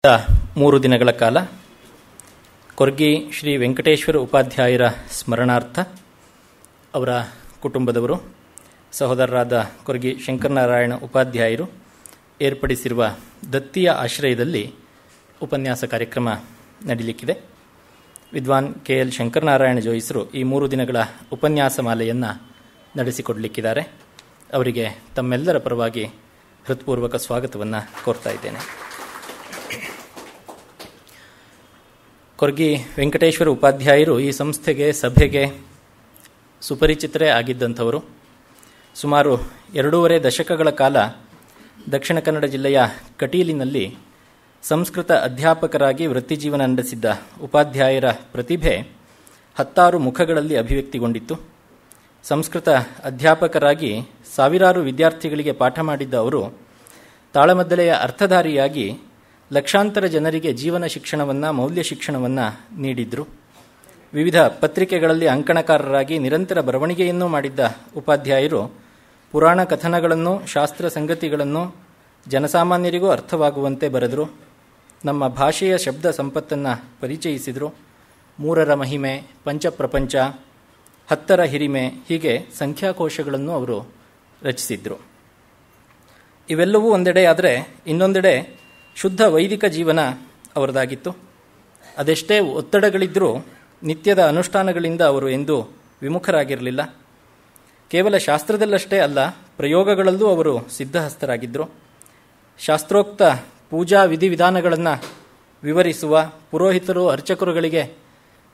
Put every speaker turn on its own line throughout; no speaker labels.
3 ದಿನಗಳ ಕಾಲ ಕೊರ್ಗಿ ಶ್ರೀ ವೆಂಕಟೇಶ್ವರ ಉಪಾಧ್ಯಾಯರ ಸ್ಮರಣಾರ್ಥ ಅವರ ಕುಟುಂಬದವರು ಸಹೋದರರಾದ ಕೊರ್ಗಿ ಶಂಕರನಾರಾಯಣ ಉಪಾಧ್ಯಾಯರು ಏರ್ಪಡಿಸಿರುವ ದತ್ತಿಯ ಆಶ್ರಯದಲ್ಲಿ ಉಪನ್ಯಾಸ ಕಾರ್ಯಕ್ರಮ ನಡೀಲಿಕ್ಕಿದೆ. ವಿದ್ವಾನ್ KL ಶಂಕರನಾರಾಯಣ ಜೋಯಿಸರು ಈ 3 ದಿನಗಳ ಉಪನ್ಯಾಸ ಮಾಲೆಯನ್ನು ನಡೆಸಿಕೊಡಲಿಕ್ಕಿದ್ದಾರೆ. ಅವರಿಗೆ ತಮ್ಮೆಲ್ಲರ ಪರವಾಗಿ ಹೃತ್ಪೂರ್ವಕ ಸ್ವಾಗತವನ್ನು ಕೋರ್ತಾ ಇದ್ದೇನೆ. ಕೊರ್ಗಿ ವೆಂಕಟೇಶ್ವರ ಉಪಾಧ್ಯಾಯರು ಈ ಸಂಸ್ಥೆಗೆ, ಸಭೆಗೆ ಸುಪರಿಚಿತರೇ ಆಗಿದ್ದಂಥವರು. ಸುಮಾರು 2.5 ದಶಕಗಳ ಕಾಲ ದಕ್ಷಿಣ ಕನ್ನಡ ಜಿಲ್ಲೆಯ ಕಟೀಲಿನಲ್ಲಿ ಸಂಸ್ಕೃತ ಅಧ್ಯಾಪಕರಾಗಿ ವೃತ್ತಿಜೀವನ ನಡೆಸಿದ್ದ ಉಪಾಧ್ಯಾಯರ ಪ್ರತಿಭೆ 10 ಮುಖಗಳಲ್ಲಿ ಅಭಿವ್ಯಕ್ತಿಗೊಂಡಿತ್ತು. ಸಂಸ್ಕೃತ ಅಧ್ಯಾಪಕರಾಗಿ ಸಾವಿರಾರು ವಿದ್ಯಾರ್ಥಿಗಳಿಗೆ ಪಾಠ ಮಾಡಿದ್ದ ಅವರು ತಾಳಮದ್ದಲೆಯ ಅರ್ಥಧಾರಿಯಾಗಿ ಲಕ್ಷಾಂತರ ಜನರಿಗೆ ಜೀವನ ಶಿಕ್ಷಣವನ್ನು, ಮೌಲ್ಯ ಶಿಕ್ಷಣವನ್ನು ನೀಡಿದ್ರು. ವಿವಿಧ ಪತ್ರಿಕೆಗಳಲ್ಲಿ ಅಂಕಣಕಾರರಾಗಿ ನಿರಂತರ ಬರವಣಿಗೆಯನ್ನೂ ಮಾಡಿದ್ದ ಉಪಾಧ್ಯಾಯರು ಪುರಾಣ ಕಥನಗಳನ್ನು, ಶಾಸ್ತ್ರ ಸಂಗತಿಗಳನ್ನು ಜನಸಾಮಾನ್ಯರಿಗೂ ಅರ್ಥವಾಗುವಂತೆ ಬರೆದರು. ನಮ್ಮ ಭಾಷೆಯ ಶಬ್ದ ಸಂಪತ್ತನ್ನು ಪರಿಚಯಿಸಿದರು. 3ರ ಮಹಿಮೆ, ಪಂಚಪ್ರಪಂಚ, 10ರ ಹಿರಿಮೆ, ಹೀಗೆ ಸಂಖ್ಯಾಕೋಶಗಳನ್ನು ಅವರು ರಚಿಸಿದ್ರು. ಇವೆಲ್ಲವೂ ಒಂದೆಡೆ ಆದರೆ, ಇನ್ನೊಂದೆಡೆ ಶುದ್ಧ ವೈದಿಕ ಜೀವನ ಅವರದಾಗಿತ್ತು. ಅದೆಷ್ಟೇ ಒತ್ತಡಗಳಿದ್ದರೂ ನಿತ್ಯದ ಅನುಷ್ಠಾನಗಳಿಂದ ಅವರು ಎಂದೂ ವಿಮುಖರಾಗಿರಲಿಲ್ಲ. ಕೇವಲ ಶಾಸ್ತ್ರದಲ್ಲಷ್ಟೇ ಅಲ್ಲ, ಪ್ರಯೋಗಗಳಲ್ಲೂ ಅವರು ಸಿದ್ಧಹಸ್ತರಾಗಿದ್ದರು. ಶಾಸ್ತ್ರೋಕ್ತ ಪೂಜಾ ವಿಧಿವಿಧಾನಗಳನ್ನು ವಿವರಿಸುವ, ಪುರೋಹಿತರು ಅರ್ಚಕರುಗಳಿಗೆ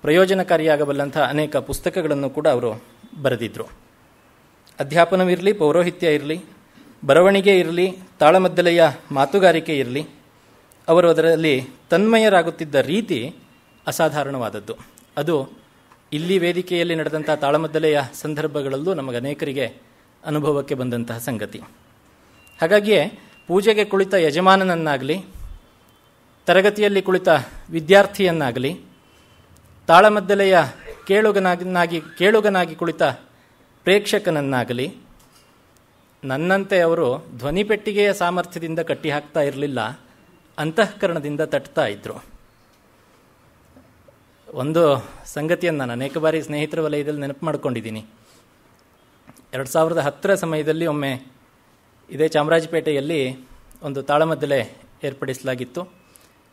ಪ್ರಯೋಜನಕಾರಿಯಾಗಬಲ್ಲಂಥ ಅನೇಕ ಪುಸ್ತಕಗಳನ್ನು ಕೂಡ ಅವರು ಬರೆದಿದ್ದರು. ಅಧ್ಯಾಪನವಿರಲಿ, ಪೌರೋಹಿತ್ಯ ಇರಲಿ, ಬರವಣಿಗೆ ಇರಲಿ, ತಾಳಮದ್ದಲೆಯ ಮಾತುಗಾರಿಕೆ ಇರಲಿ, ಅವರು ಅದರಲ್ಲಿ ತನ್ಮಯರಾಗುತ್ತಿದ್ದ ರೀತಿ ಅಸಾಧಾರಣವಾದದ್ದು. ಅದು ಇಲ್ಲಿ ವೇದಿಕೆಯಲ್ಲಿ ನಡೆದಂಥ ತಾಳಮದ್ದಲೆಯ ಸಂದರ್ಭಗಳಲ್ಲೂ ನಮಗೆ ಅನೇಕರಿಗೆ ಅನುಭವಕ್ಕೆ ಬಂದಂತಹ ಸಂಗತಿ. ಹಾಗಾಗಿಯೇ ಪೂಜೆಗೆ ಕುಳಿತ ಯಜಮಾನನನ್ನಾಗಲಿ, ತರಗತಿಯಲ್ಲಿ ಕುಳಿತ ವಿದ್ಯಾರ್ಥಿಯನ್ನಾಗಲಿ, ತಾಳಮದ್ದಲೆಯ ಕೇಳುಗನಾಗಿ ಕುಳಿತ ಪ್ರೇಕ್ಷಕನನ್ನಾಗಲಿ ನನ್ನಂತೆ ಅವರು ಧ್ವನಿಪೆಟ್ಟಿಗೆಯ ಸಾಮರ್ಥ್ಯದಿಂದ ಕಟ್ಟಿ ಹಾಕ್ತಾ ಇರಲಿಲ್ಲ, ಅಂತಃಕರಣದಿಂದ ತಟ್ತಾ ಇದ್ರು. ಒಂದು ಸಂಗತಿಯನ್ನು ನಾನು ಅನೇಕ ಬಾರಿ ಸ್ನೇಹಿತರ ವಲಯದಲ್ಲಿ ನೆನಪು ಮಾಡ್ಕೊಂಡಿದ್ದೀನಿ. 2010ರ ಸಮಯದಲ್ಲಿ ಒಮ್ಮೆ ಇದೇ ಚಾಮರಾಜಪೇಟೆಯಲ್ಲಿ ಒಂದು ತಾಳಮದ್ದಲೆ ಏರ್ಪಡಿಸಲಾಗಿತ್ತು.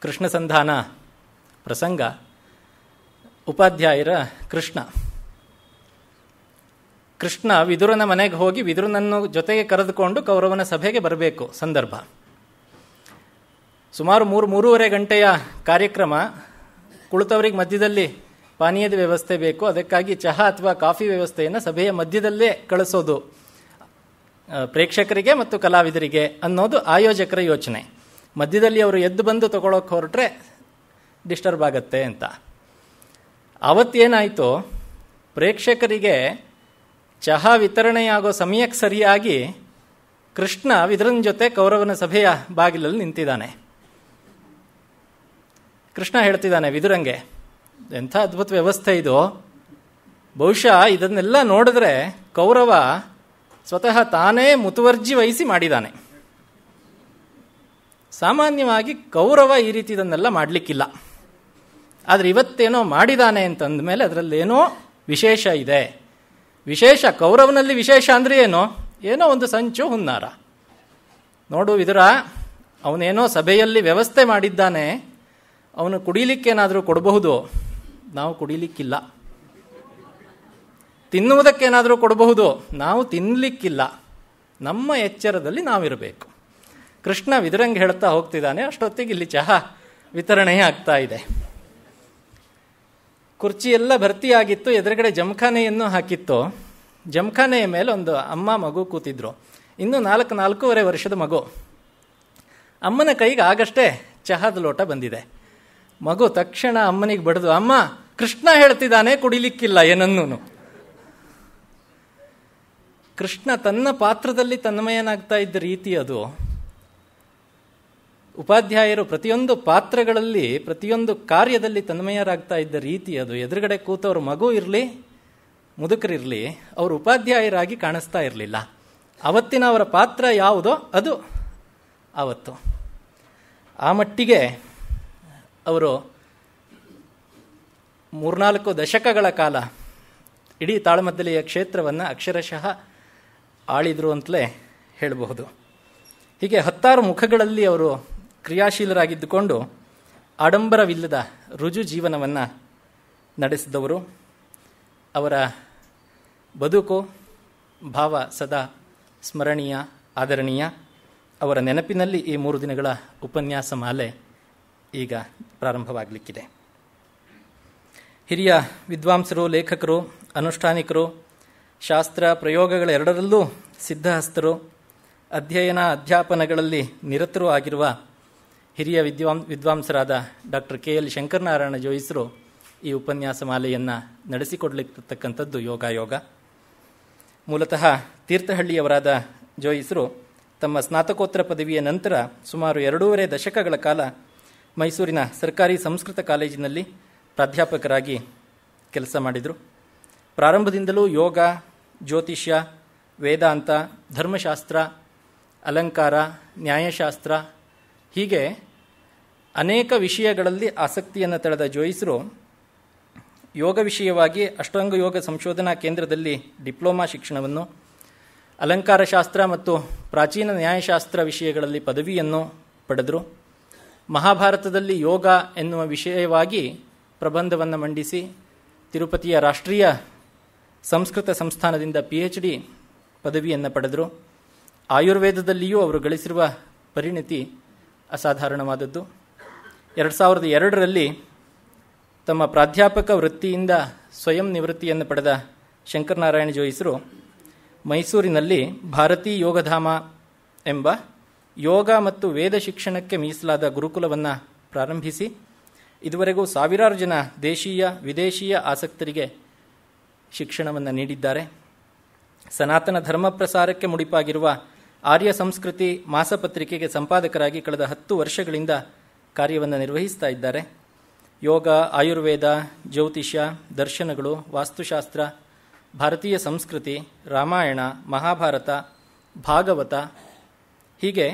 ಕೃಷ್ಣ ಸಂಧಾನ ಪ್ರಸಂಗ. ಉಪಾಧ್ಯಾಯರ ಕೃಷ್ಣ ವಿದುರನ ಮನೆಗೆ ಹೋಗಿ ವಿದುರನನ್ನು ಜೊತೆಗೆ ಕರೆದುಕೊಂಡು ಕೌರವನ ಸಭೆಗೆ ಬರಬೇಕು ಸಂದರ್ಭ. ಸುಮಾರು 3-3.5 ಗಂಟೆಯ ಕಾರ್ಯಕ್ರಮ. ಕುಳಿತವರಿಗೆ ಮಧ್ಯದಲ್ಲಿ ಪಾನೀಯದ ವ್ಯವಸ್ಥೆ ಬೇಕು. ಅದಕ್ಕಾಗಿ ಚಹಾ ಅಥವಾ ಕಾಫಿ ವ್ಯವಸ್ಥೆಯನ್ನು ಸಭೆಯ ಮಧ್ಯದಲ್ಲೇ ಕಳಿಸೋದು ಪ್ರೇಕ್ಷಕರಿಗೆ ಮತ್ತು ಕಲಾವಿದರಿಗೆ ಅನ್ನೋದು ಆಯೋಜಕರ ಯೋಚನೆ. ಮಧ್ಯದಲ್ಲಿ ಅವರು ಎದ್ದು ಬಂದು ತಗೊಳ್ಳೋಕೆ ಹೊರಟ್ರೆ ಡಿಸ್ಟರ್ಬ್ ಆಗತ್ತೆ ಅಂತ. ಆವತ್ತೇನಾಯಿತು, ಪ್ರೇಕ್ಷಕರಿಗೆ ಚಹಾ ವಿತರಣೆಯಾಗೋ ಸಮಯಕ್ಕೆ ಸರಿಯಾಗಿ ಕೃಷ್ಣ ವಿದುರನ ಜೊತೆ ಕೌರವನ ಸಭೆಯ ಬಾಗಿಲಲ್ಲಿ ನಿಂತಿದ್ದಾನೆ. ಕೃಷ್ಣ ಹೇಳ್ತಿದ್ದಾನೆ ವಿದುರಂಗೆ, ಎಂಥ ಅದ್ಭುತ ವ್ಯವಸ್ಥೆ ಇದು, ಬಹುಶಃ ಇದನ್ನೆಲ್ಲ ನೋಡಿದ್ರೆ ಕೌರವ ಸ್ವತಃ ತಾನೇ ಮುತುವರ್ಜಿ ವಹಿಸಿ ಮಾಡಿದ್ದಾನೆ. ಸಾಮಾನ್ಯವಾಗಿ ಕೌರವ ಈ ರೀತಿ ಇದನ್ನೆಲ್ಲ ಮಾಡಲಿಕ್ಕಿಲ್ಲ, ಆದರೆ ಇವತ್ತೇನೋ ಮಾಡಿದಾನೆ ಅಂತಂದ ಮೇಲೆ ಅದರಲ್ಲೇನೋ ವಿಶೇಷ ಇದೆ. ವಿಶೇಷ ಕೌರವನಲ್ಲಿ ವಿಶೇಷ ಅಂದರೆ ಏನೋ ಒಂದು ಸಂಚು ಹುನ್ನಾರ. ನೋಡು ವಿದುರ, ಅವನೇನೋ ಸಭೆಯಲ್ಲಿ ವ್ಯವಸ್ಥೆ ಮಾಡಿದ್ದಾನೆ, ಅವನು ಕುಡಿಲಿಕ್ಕೇನಾದರೂ ಕೊಡಬಹುದು, ನಾವು ಕುಡಿಲಿಕ್ಕಿಲ್ಲ. ತಿನ್ನುವುದಕ್ಕೇನಾದರೂ ಕೊಡಬಹುದು, ನಾವು ತಿನ್ನಲಿಕ್ಕಿಲ್ಲ. ನಮ್ಮ ಎಚ್ಚರದಲ್ಲಿ ನಾವಿರಬೇಕು. ಕೃಷ್ಣ ವಿದುರಂಗೆ ಹೇಳ್ತಾ ಹೋಗ್ತಿದ್ದಾನೆ. ಅಷ್ಟೊತ್ತಿಗೆ ಇಲ್ಲಿ ಚಹಾ ವಿತರಣೆ ಆಗ್ತಾ ಇದೆ. ಕುರ್ಚಿಯೆಲ್ಲ ಭರ್ತಿಯಾಗಿತ್ತು. ಎದುರುಗಡೆ ಜಮಖಾನೆಯನ್ನು ಹಾಕಿತ್ತು. ಜಮಖಾನೆಯ ಮೇಲೆ ಒಂದು ಅಮ್ಮ ಮಗು ಕೂತಿದ್ರು. ಇನ್ನೂ 4-4.5 ವರ್ಷದ ಮಗು. ಅಮ್ಮನ ಕೈಗೆ ಆಗಷ್ಟೇ ಚಹಾದ ಲೋಟ ಬಂದಿದೆ. ಮಗು ತಕ್ಷಣ ಅಮ್ಮನಿಗೆ ಬಡಿದು, ಅಮ್ಮ, ಕೃಷ್ಣ ಹೇಳ್ತಿದ್ದಾನೆ ಕುಡಿಲಿಕ್ಕಿಲ್ಲ ಏನನ್ನೂ. ಕೃಷ್ಣ ತನ್ನ ಪಾತ್ರದಲ್ಲಿ ತನ್ಮಯನಾಗ್ತಾ ಇದ್ದ ರೀತಿ ಅದು. ಉಪಾಧ್ಯಾಯರು ಪ್ರತಿಯೊಂದು ಪಾತ್ರಗಳಲ್ಲಿ, ಪ್ರತಿಯೊಂದು ಕಾರ್ಯದಲ್ಲಿ ತನ್ಮಯರಾಗ್ತಾ ಇದ್ದ ರೀತಿ ಅದು. ಎದುರುಗಡೆ ಕೂತವ್ರ ಮಗು ಇರಲಿ, ಮುದುಕರಿರಲಿ, ಅವರು ಉಪಾಧ್ಯಾಯರಾಗಿ ಕಾಣಿಸ್ತಾ ಇರಲಿಲ್ಲ. ಅವತ್ತಿನ ಅವರ ಪಾತ್ರ ಯಾವುದೋ ಅದು ಆವತ್ತು. ಆ ಮಟ್ಟಿಗೆ ಅವರು 3-4 ದಶಕಗಳ ಕಾಲ ಇಡೀ ತಾಳಮದ್ದಲೆಯ ಕ್ಷೇತ್ರವನ್ನು ಅಕ್ಷರಶಃ ಆಳಿದರು ಅಂತಲೇ ಹೇಳಬಹುದು. ಹೀಗೆ 10 ಮುಖಗಳಲ್ಲಿ ಅವರು ಕ್ರಿಯಾಶೀಲರಾಗಿದ್ದುಕೊಂಡು ಆಡಂಬರವಿಲ್ಲದ ರುಜು ಜೀವನವನ್ನು ನಡೆಸಿದವರು. ಅವರ ಬದುಕು ಭಾವ ಸದಾ ಸ್ಮರಣೀಯ, ಆದರಣೀಯ. ಅವರ ನೆನಪಿನಲ್ಲಿ ಈ 3 ದಿನಗಳ ಉಪನ್ಯಾಸ ಮಾಲೆ ಈಗ ಪ್ರಾರಂಭವಾಗಲಿಕ್ಕಿದೆ. ಹಿರಿಯ ವಿದ್ವಾಂಸರು, ಲೇಖಕರು, ಅನುಷ್ಠಾನಿಕರು, ಶಾಸ್ತ್ರ ಪ್ರಯೋಗಗಳೆರಡರಲ್ಲೂ ಸಿದ್ಧಹಸ್ತರು, ಅಧ್ಯಯನ ಅಧ್ಯಾಪನಗಳಲ್ಲಿ ನಿರತರೂ ಆಗಿರುವ ಹಿರಿಯ ವಿದ್ವಾಂಸರಾದ ಡಾಕ್ಟರ್ KL ಶಂಕರನಾರಾಯಣ ಜೋಯಿಸರು ಈ ಉಪನ್ಯಾಸ ಮಾಲೆಯನ್ನು ನಡೆಸಿಕೊಡಲಿರ್ತಕ್ಕಂಥದ್ದು ಯೋಗಾಯೋಗ. ಮೂಲತಃ ತೀರ್ಥಹಳ್ಳಿಯವರಾದ ಜೋಯಿಸರು ತಮ್ಮ ಸ್ನಾತಕೋತ್ತರ ಪದವಿಯ ನಂತರ ಸುಮಾರು 2.5 ದಶಕಗಳ ಕಾಲ ಮೈಸೂರಿನ ಸರ್ಕಾರಿ ಸಂಸ್ಕೃತ ಕಾಲೇಜಿನಲ್ಲಿ ಪ್ರಾಧ್ಯಾಪಕರಾಗಿ ಕೆಲಸ ಮಾಡಿದರು. ಪ್ರಾರಂಭದಿಂದಲೂ ಯೋಗ, ಜ್ಯೋತಿಷ್ಯ, ವೇದಾಂತ, ಧರ್ಮಶಾಸ್ತ್ರ, ಅಲಂಕಾರ, ನ್ಯಾಯಶಾಸ್ತ್ರ ಹೀಗೆ ಅನೇಕ ವಿಷಯಗಳಲ್ಲಿ ಆಸಕ್ತಿಯನ್ನು ತಳೆದ ಜೋಯಿಸರು ಯೋಗ ವಿಷಯವಾಗಿ ಅಷ್ಟಾಂಗ ಯೋಗ ಸಂಶೋಧನಾ ಕೇಂದ್ರದಲ್ಲಿ ಡಿಪ್ಲೊಮಾ ಶಿಕ್ಷಣವನ್ನು, ಅಲಂಕಾರಶಾಸ್ತ್ರ ಮತ್ತು ಪ್ರಾಚೀನ ನ್ಯಾಯಶಾಸ್ತ್ರ ವಿಷಯಗಳಲ್ಲಿ ಪದವಿಯನ್ನು ಪಡೆದರು. ಮಹಾಭಾರತದಲ್ಲಿ ಯೋಗ ಎನ್ನುವ ವಿಷಯವಾಗಿ ಪ್ರಬಂಧವನ್ನು ಮಂಡಿಸಿ ತಿರುಪತಿಯ ರಾಷ್ಟ್ರೀಯ ಸಂಸ್ಕೃತ ಸಂಸ್ಥಾನದಿಂದ PhD ಪದವಿಯನ್ನು ಪಡೆದರು. ಆಯುರ್ವೇದದಲ್ಲಿಯೂ ಅವರು ಗಳಿಸಿರುವ ಪರಿಣಿತಿ ಅಸಾಧಾರಣವಾದದ್ದು. 2002ರಲ್ಲಿ ತಮ್ಮ ಪ್ರಾಧ್ಯಾಪಕ ವೃತ್ತಿಯಿಂದ ಸ್ವಯಂ ನಿವೃತ್ತಿಯನ್ನು ಪಡೆದ ಶಂಕರನಾರಾಯಣ ಜೋಯಿಸರು ಮೈಸೂರಿನಲ್ಲಿ ಭಾರತೀ ಯೋಗಧಾಮ ಎಂಬ ಯೋಗ ಮತ್ತು ವೇದ ಶಿಕ್ಷಣಕ್ಕೆ ಮೀಸಲಾದ ಗುರುಕುಲವನ್ನು ಪ್ರಾರಂಭಿಸಿ ಇದುವರೆಗೂ ಸಾವಿರಾರು ಜನ ದೇಶೀಯ ವಿದೇಶೀಯ ಆಸಕ್ತರಿಗೆ ಶಿಕ್ಷಣವನ್ನು ನೀಡಿದ್ದಾರೆ. ಸನಾತನ ಧರ್ಮ ಪ್ರಸಾರಕ್ಕೆ ಮುಡಿಪಾಗಿರುವ ಆರ್ಯ ಸಂಸ್ಕೃತಿ ಮಾಸಪತ್ರಿಕೆಗೆ ಸಂಪಾದಕರಾಗಿ ಕಳೆದ 10 ವರ್ಷಗಳಿಂದ ಕಾರ್ಯವನ್ನು ನಿರ್ವಹಿಸ್ತಾ ಇದ್ದಾರೆ. ಯೋಗ, ಆಯುರ್ವೇದ, ಜ್ಯೋತಿಷ್ಯ, ದರ್ಶನಗಳು, ವಾಸ್ತುಶಾಸ್ತ್ರ, ಭಾರತೀಯ ಸಂಸ್ಕೃತಿ, ರಾಮಾಯಣ, ಮಹಾಭಾರತ, ಭಾಗವತ ಹೀಗೆ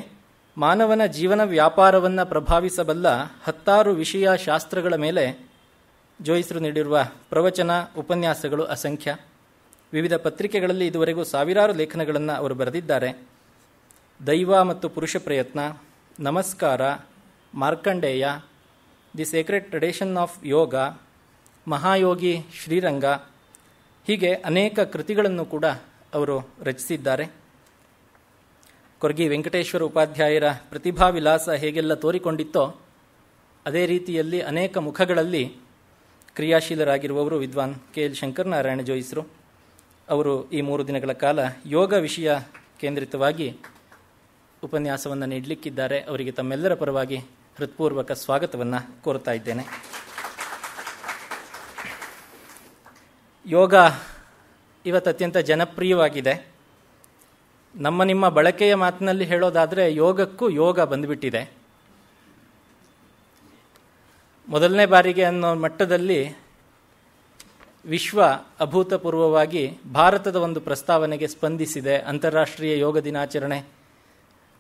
ಮಾನವನ ಜೀವನ ವ್ಯಾಪಾರವನ್ನು ಪ್ರಭಾವಿಸಬಲ್ಲ 10 ವಿಷಯ ಶಾಸ್ತ್ರಗಳ ಮೇಲೆ ಜೋಯಿಸರು ನೀಡಿರುವ ಪ್ರವಚನ, ಉಪನ್ಯಾಸಗಳು ಅಸಂಖ್ಯ. ವಿವಿಧ ಪತ್ರಿಕೆಗಳಲ್ಲಿ ಇದುವರೆಗೂ ಸಾವಿರಾರು ಲೇಖನಗಳನ್ನು ಅವರು ಬರೆದಿದ್ದಾರೆ. ದೈವ ಮತ್ತು ಪುರುಷ ಪ್ರಯತ್ನ, ನಮಸ್ಕಾರ, Markandeya, the secret tradition of yoga, Mahayogi Shriranga ಹೀಗೆ ಅನೇಕ ಕೃತಿಗಳನ್ನು ಕೂಡ ಅವರು ರಚಿಸಿದ್ದಾರೆ. ಕೊರ್ಗಿ ವೆಂಕಟೇಶ್ವರ ಉಪಾಧ್ಯಾಯರ ಪ್ರತಿಭಾ ವಿಲಾಸ ಹೇಗೆಲ್ಲ ತೋರಿಕೊಂಡಿತ್ತೋ ಅದೇ ರೀತಿಯಲ್ಲಿ ಅನೇಕ ಮುಖಗಳಲ್ಲಿ ಕ್ರಿಯಾಶೀಲರಾಗಿರುವವರು ವಿದ್ವಾನ್ KL ಶಂಕರನಾರಾಯಣ ಜೋಯಿಸರು. ಅವರು ಈ 3 ದಿನಗಳ ಕಾಲ ಯೋಗ ವಿಷಯ ಕೇಂದ್ರಿತವಾಗಿ ಉಪನ್ಯಾಸವನ್ನು ನೀಡಲಿಕ್ಕಿದ್ದಾರೆ. ಅವರಿಗೆ ತಮ್ಮೆಲ್ಲರ ಪರವಾಗಿ ಹೃತ್ಪೂರ್ವಕ ಸ್ವಾಗತವನ್ನು ಕೋರುತ್ತಾ ಇದ್ದೇನೆ. ಯೋಗ ಇವತ್ತು ಅತ್ಯಂತ ಜನಪ್ರಿಯವಾಗಿದೆ. ನಿಮ್ಮ ಬಳಕೆಯ ಮಾತಿನಲ್ಲಿ ಹೇಳೋದಾದರೆ ಯೋಗಕ್ಕೂ ಯೋಗ ಬಂದುಬಿಟ್ಟಿದೆ. ಮೊದಲನೇ ಬಾರಿಗೆ ಅನ್ನೋ ಮಟ್ಟದಲ್ಲಿ ವಿಶ್ವ ಅಭೂತಪೂರ್ವವಾಗಿ ಭಾರತದ ಒಂದು ಪ್ರಸ್ತಾವನೆಗೆ ಸ್ಪಂದಿಸಿದೆ. ಅಂತಾರಾಷ್ಟ್ರೀಯ ಯೋಗ ದಿನಾಚರಣೆ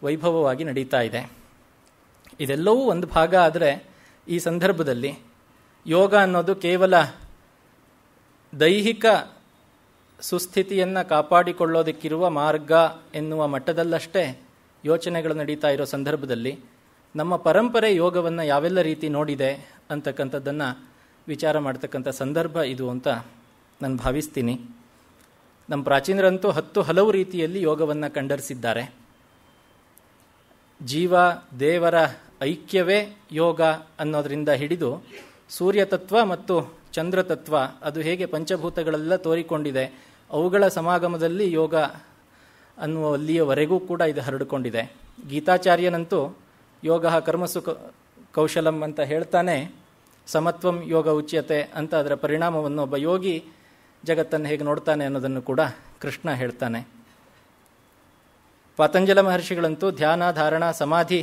ವೈಭವವಾಗಿ ನಡೀತಾ ಇದೆ. ಇದೆಲ್ಲವೂ ಒಂದು ಭಾಗ. ಆದರೆ ಈ ಸಂದರ್ಭದಲ್ಲಿ ಯೋಗ ಅನ್ನೋದು ಕೇವಲ ದೈಹಿಕ ಸುಸ್ಥಿತಿಯನ್ನು ಕಾಪಾಡಿಕೊಳ್ಳೋದಕ್ಕಿರುವ ಮಾರ್ಗ ಎನ್ನುವ ಮಟ್ಟದಲ್ಲಷ್ಟೇ ಯೋಚನೆಗಳು ನಡೀತಾ ಇರೋ ಸಂದರ್ಭದಲ್ಲಿ ನಮ್ಮ ಪರಂಪರೆ ಯೋಗವನ್ನು ಯಾವೆಲ್ಲ ರೀತಿ ನೋಡಿದೆ ಅಂತಕ್ಕಂಥದ್ದನ್ನು ವಿಚಾರ ಮಾಡ್ತಕ್ಕಂಥ ಸಂದರ್ಭ ಇದು ಅಂತ ನಾನು ಭಾವಿಸ್ತೀನಿ. ನಮ್ಮ ಪ್ರಾಚೀನರಂತೂ ಹಲವು ರೀತಿಯಲ್ಲಿ ಯೋಗವನ್ನು ಕಂಡರಿಸಿದ್ದಾರೆ. ಜೀವ ದೇವರ ಐಕ್ಯವೇ ಯೋಗ ಅನ್ನೋದರಿಂದ ಹಿಡಿದು ಸೂರ್ಯತತ್ವ ಮತ್ತು ಚಂದ್ರತತ್ವ ಅದು ಹೇಗೆ ಪಂಚಭೂತಗಳೆಲ್ಲ ತೋರಿಕೊಂಡಿದೆ, ಅವುಗಳ ಸಮಾಗಮದಲ್ಲಿ ಯೋಗ ಅನ್ನುವಲ್ಲಿಯವರೆಗೂ ಕೂಡ ಇದು ಹರಡಿಕೊಂಡಿದೆ. ಗೀತಾಚಾರ್ಯನಂತೂ ಯೋಗ ಕರ್ಮಸು ಕೌಶಲಂ ಅಂತ ಹೇಳ್ತಾನೆ, ಸಮತ್ವಂ ಯೋಗ ಉಚ್ಯತೆ ಅಂತ ಅದರ ಪರಿಣಾಮವನ್ನು ಒಬ್ಬ ಯೋಗಿ ಜಗತ್ತನ್ನು ಹೇಗೆ ನೋಡ್ತಾನೆ ಅನ್ನೋದನ್ನು ಕೂಡ ಕೃಷ್ಣ ಹೇಳ್ತಾನೆ. ಪತಂಜಲ ಮಹರ್ಷಿಗಳಂತೂ ಧ್ಯಾನ, ಧಾರಣ, ಸಮಾಧಿ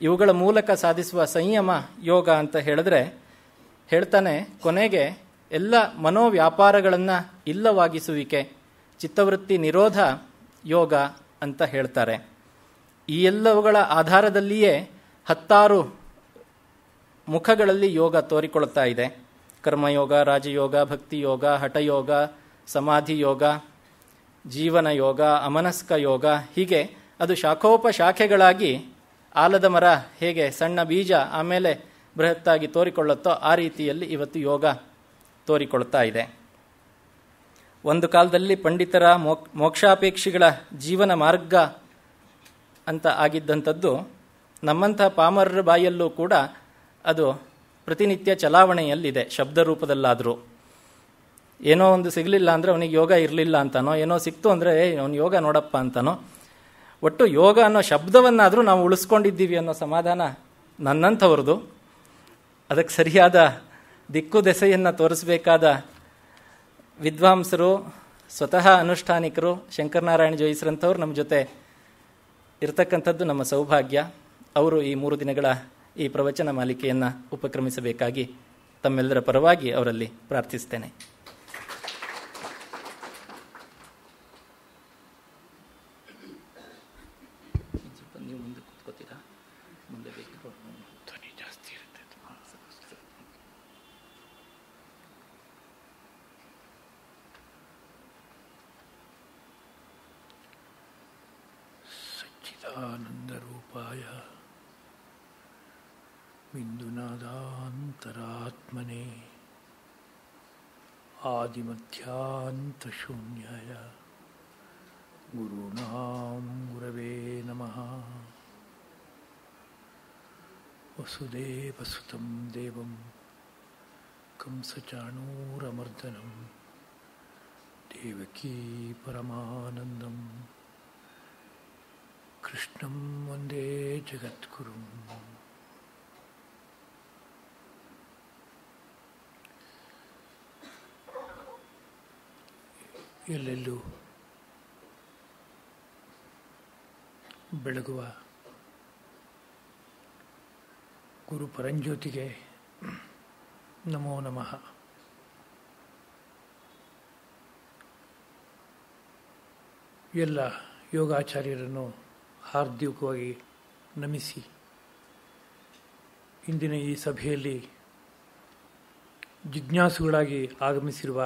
ಇವುಗಳ ಮೂಲಕ ಸಾಧಿಸುವ ಸಂಯಮ ಯೋಗ ಅಂತ ಹೇಳಿದ್ರೆ ಹೇಳ್ತಾನೆ, ಕೊನೆಗೆ ಎಲ್ಲ ಮನೋವ್ಯಾಪಾರಗಳನ್ನು ಇಲ್ಲವಾಗಿಸುವಿಕೆ, ಚಿತ್ತವೃತ್ತಿ ನಿರೋಧ ಯೋಗ ಅಂತ ಹೇಳ್ತಾರೆ. ಈ ಎಲ್ಲವುಗಳ ಆಧಾರದಲ್ಲಿಯೇ 10 ಮುಖಗಳಲ್ಲಿ ಯೋಗ ತೋರಿಕೊಳ್ತಾ ಇದೆ. ಕರ್ಮಯೋಗ, ರಾಜಯೋಗ, ಭಕ್ತಿ ಯೋಗ, ಹಠಯೋಗ, ಸಮಾಧಿ ಯೋಗ, ಜೀವನ ಯೋಗ, ಅಮನಸ್ಕ ಯೋಗ, ಹೀಗೆ ಅದು ಶಾಖೋಪಶಾಖೆಗಳಾಗಿ ಆಲದ ಮರ ಹೇಗೆ ಸಣ್ಣ ಬೀಜ ಆಮೇಲೆ ಬೃಹತ್ತಾಗಿ ತೋರಿಕೊಳ್ಳುತ್ತೋ ಆ ರೀತಿಯಲ್ಲಿ ಇವತ್ತು ಯೋಗ ತೋರಿಕೊಳ್ತಾ ಇದೆ. ಒಂದು ಕಾಲದಲ್ಲಿ ಪಂಡಿತರ ಮೋಕ್ಷಾಪೇಕ್ಷಿಗಳ ಜೀವನ ಮಾರ್ಗ ಅಂತ ಆಗಿದ್ದಂಥದ್ದು ನಮ್ಮಂಥ ಪಾಮರರ ಬಾಯಲ್ಲೂ ಕೂಡ ಅದು ಪ್ರತಿನಿತ್ಯ ಚಲಾವಣೆಯಲ್ಲಿದೆ, ಶಬ್ದ ರೂಪದಲ್ಲಾದರೂ. ಏನೋ ಒಂದು ಸಿಗಲಿಲ್ಲ ಅಂದರೆ ಅವನಿಗೆ ಯೋಗ ಇರಲಿಲ್ಲ ಅಂತಾನೋ, ಏನೋ ಸಿಕ್ತು ಅಂದರೆ ಅವನು ಯೋಗ ನೋಡಪ್ಪ ಅಂತಾನೋ. ಒಟ್ಟು ಯೋಗ ಅನ್ನೋ ಶಬ್ದವನ್ನಾದರೂ ನಾವು ಉಳಿಸ್ಕೊಂಡಿದ್ದೀವಿ ಅನ್ನೋ ಸಮಾಧಾನ ನನ್ನಂಥವ್ರದ್ದು. ಅದಕ್ಕೆ ಸರಿಯಾದ ದಿಕ್ಕು ದೆಸೆಯನ್ನು ತೋರಿಸಬೇಕಾದ ವಿದ್ವಾಂಸರು, ಸ್ವತಃ ಅನುಷ್ಠಾನಿಕರು, ಶಂಕರನಾರಾಯಣ ಜೋಯಿಸ್ರಂಥವ್ರು ನಮ್ಮ ಜೊತೆ ಇರತಕ್ಕಂಥದ್ದು ನಮ್ಮ ಸೌಭಾಗ್ಯ. ಅವರು ಈ 3 ದಿನಗಳ ಈ ಪ್ರವಚನ ಮಾಲಿಕೆಯನ್ನು ಉಪಕ್ರಮಿಸಬೇಕಾಗಿ ತಮ್ಮೆಲ್ಲರ ಪರವಾಗಿ ಅವರಲ್ಲಿ ಪ್ರಾರ್ಥಿಸ್ತೇನೆ. ನೀವು ಮುಂದೆ ಕೂತ್ಕೋತೀರಾ? ಮುಂದೆ ಬೇಕು, ಧ್ವನಿ ಜಾಸ್ತಿ ಇರುತ್ತೆ.
ಸಚ್ಚಿದಾನಂದರೂಪಾಯ ಬಿಂದುನಾದಾಂತರಾತ್ಮನೆ ಆದಿಮಧ್ಯಾಂತಶೂನ್ಯಾಯ ಗುರುಣಾಂ ಗುರವೇ ನಮಃ. ವಸುದೇವಸುತಂ ದೇವಂ ಕಂಸಚಾಣೂರಮರ್ದನಂ ದೇವಕೀ ಪರಮಾನಂದಂ ಕೃಷ್ಣಂ ವಂದೇ ಜಗದ್ಗುರುಂ. ಎಲ್ಲೆಲ್ಲೂ ಬೆಳಗುವ ಗುರು ಪರಂಜ್ಯೋತಿಗೆ ನಮೋ ನಮಃ. ಎಲ್ಲ ಯೋಗಾಚಾರ್ಯರನ್ನು ಹಾರ್ದಿಕವಾಗಿ ನಮಿಸಿ ಇಂದಿನ ಈ ಸಭೆಯಲ್ಲಿ ಜಿಜ್ಞಾಸುಗಳಾಗಿ ಆಗಮಿಸಿರುವ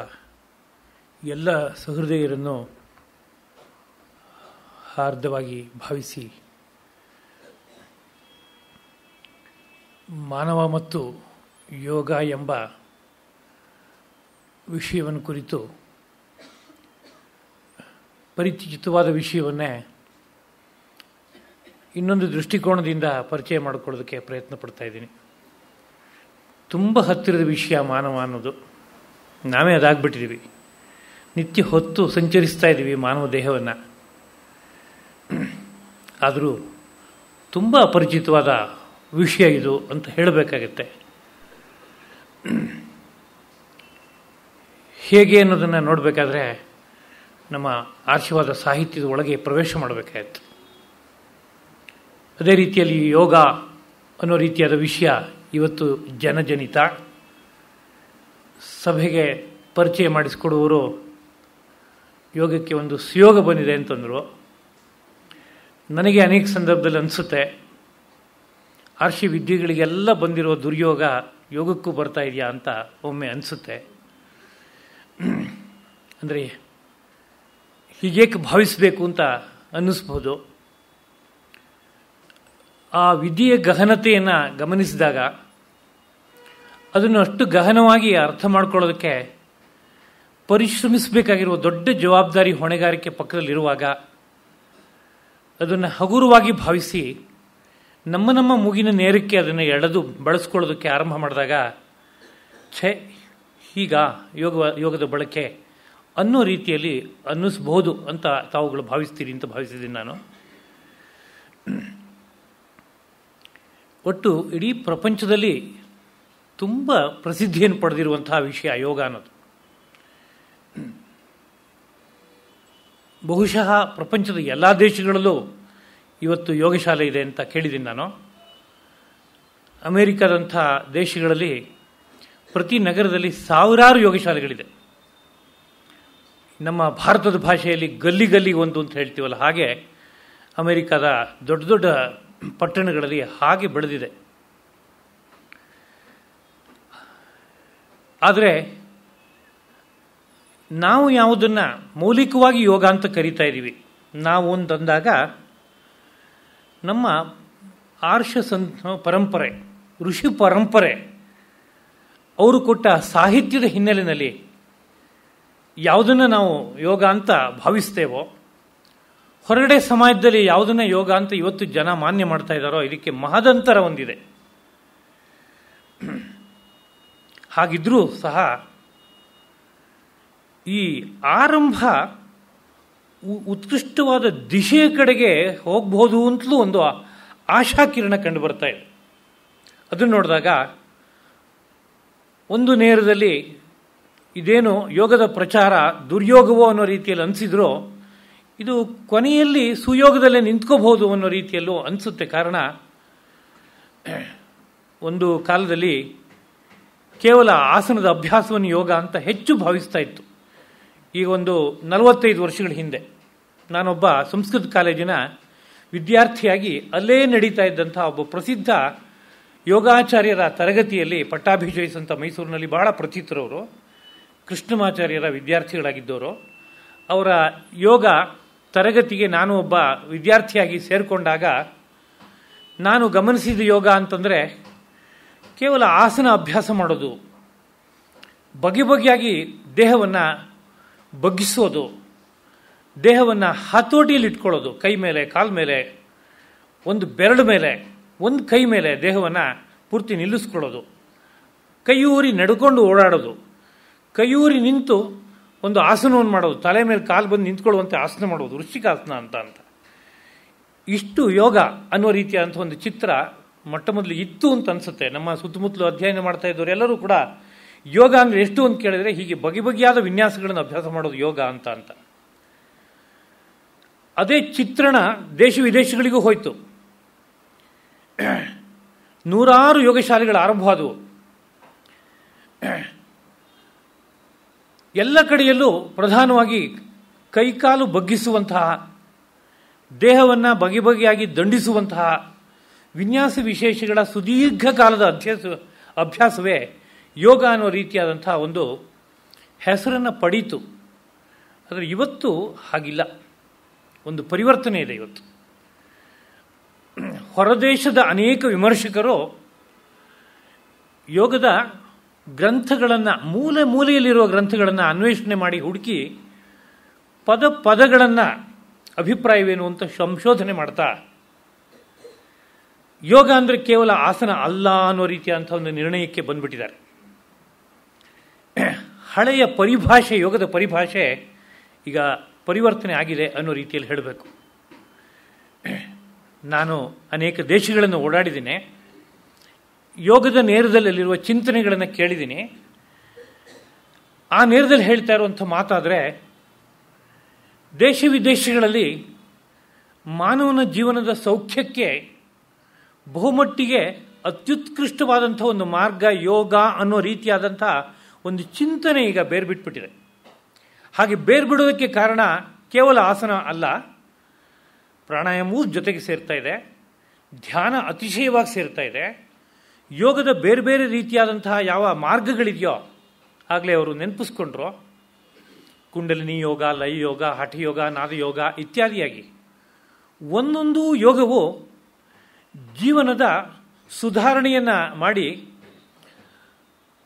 ಎಲ್ಲ ಸಹೃದಯರನ್ನು ಹಾರ್ದವಾಗಿ ಭಾವಿಸಿ ಮಾನವ ಮತ್ತು ಯೋಗ ಎಂಬ ವಿಷಯವನ್ನು ಕುರಿತು ಪರಿಚಿತವಾದ ವಿಷಯವನ್ನೇ ಇನ್ನೊಂದು ದೃಷ್ಟಿಕೋನದಿಂದ ಪರಿಚಯ ಮಾಡಿಕೊಳ್ಳೋದಕ್ಕೆ ಪ್ರಯತ್ನ ಪಡ್ತಾ ಇದ್ದೀನಿ. ತುಂಬ ಹತ್ತಿರದ ವಿಷಯ ಮಾನವ ಅನ್ನೋದು. ನಾವೇ ಅದಾಗ್ಬಿಟ್ಟಿದ್ದೀವಿ. ನಿತ್ಯ ಹೊತ್ತು ಸಂಚರಿಸ್ತಾ ಇದ್ದೀವಿ ಮಾನವ ದೇಹವನ್ನು. ಆದರೂ ತುಂಬ ಅಪರಿಚಿತವಾದ ವಿಷಯ ಇದು ಅಂತ ಹೇಳಬೇಕಾಗತ್ತೆ. ಹೇಗೆ ಅನ್ನೋದನ್ನು ನೋಡಬೇಕಾದ್ರೆ ನಮ್ಮ ಆರ್ಷವಾದ ಸಾಹಿತ್ಯದ ಒಳಗೆ ಪ್ರವೇಶ ಮಾಡಬೇಕಾಗಿತ್ತು. ಅದೇ ರೀತಿಯಲ್ಲಿ ಯೋಗ ಅನ್ನೋ ರೀತಿಯಾದ ವಿಷಯ ಇವತ್ತು ಜನಜನಿತ. ಸಭೆಗೆ ಪರಿಚಯ ಮಾಡಿಸಿಕೊಡುವವರು ಯೋಗಕ್ಕೆ ಒಂದು ಸುಯೋಗ ಬಂದಿದೆ ಅಂತಂದರು. ನನಗೆ ಅನೇಕ ಸಂದರ್ಭದಲ್ಲಿ ಅನಿಸುತ್ತೆ, ಆರ್ಷಿ ವಿದ್ಯೆಗಳಿಗೆಲ್ಲ ಬಂದಿರೋ ದುರ್ಯೋಗ ಯೋಗಕ್ಕೂ ಬರ್ತಾ ಇದೆಯಾ ಅಂತ ಒಮ್ಮೆ ಅನಿಸುತ್ತೆ. ಅಂದರೆ ಹೀಗೇಕೆ ಭಾವಿಸಬೇಕು ಅಂತ ಅನ್ನಿಸ್ಬೋದು. ಆ ವಿದ್ಯೆಯ ಗಹನತೆಯನ್ನು ಗಮನಿಸಿದಾಗ ಅದನ್ನು ಅಷ್ಟು ಗಹನವಾಗಿ ಅರ್ಥ ಮಾಡ್ಕೊಳ್ಳೋದಕ್ಕೆ ಪರಿಶ್ರಮಿಸಬೇಕಾಗಿರುವ ದೊಡ್ಡ ಜವಾಬ್ದಾರಿ, ಹೊಣೆಗಾರಿಕೆ ಪಕ್ಕದಲ್ಲಿರುವಾಗ ಅದನ್ನು ಹಗುರವಾಗಿ ಭಾವಿಸಿ ನಮ್ಮ ಮೂಗಿನ ನೇರಕ್ಕೆ ಅದನ್ನು ಎಳೆದು ಬಳಸ್ಕೊಳ್ಳೋದಕ್ಕೆ ಆರಂಭ ಮಾಡಿದಾಗ ಹೀಗ ಯೋಗದ ಬಳಕೆ ಅನ್ನೋ ರೀತಿಯಲ್ಲಿ ಅನ್ನಿಸ್ಬಹುದು ಅಂತ ತಾವುಗಳು ಭಾವಿಸ್ತೀರಿ ಅಂತ ಭಾವಿಸಿದ್ದೀನಿ ನಾನು. ಒಟ್ಟು ಇಡೀ ಪ್ರಪಂಚದಲ್ಲಿ ತುಂಬ ಪ್ರಸಿದ್ಧಿಯನ್ನು ಪಡೆದಿರುವಂತಹ ವಿಷಯ ಯೋಗ ಅನ್ನೋದು. ಬಹುಶಃ ಪ್ರಪಂಚದ ಎಲ್ಲ ದೇಶಗಳಲ್ಲೂ ಇವತ್ತು ಯೋಗಶಾಲೆ ಇದೆ ಅಂತ ಕೇಳಿದ್ದೀನಿ ನಾನು. ಅಮೇರಿಕಾದಂಥ ದೇಶಗಳಲ್ಲಿ ಪ್ರತಿ ನಗರದಲ್ಲಿ ಸಾವಿರಾರು ಯೋಗಶಾಲೆಗಳಿದೆ. ನಮ್ಮ ಭಾರತದ ಭಾಷೆಯಲ್ಲಿ ಗಲ್ಲಿ ಗಲ್ಲಿ ಒಂದು ಅಂತ ಹೇಳ್ತೀವಲ್ಲ, ಹಾಗೆ ಅಮೇರಿಕಾದ ದೊಡ್ಡ ದೊಡ್ಡ ಪಟ್ಟಣಗಳಲ್ಲಿ ಹಾಗೆ ಬೆಳೆದಿದೆ. ಆದರೆ ನಾವು ಯಾವುದನ್ನು ಮೌಲಿಕವಾಗಿ ಯೋಗ ಅಂತ ಕರಿತಾ ಇದ್ದೀವಿ ನಾವು ಅಂತಂದಾಗ ನಮ್ಮ ಆರ್ಷ ಪರಂಪರೆ, ಋಷಿ ಪರಂಪರೆ ಅವರು ಕೊಟ್ಟ ಸಾಹಿತ್ಯದ ಹಿನ್ನೆಲೆಯಲ್ಲಿ ಯಾವುದನ್ನು ನಾವು ಯೋಗ ಅಂತ ಭಾವಿಸ್ತೇವೋ, ಹೊರಗಡೆ ಸಮಾಜದಲ್ಲಿ ಯಾವುದನ್ನ ಯೋಗ ಅಂತ ಇವತ್ತು ಜನ ಮಾನ್ಯ ಮಾಡ್ತಾ ಇದ್ದಾರೋ ಇದಕ್ಕೆ ಮಹದಂತರ ಹೊಂದಿದೆ. ಹಾಗಿದ್ರೂ ಸಹ ಈ ಆರಂಭ ಉತ್ಕೃಷ್ಟವಾದ ದಿಶೆಯ ಕಡೆಗೆ ಹೋಗ್ಬೋದು ಅಂತಲೂ ಒಂದು ಆಶಾಕಿರಣ ಕಂಡು ಬರ್ತಾ ಇದೆ. ಅದನ್ನು ನೋಡಿದಾಗ ಒಂದು ನೇರದಲ್ಲಿ ಇದೇನು ಯೋಗದ ಪ್ರಚಾರ ದುರ್ಯೋಗವೋ ಅನ್ನೋ ರೀತಿಯಲ್ಲಿ ಅನಿಸಿದ್ರೂ ಇದು ಕೊನೆಯಲ್ಲಿ ಸುಯೋಗದಲ್ಲೇ ನಿಂತ್ಕೋಬಹುದು ಅನ್ನೋ ರೀತಿಯಲ್ಲೂ ಅನಿಸುತ್ತೆ. ಕಾರಣ, ಒಂದು ಕಾಲದಲ್ಲಿ ಕೇವಲ ಆಸನದ ಅಭ್ಯಾಸವನ್ನು ಯೋಗ ಅಂತ ಹೆಚ್ಚು ಭಾವಿಸ್ತಾ ಇತ್ತು. ಈಗ ಒಂದು 45 ವರ್ಷಗಳ ಹಿಂದೆ ನಾನೊಬ್ಬ ಸಂಸ್ಕೃತ ಕಾಲೇಜಿನ ವಿದ್ಯಾರ್ಥಿಯಾಗಿ ಅಲ್ಲೇ ನಡೀತಾ ಇದ್ದಂಥ ಒಬ್ಬ ಪ್ರಸಿದ್ಧ ಯೋಗಾಚಾರ್ಯರ ತರಗತಿಯಲ್ಲಿ ಪಟ್ಟಾಭಿಷೇಕಿಸಂತ ಮೈಸೂರಿನಲ್ಲಿ ಬಹಳ ಪ್ರಚಿತರವರು, ಕೃಷ್ಣಮಾಚಾರ್ಯರ ವಿದ್ಯಾರ್ಥಿಗಳಾಗಿದ್ದವರು. ಅವರ ಯೋಗ ತರಗತಿಗೆ ನಾನು ಒಬ್ಬ ವಿದ್ಯಾರ್ಥಿಯಾಗಿ ಸೇರಿಕೊಂಡಾಗ ನಾನು ಗಮನಿಸಿದ ಯೋಗ ಅಂತಂದರೆ ಕೇವಲ ಆಸನ ಅಭ್ಯಾಸ ಮಾಡೋದು, ಬಗೆ ಬಗೆಯಾಗಿ ದೇಹವನ್ನು ಬಗ್ಗಿಸೋದು, ದೇಹವನ್ನು ಹತೋಟಿಯಲ್ಲಿ ಇಟ್ಕೊಳ್ಳೋದು, ಕೈ ಮೇಲೆ, ಕಾಲ ಮೇಲೆ, ಒಂದು ಬೆರಳು ಮೇಲೆ, ಒಂದು ಕೈ ಮೇಲೆ ದೇಹವನ್ನು ಪೂರ್ತಿ ನಿಲ್ಲಿಸ್ಕೊಳ್ಳೋದು, ಕೈಯೂರಿ ನಡ್ಕೊಂಡು ಓಡಾಡೋದು, ಕೈಯೂರಿ ನಿಂತು ಒಂದು ಆಸನವನ್ನು ಮಾಡೋದು, ತಲೆ ಮೇಲೆ ಕಾಲು ಬಂದು ನಿಂತ್ಕೊಳ್ಳುವಂತೆ ಆಸನ ಮಾಡೋದು, ವೃಶ್ಚಿಕಾಸನ ಅಂತ ಇಷ್ಟು ಯೋಗ ಅನ್ನೋ ರೀತಿಯಾದಂಥ ಒಂದು ಚಿತ್ರ ಮೊಟ್ಟ ಮೊದಲು ಇತ್ತು ಅಂತ ಅನಿಸುತ್ತೆ. ನಮ್ಮ ಸುತ್ತಮುತ್ತಲು ಅಧ್ಯಯನ ಮಾಡ್ತಾ ಇದ್ದವರು ಎಲ್ಲರೂ ಕೂಡ ಯೋಗ ಅಂದರೆ ಎಷ್ಟು ಅಂತ ಕೇಳಿದರೆ ಹೀಗೆ ಬಗೆ ಬಗೆಯಾದ ವಿನ್ಯಾಸಗಳನ್ನು ಅಭ್ಯಾಸ ಮಾಡೋದು ಯೋಗ ಅಂತ. ಅದೇ ಚಿತ್ರಣ ದೇಶ ವಿದೇಶಗಳಿಗೂ ಹೋಯಿತು. ನೂರಾರು ಯೋಗಶಾಲೆಗಳು ಆರಂಭವಾದವು. ಎಲ್ಲ ಕಡೆಯಲ್ಲೂ ಪ್ರಧಾನವಾಗಿ ಕೈಕಾಲು ಬಗ್ಗಿಸುವಂತಹ, ದೇಹವನ್ನು ಬಗೆ ಬಗೆಯಾಗಿ ದಂಡಿಸುವಂತಹ ವಿನ್ಯಾಸ ವಿಶೇಷಗಳ ಸುದೀರ್ಘ ಕಾಲದ ಅಭ್ಯಾಸವೇ ಯೋಗ ಅನ್ನೋ ರೀತಿಯಾದಂಥ ಒಂದು ಹೆಸರನ್ನು ಪಡೀತು. ಆದರೆ ಇವತ್ತು ಹಾಗಿಲ್ಲ, ಒಂದು ಪರಿವರ್ತನೆ ಇದೆ. ಇವತ್ತು ಹೊರದೇಶದ ಅನೇಕ ವಿಮರ್ಶಕರು ಯೋಗದ ಗ್ರಂಥಗಳನ್ನು, ಮೂಲೆ ಮೂಲೆಯಲ್ಲಿರುವ ಗ್ರಂಥಗಳನ್ನು ಅನ್ವೇಷಣೆ ಮಾಡಿ ಹುಡುಕಿ ಪದಗಳನ್ನು ಅಭಿಪ್ರಾಯವೇನು ಅಂತ ಸಂಶೋಧನೆ ಮಾಡ್ತಾ ಯೋಗ ಅಂದರೆ ಕೇವಲ ಆಸನ ಅಲ್ಲ ಅನ್ನೋ ರೀತಿಯಾದಂಥ ಒಂದು ನಿರ್ಣಯಕ್ಕೆ ಬಂದ್ಬಿಟ್ಟಿದ್ದಾರೆ. ಹಳೆಯ ಪರಿಭಾಷೆ, ಯೋಗದ ಪರಿಭಾಷೆ ಈಗ ಪರಿವರ್ತನೆ ಆಗಿದೆ ಅನ್ನೋ ರೀತಿಯಲ್ಲಿ ಹೇಳಬೇಕು. ನಾನು ಅನೇಕ ದೇಶಗಳನ್ನು ಓಡಾಡಿದ್ದೀನಿ, ಯೋಗದ ನೇರದಲ್ಲಿರುವ ಚಿಂತನೆಗಳನ್ನು ಕೇಳಿದ್ದೀನಿ. ಆ ನೇರದಲ್ಲಿ ಹೇಳ್ತಾ ಇರುವಂಥ ಮಾತಾದರೆ, ದೇಶ ವಿದೇಶಗಳಲ್ಲಿ ಮಾನವನ ಜೀವನದ ಸೌಖ್ಯಕ್ಕೆ ಬಹುಮಟ್ಟಿಗೆ ಅತ್ಯುತ್ಕೃಷ್ಟವಾದಂಥ ಒಂದು ಮಾರ್ಗ ಯೋಗ ಅನ್ನೋ ರೀತಿಯಾದಂಥ ಒಂದು ಚಿಂತನೆ ಈಗ ಬೇರ್ಬಿಟ್ಬಿಟ್ಟಿದೆ. ಹಾಗೆ ಬೇರ್ಬಿಡೋದಕ್ಕೆ ಕಾರಣ ಕೇವಲ ಆಸನ ಅಲ್ಲ, ಪ್ರಾಣಾಯಾಮವೂ ಜೊತೆಗೆ ಸೇರ್ತಾ ಇದೆ, ಧ್ಯಾನ ಅತಿಶಯವಾಗಿ ಸೇರ್ತಾ ಇದೆ, ಯೋಗದ ಬೇರೆ ಬೇರೆ ರೀತಿಯಾದಂತಹ ಯಾವ ಮಾರ್ಗಗಳಿದೆಯೋ ಆಗಲೇ ಅವರು ನೆನಪಿಸ್ಕೊಂಡ್ರು. ಕುಂಡಲಿನಿ ಯೋಗ, ಲಯ ಯೋಗ, ಹಠಯೋಗ, ನಾದಯೋಗ ಇತ್ಯಾದಿಯಾಗಿ ಒಂದೊಂದು ಯೋಗವು ಜೀವನದ ಸುಧಾರಣೆಯನ್ನು ಮಾಡಿ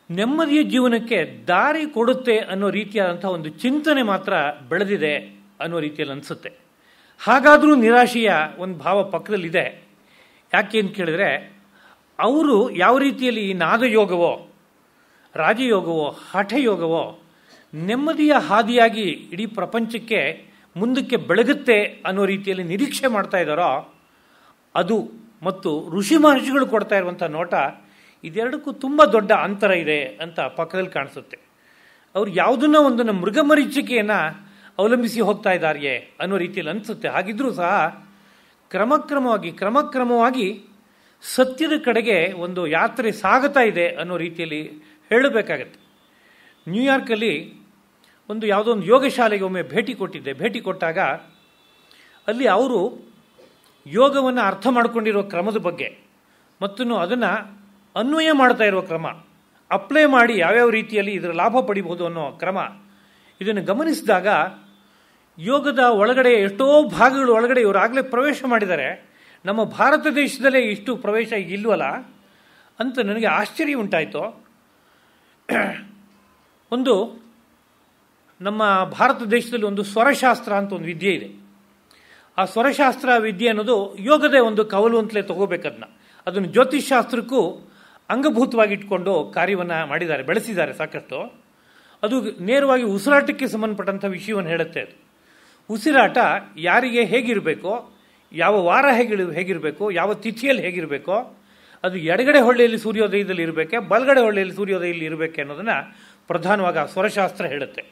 ನೆಮ್ಮದಿಯ ಜೀವನಕ್ಕೆ ದಾರಿ ಕೊಡುತ್ತೆ ಅನ್ನೋ ರೀತಿಯಾದಂಥ ಒಂದು ಚಿಂತನೆ ಮಾತ್ರ ಬೆಳೆದಿದೆ ಅನ್ನೋ ರೀತಿಯಲ್ಲಿ ಅನಿಸುತ್ತೆ. ಹಾಗಾದರೂ ನಿರಾಶೆಯ ಒಂದು ಭಾವ ಪಕ್ಕದಲ್ಲಿದೆ. ಯಾಕೆ ಅಂತ ಕೇಳಿದ್ರೆ, ಅವರು ಯಾವ ರೀತಿಯಲ್ಲಿ ಈ ನಾದಯೋಗವೋ, ರಾಜಯೋಗವೋ, ಹಠಯೋಗವೋ ನೆಮ್ಮದಿಯ ಹಾದಿಯಾಗಿ ಇಡೀ ಪ್ರಪಂಚಕ್ಕೆ ಮುಂದಕ್ಕೆ ಬೆಳಗುತ್ತೆ ಅನ್ನೋ ರೀತಿಯಲ್ಲಿ ನಿರೀಕ್ಷೆ ಮಾಡ್ತಾ ಇದ್ದಾರೋ ಅದು ಮತ್ತು ಋಷಿ ಮಹರ್ಷಿಗಳು ಕೊಡ್ತಾ ಇರುವಂಥ ನೋಟ, ಇದೆರಡಕ್ಕೂ ತುಂಬ ದೊಡ್ಡ ಅಂತರ ಇದೆ ಅಂತ ಪಕ್ಕದಲ್ಲಿ ಕಾಣಿಸುತ್ತೆ. ಅವ್ರು ಯಾವುದನ್ನ ಒಂದನ್ನು ಮೃಗಮರೀಚಿಕೆಯನ್ನು ಅವಲಂಬಿಸಿ ಹೋಗ್ತಾ ಇದ್ದಾರೆಯೇ ಅನ್ನೋ ರೀತಿಯಲ್ಲಿ ಅನಿಸುತ್ತೆ. ಹಾಗಿದ್ರೂ ಸಹ ಕ್ರಮಕ್ರಮವಾಗಿ ಸತ್ಯದ ಕಡೆಗೆ ಒಂದು ಯಾತ್ರೆ ಸಾಗುತ್ತಾ ಇದೆ ಅನ್ನೋ ರೀತಿಯಲ್ಲಿ ಹೇಳಬೇಕಾಗತ್ತೆ. ನ್ಯೂಯಾರ್ಕಲ್ಲಿ ಯಾವುದೋ ಒಂದು ಯೋಗಶಾಲೆಗೆ ಒಮ್ಮೆ ಭೇಟಿ ಕೊಟ್ಟಾಗ ಅಲ್ಲಿ ಅವರು ಯೋಗವನ್ನು ಅರ್ಥ ಮಾಡಿಕೊಂಡಿರೋ ಕ್ರಮದ ಬಗ್ಗೆ ಮತ್ತು ಅದನ್ನು ಅನ್ವಯ ಮಾಡ್ತಾ ಇರುವ ಕ್ರಮ, ಅಪ್ಲೈ ಮಾಡಿ ಯಾವ್ಯಾವ ರೀತಿಯಲ್ಲಿ ಇದರ ಲಾಭ ಪಡಿಬಹುದು ಅನ್ನೋ ಕ್ರಮ, ಇದನ್ನು ಗಮನಿಸಿದಾಗ ಯೋಗದ ಒಳಗಡೆ ಎಷ್ಟೋ ಭಾಗಗಳು ಒಳಗಡೆ ಇವರು ಆಗಲೇ ಪ್ರವೇಶ ಮಾಡಿದ್ದಾರೆ. ನಮ್ಮ ಭಾರತ ದೇಶದಲ್ಲೇ ಇಷ್ಟು ಪ್ರವೇಶ ಈಗ ಇಲ್ವಲ್ಲ ಅಂತ ನನಗೆ ಆಶ್ಚರ್ಯ ಉಂಟಾಯಿತು. ಒಂದು ನಮ್ಮ ಭಾರತ ದೇಶದಲ್ಲಿ ಒಂದು ಸ್ವರಶಾಸ್ತ್ರ ಅಂತ ಒಂದು ವಿದ್ಯೆ ಇದೆ. ಆ ಸ್ವರಶಾಸ್ತ್ರ ವಿದ್ಯೆ ಅನ್ನೋದು ಯೋಗದ ಒಂದು ಕವಲು ಅಂತಲೇ ತಗೋಬೇಕದನ್ನ. ಅದನ್ನು ಜ್ಯೋತಿಷ್ ಶಾಸ್ತ್ರಕ್ಕೂ ಅಂಗಭೂತವಾಗಿ ಇಟ್ಕೊಂಡು ಕಾರ್ಯವನ್ನು ಮಾಡಿದ್ದಾರೆ, ಬೆಳೆಸಿದ್ದಾರೆ ಸಾಕಷ್ಟು. ಅದು ನೇರವಾಗಿ ಉಸಿರಾಟಕ್ಕೆ ಸಂಬಂಧಪಟ್ಟಂಥ ವಿಷಯವನ್ನು ಹೇಳುತ್ತೆ. ಅದು ಉಸಿರಾಟ ಯಾರಿಗೆ ಹೇಗಿರಬೇಕೋ, ಯಾವ ವಾರ ಹೇಗಿರಬೇಕು, ಯಾವ ತಿಥಿಯಲ್ಲಿ ಹೇಗಿರಬೇಕೋ, ಅದು ಎಡಗಡೆ ಹೊಳ್ಳೆಯಲ್ಲಿ ಸೂರ್ಯೋದಯದಲ್ಲಿ ಇರಬೇಕೆ, ಬಲಗಡೆ ಹೊಳ್ಳೆಯಲ್ಲಿ ಸೂರ್ಯೋದಯದಲ್ಲಿ ಇರಬೇಕೆ ಅನ್ನೋದನ್ನು ಪ್ರಧಾನವಾಗಿ ಆ ಸ್ವರಶಾಸ್ತ್ರ ಹೇಳುತ್ತೆ.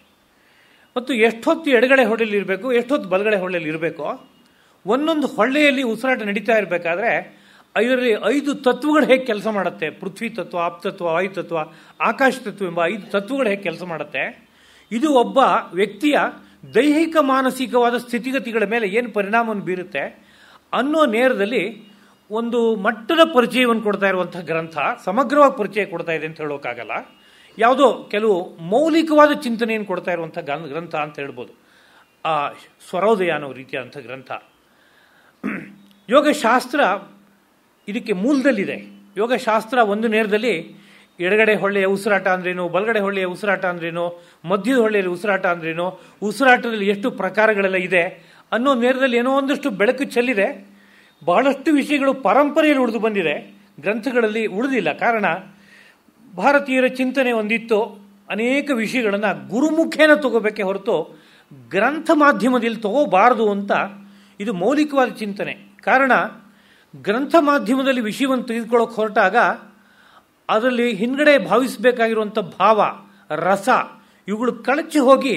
ಮತ್ತು ಎಷ್ಟೊತ್ತು ಎಡಗಡೆ ಹೊಳ್ಳೆಯಲ್ಲಿ ಇರಬೇಕು, ಎಷ್ಟೊತ್ತು ಬಲಗಡೆ ಹೊಳ್ಳೆಯಲ್ಲಿ ಇರಬೇಕೋ, ಒಂದೊಂದು ಹೊಳ್ಳೆಯಲ್ಲಿ ಉಸಿರಾಟ ನಡೀತಾ ಇರಬೇಕಾದ್ರೆ ಇದರಲ್ಲಿ 5 ತತ್ವಗಳು ಹೇಗೆ ಕೆಲಸ ಮಾಡುತ್ತೆ, ಪೃಥ್ವಿ ತತ್ವ, ಆಪ್ತತ್ವ, ವಾಯು ತತ್ವ, ಆಕಾಶ ತತ್ವ ಎಂಬ 5 ತತ್ವಗಳು ಹೇಗೆ ಕೆಲಸ ಮಾಡುತ್ತೆ, ಇದು ಒಬ್ಬ ವ್ಯಕ್ತಿಯ ದೈಹಿಕ ಮಾನಸಿಕವಾದ ಸ್ಥಿತಿಗತಿಗಳ ಮೇಲೆ ಏನು ಪರಿಣಾಮವನ್ನು ಬೀರುತ್ತೆ ಅನ್ನೋ ನೇರದಲ್ಲಿ ಒಂದು ಮಟ್ಟದ ಪರಿಚಯವನ್ನು ಕೊಡ್ತಾ ಇರುವಂಥ ಗ್ರಂಥ. ಸಮಗ್ರವಾಗಿ ಪರಿಚಯ ಕೊಡ್ತಾ ಇದೆ ಅಂತ ಹೇಳೋಕ್ಕಾಗಲ್ಲ, ಯಾವುದೋ ಕೆಲವು ಮೌಲಿಕವಾದ ಚಿಂತನೆಯನ್ನು ಕೊಡ್ತಾ ಇರುವಂಥ ಗ್ರಂಥ ಅಂತ ಹೇಳ್ಬೋದು. ಆ ಸ್ವರೋದಯ ಅನ್ನೋ ರೀತಿಯಾದಂಥ ಗ್ರಂಥ. ಯೋಗಶಾಸ್ತ್ರ ಇದಕ್ಕೆ ಮೂಲದಲ್ಲಿದೆ. ಯೋಗಶಾಸ್ತ್ರ ಒಂದು ನೇರದಲ್ಲಿ ಎಡಗಡೆ ಹೊಳ್ಳೆಯ ಉಸಿರಾಟ ಅಂದ್ರೇನು, ಬಲಗಡೆ ಹೊಳ್ಳೆಯ ಉಸಿರಾಟ ಅಂದ್ರೇನು, ಮಧ್ಯದ ಹೊಳ್ಳೆಯಲ್ಲಿ ಉಸಿರಾಟ ಅಂದ್ರೇನು, ಉಸಿರಾಟದಲ್ಲಿ ಎಷ್ಟು ಪ್ರಕಾರಗಳೆಲ್ಲ ಇದೆ ಅನ್ನೋ ನೇರದಲ್ಲಿ ಏನೋ ಒಂದಷ್ಟು ಬೆಳಕು ಚೆಲ್ಲಿದೆ. ಬಹಳಷ್ಟು ವಿಷಯಗಳು ಪರಂಪರೆಯಲ್ಲಿ ಉಳಿದು ಬಂದಿದೆ, ಗ್ರಂಥಗಳಲ್ಲಿ ಉಳಿದಿಲ್ಲ. ಕಾರಣ ಭಾರತೀಯರ ಚಿಂತನೆ ಒಂದಿತ್ತು, ಅನೇಕ ವಿಷಯಗಳನ್ನು ಗುರುಮುಖೇನ ತಗೋಬೇಕೆ ಹೊರತು ಗ್ರಂಥ ಮಾಧ್ಯಮದಲ್ಲಿ ತಗೋಬಾರದು ಅಂತ. ಇದು ಮೌಲಿಕವಾದ ಚಿಂತನೆ. ಕಾರಣ ಗ್ರಂಥ ಮಾಧ್ಯಮದಲ್ಲಿ ವಿಷಯವನ್ನು ತೆಗೆದುಕೊಳ್ಳೋಕೆ ಹೊರಟಾಗ ಅದರಲ್ಲಿ ಹಿಂದ್ಗಡೆ ಭಾವಿಸಬೇಕಾಗಿರುವಂಥ ಭಾವ, ರಸ ಇವುಗಳು ಕಳಚಿ ಹೋಗಿ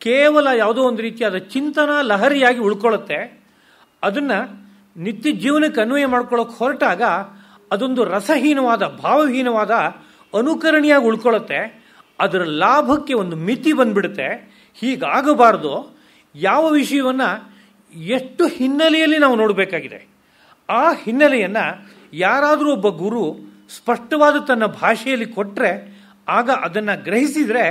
ಕೇವಲ ಯಾವುದೋ ಒಂದು ರೀತಿಯಾದ ಚಿಂತನಾ ಲಹರಿಯಾಗಿ ಉಳ್ಕೊಳ್ಳುತ್ತೆ. ಅದನ್ನು ನಿತ್ಯ ಜೀವನಕ್ಕೆ ಅನ್ವಯ ಮಾಡ್ಕೊಳ್ಳೋಕೆ ಹೊರಟಾಗ ಅದೊಂದು ರಸಹೀನವಾದ, ಭಾವಹೀನವಾದ ಅನುಕರಣೀಯಾಗಿ ಉಳ್ಕೊಳ್ಳುತ್ತೆ. ಅದರ ಲಾಭಕ್ಕೆ ಒಂದು ಮಿತಿ ಬಂದ್ಬಿಡುತ್ತೆ. ಹೀಗಾಗಬಾರ್ದು. ಯಾವ ವಿಷಯವನ್ನು ಎಷ್ಟು ಹಿನ್ನೆಲೆಯಲ್ಲಿ ನಾವು ನೋಡಬೇಕಾಗಿದೆ, ಆ ಹಿನ್ನೆಲೆಯನ್ನು ಯಾರಾದರೂ ಒಬ್ಬ ಗುರು ಸ್ಪಷ್ಟವಾದ ತನ್ನ ಭಾಷೆಯಲ್ಲಿ ಕೊಟ್ಟರೆ, ಆಗ ಅದನ್ನು ಗ್ರಹಿಸಿದರೆ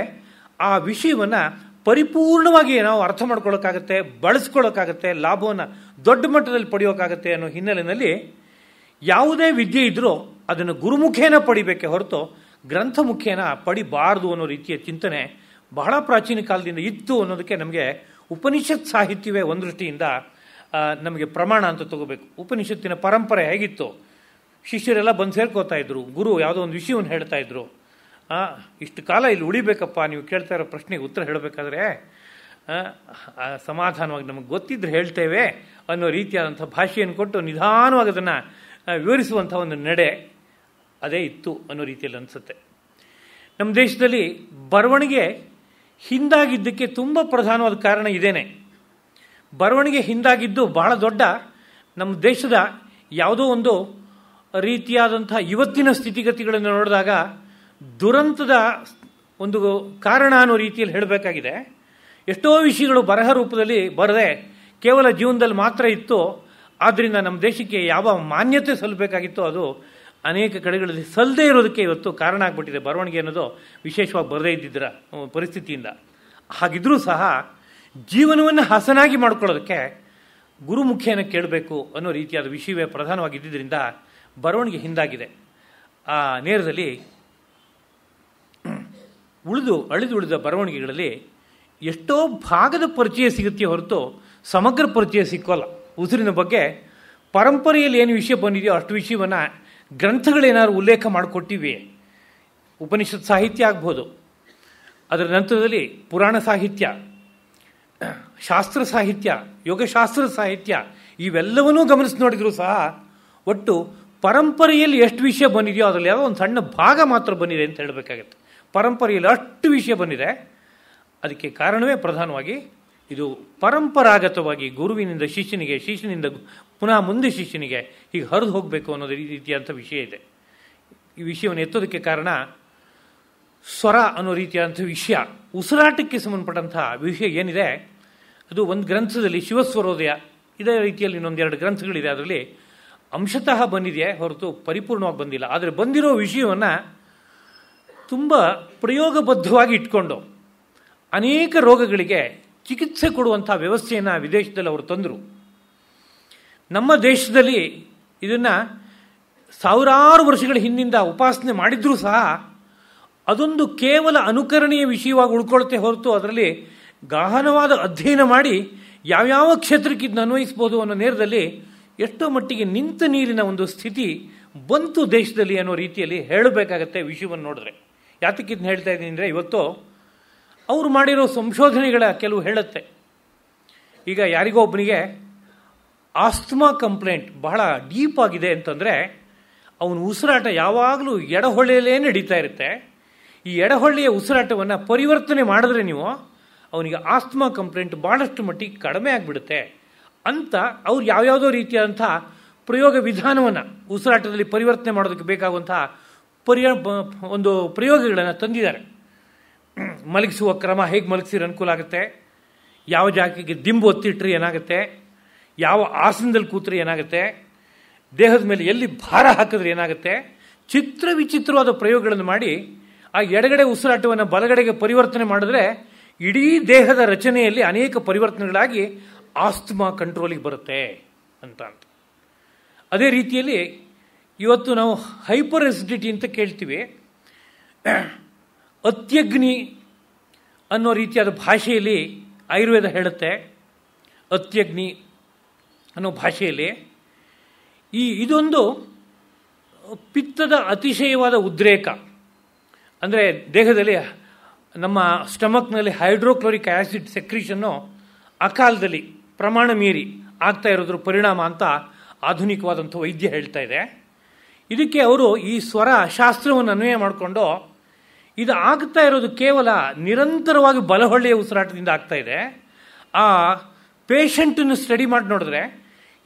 ಆ ವಿಷಯವನ್ನು ಪರಿಪೂರ್ಣವಾಗಿ ನಾವು ಅರ್ಥ ಮಾಡ್ಕೊಳ್ಳೋಕ್ಕಾಗತ್ತೆ, ಬಳಸ್ಕೊಳ್ಳೋಕ್ಕಾಗತ್ತೆ, ಲಾಭವನ್ನು ದೊಡ್ಡ ಮಟ್ಟದಲ್ಲಿ ಪಡೆಯೋಕ್ಕಾಗತ್ತೆ ಅನ್ನೋ ಹಿನ್ನೆಲೆಯಲ್ಲಿ ಯಾವುದೇ ವಿದ್ಯೆ ಇದ್ರೂ ಅದನ್ನು ಗುರುಮುಖೇನ ಪಡಿಬೇಕೆ ಹೊರತು ಗ್ರಂಥ ಮುಖೇನ ಪಡಿಬಾರದು ಅನ್ನೋ ರೀತಿಯ ಚಿಂತನೆ ಬಹಳ ಪ್ರಾಚೀನ ಕಾಲದಿಂದ ಇತ್ತು ಅನ್ನೋದಕ್ಕೆ ನಮಗೆ ಉಪನಿಷತ್ ಸಾಹಿತ್ಯವೇ ಒಂದು ದೃಷ್ಟಿಯಿಂದ ನಮಗೆ ಪ್ರಮಾಣ ಅಂತ ತಗೋಬೇಕು. ಉಪನಿಷತ್ತಿನ ಪರಂಪರೆ ಹೇಗಿತ್ತು, ಶಿಷ್ಯರೆಲ್ಲ ಬಂದು ಸೇರ್ಕೋತಾ ಇದ್ರು, ಗುರು ಯಾವುದೋ ಒಂದು ವಿಷಯವನ್ನು ಹೇಳ್ತಾ ಇದ್ರು. ಇಷ್ಟು ಕಾಲ ಇಲ್ಲಿ ಉಳಿಬೇಕಪ್ಪ, ನೀವು ಕೇಳ್ತಾ ಇರೋ ಪ್ರಶ್ನೆಗೆ ಉತ್ತರ ಹೇಳಬೇಕಾದ್ರೆ ಸಮಾಧಾನವಾಗಿ ನಮಗೆ ಗೊತ್ತಿದ್ರೆ ಹೇಳ್ತೇವೆ ಅನ್ನೋ ರೀತಿಯಾದಂಥ ಭಾಷೆಯನ್ನು ಕೊಟ್ಟು ನಿಧಾನವಾಗಿ ಅದನ್ನು ವಿವರಿಸುವಂಥ ಒಂದು ನಡೆ ಅದೇ ಇತ್ತು ಅನ್ನೋ ರೀತಿಯಲ್ಲಿ ಅನಿಸುತ್ತೆ. ನಮ್ಮ ದೇಶದಲ್ಲಿ ಬರವಣಿಗೆ ಹಿಂದಾಗಿದ್ದಕ್ಕೆ ತುಂಬ ಪ್ರಧಾನವಾದ ಕಾರಣ ಇದೇನೆ. ಬರವಣಿಗೆ ಹಿಂದಾಗಿದ್ದು ಬಹಳ ದೊಡ್ಡ ನಮ್ಮ ದೇಶದ ಯಾವುದೋ ಒಂದು ರೀತಿಯಾದಂಥ ಇವತ್ತಿನ ಸ್ಥಿತಿಗತಿಗಳನ್ನು ನೋಡಿದಾಗ ದುರಂತದ ಒಂದು ಕಾರಣ ಅನ್ನೋ ರೀತಿಯಲ್ಲಿ ಹೇಳಬೇಕಾಗಿದೆ. ಎಷ್ಟೋ ವಿಷಯಗಳು ಬರಹ ರೂಪದಲ್ಲಿ ಬರದೆ ಕೇವಲ ಜೀವನದಲ್ಲಿ ಮಾತ್ರ ಇತ್ತು. ಆದ್ದರಿಂದ ನಮ್ಮ ದೇಶಕ್ಕೆ ಯಾವ ಮಾನ್ಯತೆ ಸಲ್ಲಬೇಕಾಗಿತ್ತು ಅದು ಅನೇಕ ಕಡೆಗಳಲ್ಲಿ ಸಲ್ಲದೇ ಇರೋದಕ್ಕೆ ಇವತ್ತು ಕಾರಣ ಆಗ್ಬಿಟ್ಟಿದೆ. ಬರವಣಿಗೆ ಅನ್ನೋದು ವಿಶೇಷವಾಗಿ ಬರದೇ ಇದ್ದಿದ್ದರ ಪರಿಸ್ಥಿತಿಯಿಂದ. ಹಾಗಿದ್ರೂ ಸಹ ಜೀವನವನ್ನು ಹಸನಾಗಿ ಮಾಡ್ಕೊಳ್ಳೋದಕ್ಕೆ ಗುರುಮುಖೇನ ಕೇಳಬೇಕು ಅನ್ನೋ ರೀತಿಯಾದ ವಿಷಯವೇ ಪ್ರಧಾನವಾಗಿದ್ದರಿಂದ ಬರವಣಿಗೆ ಹಿಂದಾಗಿದೆ. ಆ ನೇರದಲ್ಲಿ ಅಳಿದುಳಿದ ಬರವಣಿಗೆಗಳಲ್ಲಿ ಎಷ್ಟೋ ಭಾಗದ ಪರಿಚಯ ಸಿಗುತ್ತೆ ಹೊರತು ಸಮಗ್ರ ಪರಿಚಯ ಸಿಕ್ಕೋಲ್ಲ. ಉಸಿರಿನ ಬಗ್ಗೆ ಪರಂಪರೆಯಲ್ಲಿ ಏನು ವಿಷಯ ಬಂದಿದೆಯೋ ಅಷ್ಟು ವಿಷಯವನ್ನು ಗ್ರಂಥಗಳೇನಾದ್ರು ಉಲ್ಲೇಖ ಮಾಡಿಕೊಟ್ಟಿವೆ. ಉಪನಿಷತ್ ಸಾಹಿತ್ಯ ಆಗ್ಬೋದು, ಅದರ ನಂತರದಲ್ಲಿ ಪುರಾಣ ಸಾಹಿತ್ಯ, ಶಾಸ್ತ್ರ ಸಾಹಿತ್ಯ, ಯೋಗಶಾಸ್ತ್ರದ ಸಾಹಿತ್ಯ, ಇವೆಲ್ಲವನ್ನೂ ಗಮನಿಸಿ ನೋಡಿದರೂ ಸಹ ಒಟ್ಟು ಪರಂಪರೆಯಲ್ಲಿ ಎಷ್ಟು ವಿಷಯ ಬಂದಿದೆಯೋ ಅದರಲ್ಲಿ ಯಾವುದೋ ಒಂದು ಸಣ್ಣ ಭಾಗ ಮಾತ್ರ ಬಂದಿದೆ ಅಂತ ಹೇಳಬೇಕಾಗತ್ತೆ. ಪರಂಪರೆಯಲ್ಲಿ ಅಷ್ಟು ವಿಷಯ ಬಂದಿದೆ. ಅದಕ್ಕೆ ಕಾರಣವೇ ಪ್ರಧಾನವಾಗಿ ಇದು ಪರಂಪರಾಗತವಾಗಿ ಗುರುವಿನಿಂದ ಶಿಷ್ಯನಿಗೆ, ಶಿಷ್ಯನಿಂದ ಪುನಃ ಮುಂದೆ ಶಿಷ್ಯನಿಗೆ ಹೀಗೆ ಹರಿದು ಹೋಗಬೇಕು ಅನ್ನೋದು ರೀತಿಯಾದಂಥ ವಿಷಯ ಇದೆ. ಈ ವಿಷಯವನ್ನು ಎತ್ತೋದಕ್ಕೆ ಕಾರಣ ಸ್ವರ ಅನ್ನೋ ರೀತಿಯಾದಂಥ ವಿಷಯ, ಉಸಿರಾಟಕ್ಕೆ ಸಂಬಂಧಪಟ್ಟಂಥ ವಿಷಯ ಏನಿದೆ ಅದು ಒಂದು ಗ್ರಂಥದಲ್ಲಿ ಶಿವಸ್ವರೋದಯ, ಇದೇ ರೀತಿಯಲ್ಲಿ ಇನ್ನೊಂದೆರಡು ಗ್ರಂಥಗಳಿದೆ. ಅದರಲ್ಲಿ ಅಂಶತಃ ಬಂದಿದೆಯೇ ಹೊರತು ಪರಿಪೂರ್ಣವಾಗಿ ಬಂದಿಲ್ಲ. ಆದರೆ ಬಂದಿರೋ ವಿಷಯವನ್ನು ತುಂಬ ಪ್ರಯೋಗಬದ್ಧವಾಗಿ ಇಟ್ಕೊಂಡು ಅನೇಕ ರೋಗಗಳಿಗೆ ಚಿಕಿತ್ಸೆ ಕೊಡುವಂಥ ವ್ಯವಸ್ಥೆಯನ್ನು ವಿದೇಶದಲ್ಲಿ ಅವರು ತಂದರು. ನಮ್ಮ ದೇಶದಲ್ಲಿ ಇದನ್ನು ಸಾವಿರಾರು ವರ್ಷಗಳ ಹಿಂದಿಂದ ಉಪಾಸನೆ ಮಾಡಿದ್ರೂ ಸಹ ಅದೊಂದು ಕೇವಲ ಅನುಕರಣೀಯ ವಿಷಯವಾಗಿ ಉಳ್ಕೊಳ್ತೆ ಹೊರತು ಅದರಲ್ಲಿ ಗಹನವಾದ ಅಧ್ಯಯನ ಮಾಡಿ ಯಾವ್ಯಾವ ಕ್ಷೇತ್ರಕ್ಕೆ ಇದನ್ನು ಅನ್ವಯಿಸ್ಬೋದು ಅನ್ನೋ ನೇರದಲ್ಲಿ ಎಷ್ಟೋ ಮಟ್ಟಿಗೆ ನಿಂತ ನೀರಿನ ಒಂದು ಸ್ಥಿತಿ ಬಂತು ದೇಶದಲ್ಲಿ ಅನ್ನೋ ರೀತಿಯಲ್ಲಿ ಹೇಳಬೇಕಾಗತ್ತೆ ವಿಷಯವನ್ನು ನೋಡಿದ್ರೆ. ಯಾತಕ್ಕೆ ಇದನ್ನ ಹೇಳ್ತಾ ಇದ್ದೀನಿ ಅಂದರೆ, ಇವತ್ತು ಅವರು ಮಾಡಿರೋ ಸಂಶೋಧನೆಗಳ ಕೆಲವು ಹೇಳುತ್ತೆ. ಈಗ ಯಾರಿಗೋ ಒಬ್ಬನಿಗೆ ಆಸ್ತಮಾ ಕಂಪ್ಲೇಂಟ್ ಬಹಳ ಡೀಪ್ ಆಗಿದೆ ಅಂತಂದರೆ ಅವನ ಉಸಿರಾಟ ಯಾವಾಗಲೂ ಎಡಹೊಳ್ಳೆಯಲ್ಲೇ ನಡೀತಾ ಇರುತ್ತೆ. ಈ ಎಡಹೊಳ್ಳೆಯ ಉಸಿರಾಟವನ್ನು ಪರಿವರ್ತನೆ ಮಾಡಿದ್ರೆ ನೀವು ಅವನಿಗೆ ಆಸ್ತಮಾ ಕಂಪ್ಲೇಂಟ್ ಭಾಳಷ್ಟು ಮಟ್ಟಿಗೆ ಕಡಿಮೆ ಆಗಿಬಿಡುತ್ತೆ ಅಂತ ಅವ್ರು ಯಾವ್ಯಾವುದೋ ರೀತಿಯಾದಂಥ ಪ್ರಯೋಗ ವಿಧಾನವನ್ನು ಉಸಿರಾಟದಲ್ಲಿ ಪರಿವರ್ತನೆ ಮಾಡೋದಕ್ಕೆ ಬೇಕಾಗುವಂಥ ಒಂದು ಪ್ರಯೋಗಗಳನ್ನು ತಂದಿದ್ದಾರೆ. ಮಲಗಿಸುವ ಕ್ರಮ ಹೇಗೆ ಮಲಗಿಸಿದ್ರೆ ಅನುಕೂಲ ಆಗುತ್ತೆ, ಯಾವ ಜಾಗಕ್ಕೆ ದಿಂಬು ಒತ್ತಿಟ್ರೆ ಏನಾಗುತ್ತೆ, ಯಾವ ಆಸನದಲ್ಲಿ ಕೂತ್ರೆ ಏನಾಗುತ್ತೆ, ದೇಹದ ಮೇಲೆ ಎಲ್ಲಿ ಭಾರ ಹಾಕಿದ್ರೆ ಏನಾಗುತ್ತೆ, ಚಿತ್ರ ವಿಚಿತ್ರವಾದ ಪ್ರಯೋಗಗಳನ್ನು ಮಾಡಿ ಆ ಎಡಗಡೆ ಉಸಿರಾಟವನ್ನು ಬಲಗಡೆಗೆ ಪರಿವರ್ತನೆ ಮಾಡಿದ್ರೆ ಇಡೀ ದೇಹದ ರಚನೆಯಲ್ಲಿ ಅನೇಕ ಪರಿವರ್ತನೆಗಳಾಗಿ ಆಸ್ತಮಾ ಕಂಟ್ರೋಲಿಗೆ ಬರುತ್ತೆ ಅಂತ. ಅದೇ ರೀತಿಯಲ್ಲಿ ಇವತ್ತು ನಾವು ಹೈಪರ್ ಎಸಿಡಿಟಿ ಅಂತ ಕೇಳ್ತೀವಿ. ಅತ್ಯಗ್ನಿ ಅನ್ನೋ ರೀತಿಯಾದ ಭಾಷೆಯಲ್ಲಿ ಆಯುರ್ವೇದ ಹೇಳುತ್ತೆ. ಅತ್ಯಗ್ನಿ ಅನ್ನೋ ಭಾಷೆಯಲ್ಲಿ ಇದೊಂದು ಪಿತ್ತದ ಅತಿಶಯವಾದ ಉದ್ರೇಕ. ಅಂದರೆ ದೇಹದಲ್ಲಿ ನಮ್ಮ ಸ್ಟಮಕ್ನಲ್ಲಿ ಹೈಡ್ರೋಕ್ಲೋರಿಕ್ ಆ್ಯಸಿಡ್ ಸೆಕ್ರೀಷನ್ನು ಅಕಾಲದಲ್ಲಿ ಪ್ರಮಾಣ ಮೀರಿ ಆಗ್ತಾ ಇರೋದ್ರ ಪರಿಣಾಮ ಅಂತ ಆಧುನಿಕವಾದಂಥ ವೈದ್ಯ ಹೇಳ್ತಾ ಇದೆ. ಇದಕ್ಕೆ ಅವರು ಈ ಸ್ವರ ಶಾಸ್ತ್ರವನ್ನು ಅನ್ವಯ ಮಾಡಿಕೊಂಡು ಇದು ಆಗ್ತಾ ಇರೋದು ಕೇವಲ ನಿರಂತರವಾಗಿ ಬಲಹೊಳ್ಳೆಯ ಉಸಿರಾಟದಿಂದ ಆಗ್ತಾ ಇದೆ. ಆ ಪೇಷಂಟನ್ನು ಸ್ಟಡಿ ಮಾಡಿ ನೋಡಿದ್ರೆ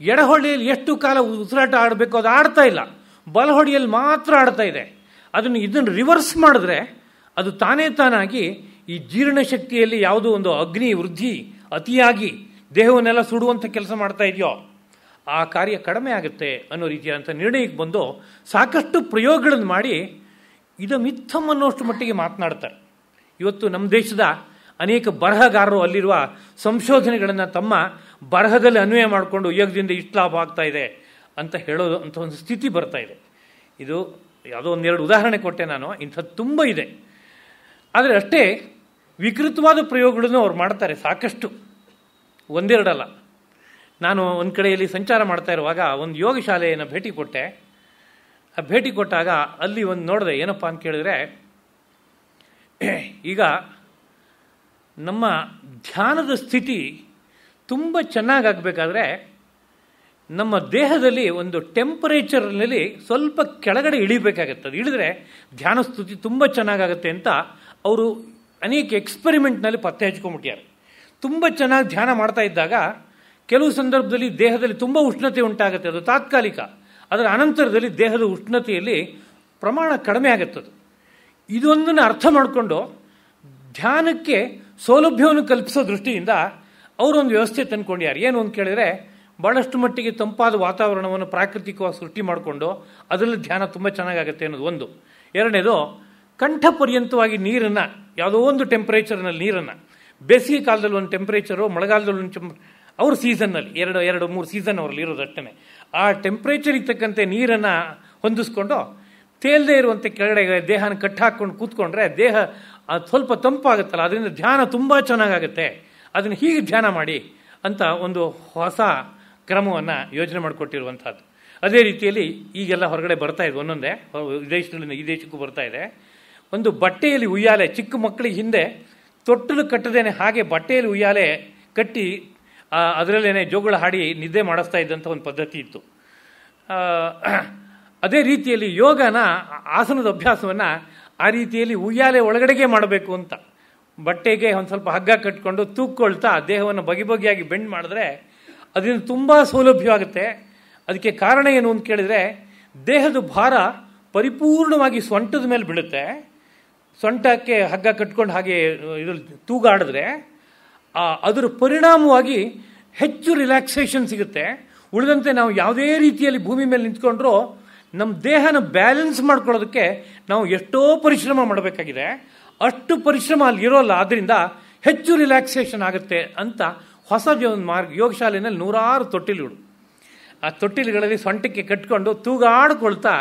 ಎಡಹೊಳ್ಳೆಯಲ್ಲಿ ಎಷ್ಟು ಕಾಲ ಉಸಿರಾಟ ಆಡಬೇಕು ಅದು ಆಡ್ತಾ ಇಲ್ಲ, ಬಲಹೊಡೆಯಲ್ಲಿ ಮಾತ್ರ ಆಡ್ತಾ ಇದೆ. ಇದನ್ನು ರಿವರ್ಸ್ ಮಾಡಿದ್ರೆ ಅದು ತಾನಾಗಿ ಈ ಜೀರ್ಣಶಕ್ತಿಯಲ್ಲಿ ಯಾವುದೋ ಒಂದು ಅಗ್ನಿ ವೃದ್ಧಿ ಅತಿಯಾಗಿ ದೇಹವನ್ನೆಲ್ಲ ಸುಡುವಂಥ ಕೆಲಸ ಮಾಡ್ತಾ ಇದೆಯೋ ಆ ಕಾರ್ಯ ಕಡಿಮೆ ಆಗುತ್ತೆ ಅನ್ನೋ ರೀತಿಯಾದಂಥ ನಿರ್ಣಯಕ್ಕೆ ಬಂದು ಸಾಕಷ್ಟು ಪ್ರಯೋಗಗಳನ್ನು ಮಾಡಿ ಇದು ಮಿಥಮ್ ಅನ್ನೋಷ್ಟು ಮಟ್ಟಿಗೆ ಮಾತನಾಡ್ತಾರೆ. ಇವತ್ತು ನಮ್ಮ ದೇಶದ ಅನೇಕ ಬರಹಗಾರರು ಅಲ್ಲಿರುವ ಸಂಶೋಧನೆಗಳನ್ನು ತಮ್ಮ ಬರಹದಲ್ಲಿ ಅನ್ವಯ ಮಾಡಿಕೊಂಡು ಯೋಗದಿಂದ ಇಷ್ಟು ಲಾಭ ಆಗ್ತಾ ಇದೆ ಅಂತ ಹೇಳೋದು ಅಂತ ಒಂದು ಸ್ಥಿತಿ ಬರ್ತಾ ಇದೆ. ಇದು ಯಾವುದೋ ಒಂದೆರಡು ಉದಾಹರಣೆ ಕೊಟ್ಟೆ ನಾನು, ಇಂಥದ್ದು ತುಂಬ ಇದೆ. ಆದರೆ ಅಷ್ಟೇ ವಿಕೃತವಾದ ಪ್ರಯೋಗಗಳನ್ನು ಅವ್ರು ಮಾಡ್ತಾರೆ ಸಾಕಷ್ಟು, ಒಂದೆರಡಲ್ಲ. ನಾನು ಒಂದು ಕಡೆಯಲ್ಲಿ ಸಂಚಾರ ಮಾಡ್ತಾ ಇರುವಾಗ ಒಂದು ಯೋಗ ಶಾಲೆಯನ್ನು ಭೇಟಿ ಕೊಟ್ಟೆ. ಆ ಭೇಟಿ ಕೊಟ್ಟಾಗ ಅಲ್ಲಿ ಒಂದು ನೋಡಿದೆ, ಏನಪ್ಪ ಅಂತ ಕೇಳಿದ್ರೆ, ಈಗ ನಮ್ಮ ಧ್ಯಾನದ ಸ್ಥಿತಿ ತುಂಬ ಚೆನ್ನಾಗಾಗಬೇಕಾದ್ರೆ ನಮ್ಮ ದೇಹದಲ್ಲಿ ಒಂದು ಟೆಂಪರೇಚರ್ನಲ್ಲಿ ಸ್ವಲ್ಪ ಕೆಳಗಡೆ ಇಳಿಬೇಕಾಗತ್ತೆ. ಅದು ಇಳಿದ್ರೆ ಧ್ಯಾನ ಸ್ಥಿತಿ ತುಂಬ ಚೆನ್ನಾಗಾಗುತ್ತೆ ಅಂತ ಅವರು ಅನೇಕ ಎಕ್ಸ್ಪೆರಿಮೆಂಟ್ನಲ್ಲಿ ಪತ್ತೆ ಹಚ್ಕೊಂಡ್ಬಿಟ್ಟಾರೆ. ತುಂಬ ಚೆನ್ನಾಗಿ ಧ್ಯಾನ ಮಾಡ್ತಾ ಇದ್ದಾಗ ಕೆಲವು ಸಂದರ್ಭದಲ್ಲಿ ದೇಹದಲ್ಲಿ ತುಂಬ ಉಷ್ಣತೆ ಉಂಟಾಗುತ್ತೆ, ಅದು ತಾತ್ಕಾಲಿಕ. ಅದರ ಅನಂತರದಲ್ಲಿ ದೇಹದ ಉಷ್ಣತೆಯಲ್ಲಿ ಪ್ರಮಾಣ ಕಡಿಮೆ ಆಗುತ್ತದೆ. ಇದೊಂದನ್ನು ಅರ್ಥ ಮಾಡಿಕೊಂಡು ಧ್ಯಾನಕ್ಕೆ ಸೌಲಭ್ಯವನ್ನು ಕಲ್ಪಿಸೋ ದೃಷ್ಟಿಯಿಂದ ಅವರೊಂದು ವ್ಯವಸ್ಥೆ ತಂದ್ಕೊಂಡಿದ್ದಾರೆ. ಏನು ಅಂತ ಕೇಳಿದರೆ, ಭಾಳಷ್ಟು ಮಟ್ಟಿಗೆ ತಂಪಾದ ವಾತಾವರಣವನ್ನು ಪ್ರಾಕೃತಿಕವಾಗಿ ಸೃಷ್ಟಿ ಮಾಡಿಕೊಂಡು ಅದರಲ್ಲಿ ಧ್ಯಾನ ತುಂಬ ಚೆನ್ನಾಗಾಗುತ್ತೆ ಅನ್ನೋದು ಒಂದು. ಎರಡನೇದು, ಕಂಠ ಪರ್ಯಂತವಾಗಿ ನೀರನ್ನು, ಯಾವುದೋ ಒಂದು ಟೆಂಪರೇಚರ್ನಲ್ಲಿ ನೀರನ್ನು, ಬೇಸಿಗೆ ಕಾಲದಲ್ಲಿ ಒಂದು ಟೆಂಪರೇಚರು, ಮಳೆಗಾಲದಲ್ಲಿ ಒಂದು ಅವ್ರ ಸೀಸನ್ನಲ್ಲಿ ಎರಡು ಮೂರು ಸೀಸನ್ ಅವರಲ್ಲಿ ಇರೋದು ಅಷ್ಟೇ. ಆ ಟೆಂಪ್ರೇಚರಿಗೆ ತಕ್ಕಂತೆ ನೀರನ್ನು ಹೊಂದಿಸ್ಕೊಂಡು ತೇಲದೇ ಇರುವಂತೆ ಕೆಳಗಡೆ ದೇಹನ ಕಟ್ಟಾಕೊಂಡು ಕೂತ್ಕೊಂಡ್ರೆ ದೇಹ ಅದು ಸ್ವಲ್ಪ ತಂಪಾಗುತ್ತಲ್ಲ, ಅದರಿಂದ ಧ್ಯಾನ ತುಂಬ ಚೆನ್ನಾಗಾಗುತ್ತೆ. ಅದನ್ನು ಹೀಗೆ ಧ್ಯಾನ ಮಾಡಿ ಅಂತ ಒಂದು ಹೊಸ ಕ್ರಮವನ್ನು ಯೋಜನೆ ಮಾಡಿಕೊಟ್ಟಿರುವಂಥದ್ದು. ಅದೇ ರೀತಿಯಲ್ಲಿ ಈಗೆಲ್ಲ ಹೊರಗಡೆ ಬರ್ತಾ ಇದೆ, ಒಂದೊಂದೇ ದೇಶದಲ್ಲಿ ಈ ದೇಶಕ್ಕೂ ಬರ್ತಾ ಇದೆ. ಒಂದು ಬಟ್ಟೆಯಲ್ಲಿ ಉಯ್ಯಾಲೆ, ಚಿಕ್ಕ ಮಕ್ಕಳಿಗೆ ಹಿಂದೆ ತೊಟ್ಟಲು ಕಟ್ಟದೇನೆ ಹಾಗೆ ಬಟ್ಟೆಯಲ್ಲಿ ಉಯ್ಯಾಲೆ ಕಟ್ಟಿ ಅದರಲ್ಲೇನೆ ಜೋಗಳ ಹಾಡಿ ನಿದ್ದೆ ಮಾಡಿಸ್ತಾ ಇದ್ದಂಥ ಒಂದು ಪದ್ಧತಿ ಇತ್ತು. ಅದೇ ರೀತಿಯಲ್ಲಿ ಯೋಗನ ಆಸನದ ಅಭ್ಯಾಸವನ್ನು ಆ ರೀತಿಯಲ್ಲಿ ಉಯ್ಯಾಲೆ ಒಳಗಡೆಗೆ ಮಾಡಬೇಕು ಅಂತ ಬಟ್ಟೆಗೆ ಒಂದು ಸ್ವಲ್ಪ ಹಗ್ಗ ಕಟ್ಕೊಂಡು ತೂಕ್ಕೊಳ್ತಾ ದೇಹವನ್ನು ಬಗೆಯಾಗಿ ಬೆಂಡ್ ಮಾಡಿದ್ರೆ ಅದರಿಂದ ತುಂಬ ಸೌಲಭ್ಯವಾಗುತ್ತೆ. ಅದಕ್ಕೆ ಕಾರಣ ಏನು ಅಂತ ಕೇಳಿದರೆ, ದೇಹದ ಭಾರ ಪರಿಪೂರ್ಣವಾಗಿ ಸೊಂಟದ ಮೇಲೆ ಬೀಳುತ್ತೆ. ಸೊಂಟಕ್ಕೆ ಹಗ್ಗ ಕಟ್ಕೊಂಡು ಹಾಗೆ ಇದ್ರಲ್ಲಿ ತೂಗಾಡಿದ್ರೆ ಅದರ ಪರಿಣಾಮವಾಗಿ ಹೆಚ್ಚು ರಿಲ್ಯಾಕ್ಸೇಷನ್ ಸಿಗುತ್ತೆ. ಉಳಿದಂತೆ ನಾವು ಯಾವುದೇ ರೀತಿಯಲ್ಲಿ ಭೂಮಿ ಮೇಲೆ ನಿಂತ್ಕೊಂಡ್ರೂ ನಮ್ಮ ದೇಹನ ಬ್ಯಾಲೆನ್ಸ್ ಮಾಡ್ಕೊಳ್ಳೋದಕ್ಕೆ ನಾವು ಎಷ್ಟೋ ಪರಿಶ್ರಮ ಮಾಡಬೇಕಾಗಿದೆ. ಅಷ್ಟು ಪರಿಶ್ರಮ ಅಲ್ಲಿ ಇರೋಲ್ಲ, ಆದ್ದರಿಂದ ಹೆಚ್ಚು ರಿಲ್ಯಾಕ್ಸೇಷನ್ ಆಗುತ್ತೆ ಅಂತ ಹೊಸದೇ ಒಂದು ಮಾರ್ಗ. ಯೋಗಶಾಲೆಯಲ್ಲಿ 100 ತೊಟ್ಟಿಲುಗಳು, ಆ ತೊಟ್ಟಿಲುಗಳಲ್ಲಿ ಸೊಂಟಕ್ಕೆ ಕಟ್ಕೊಂಡು ತೂಗಾಡ್ಕೊಳ್ತಾ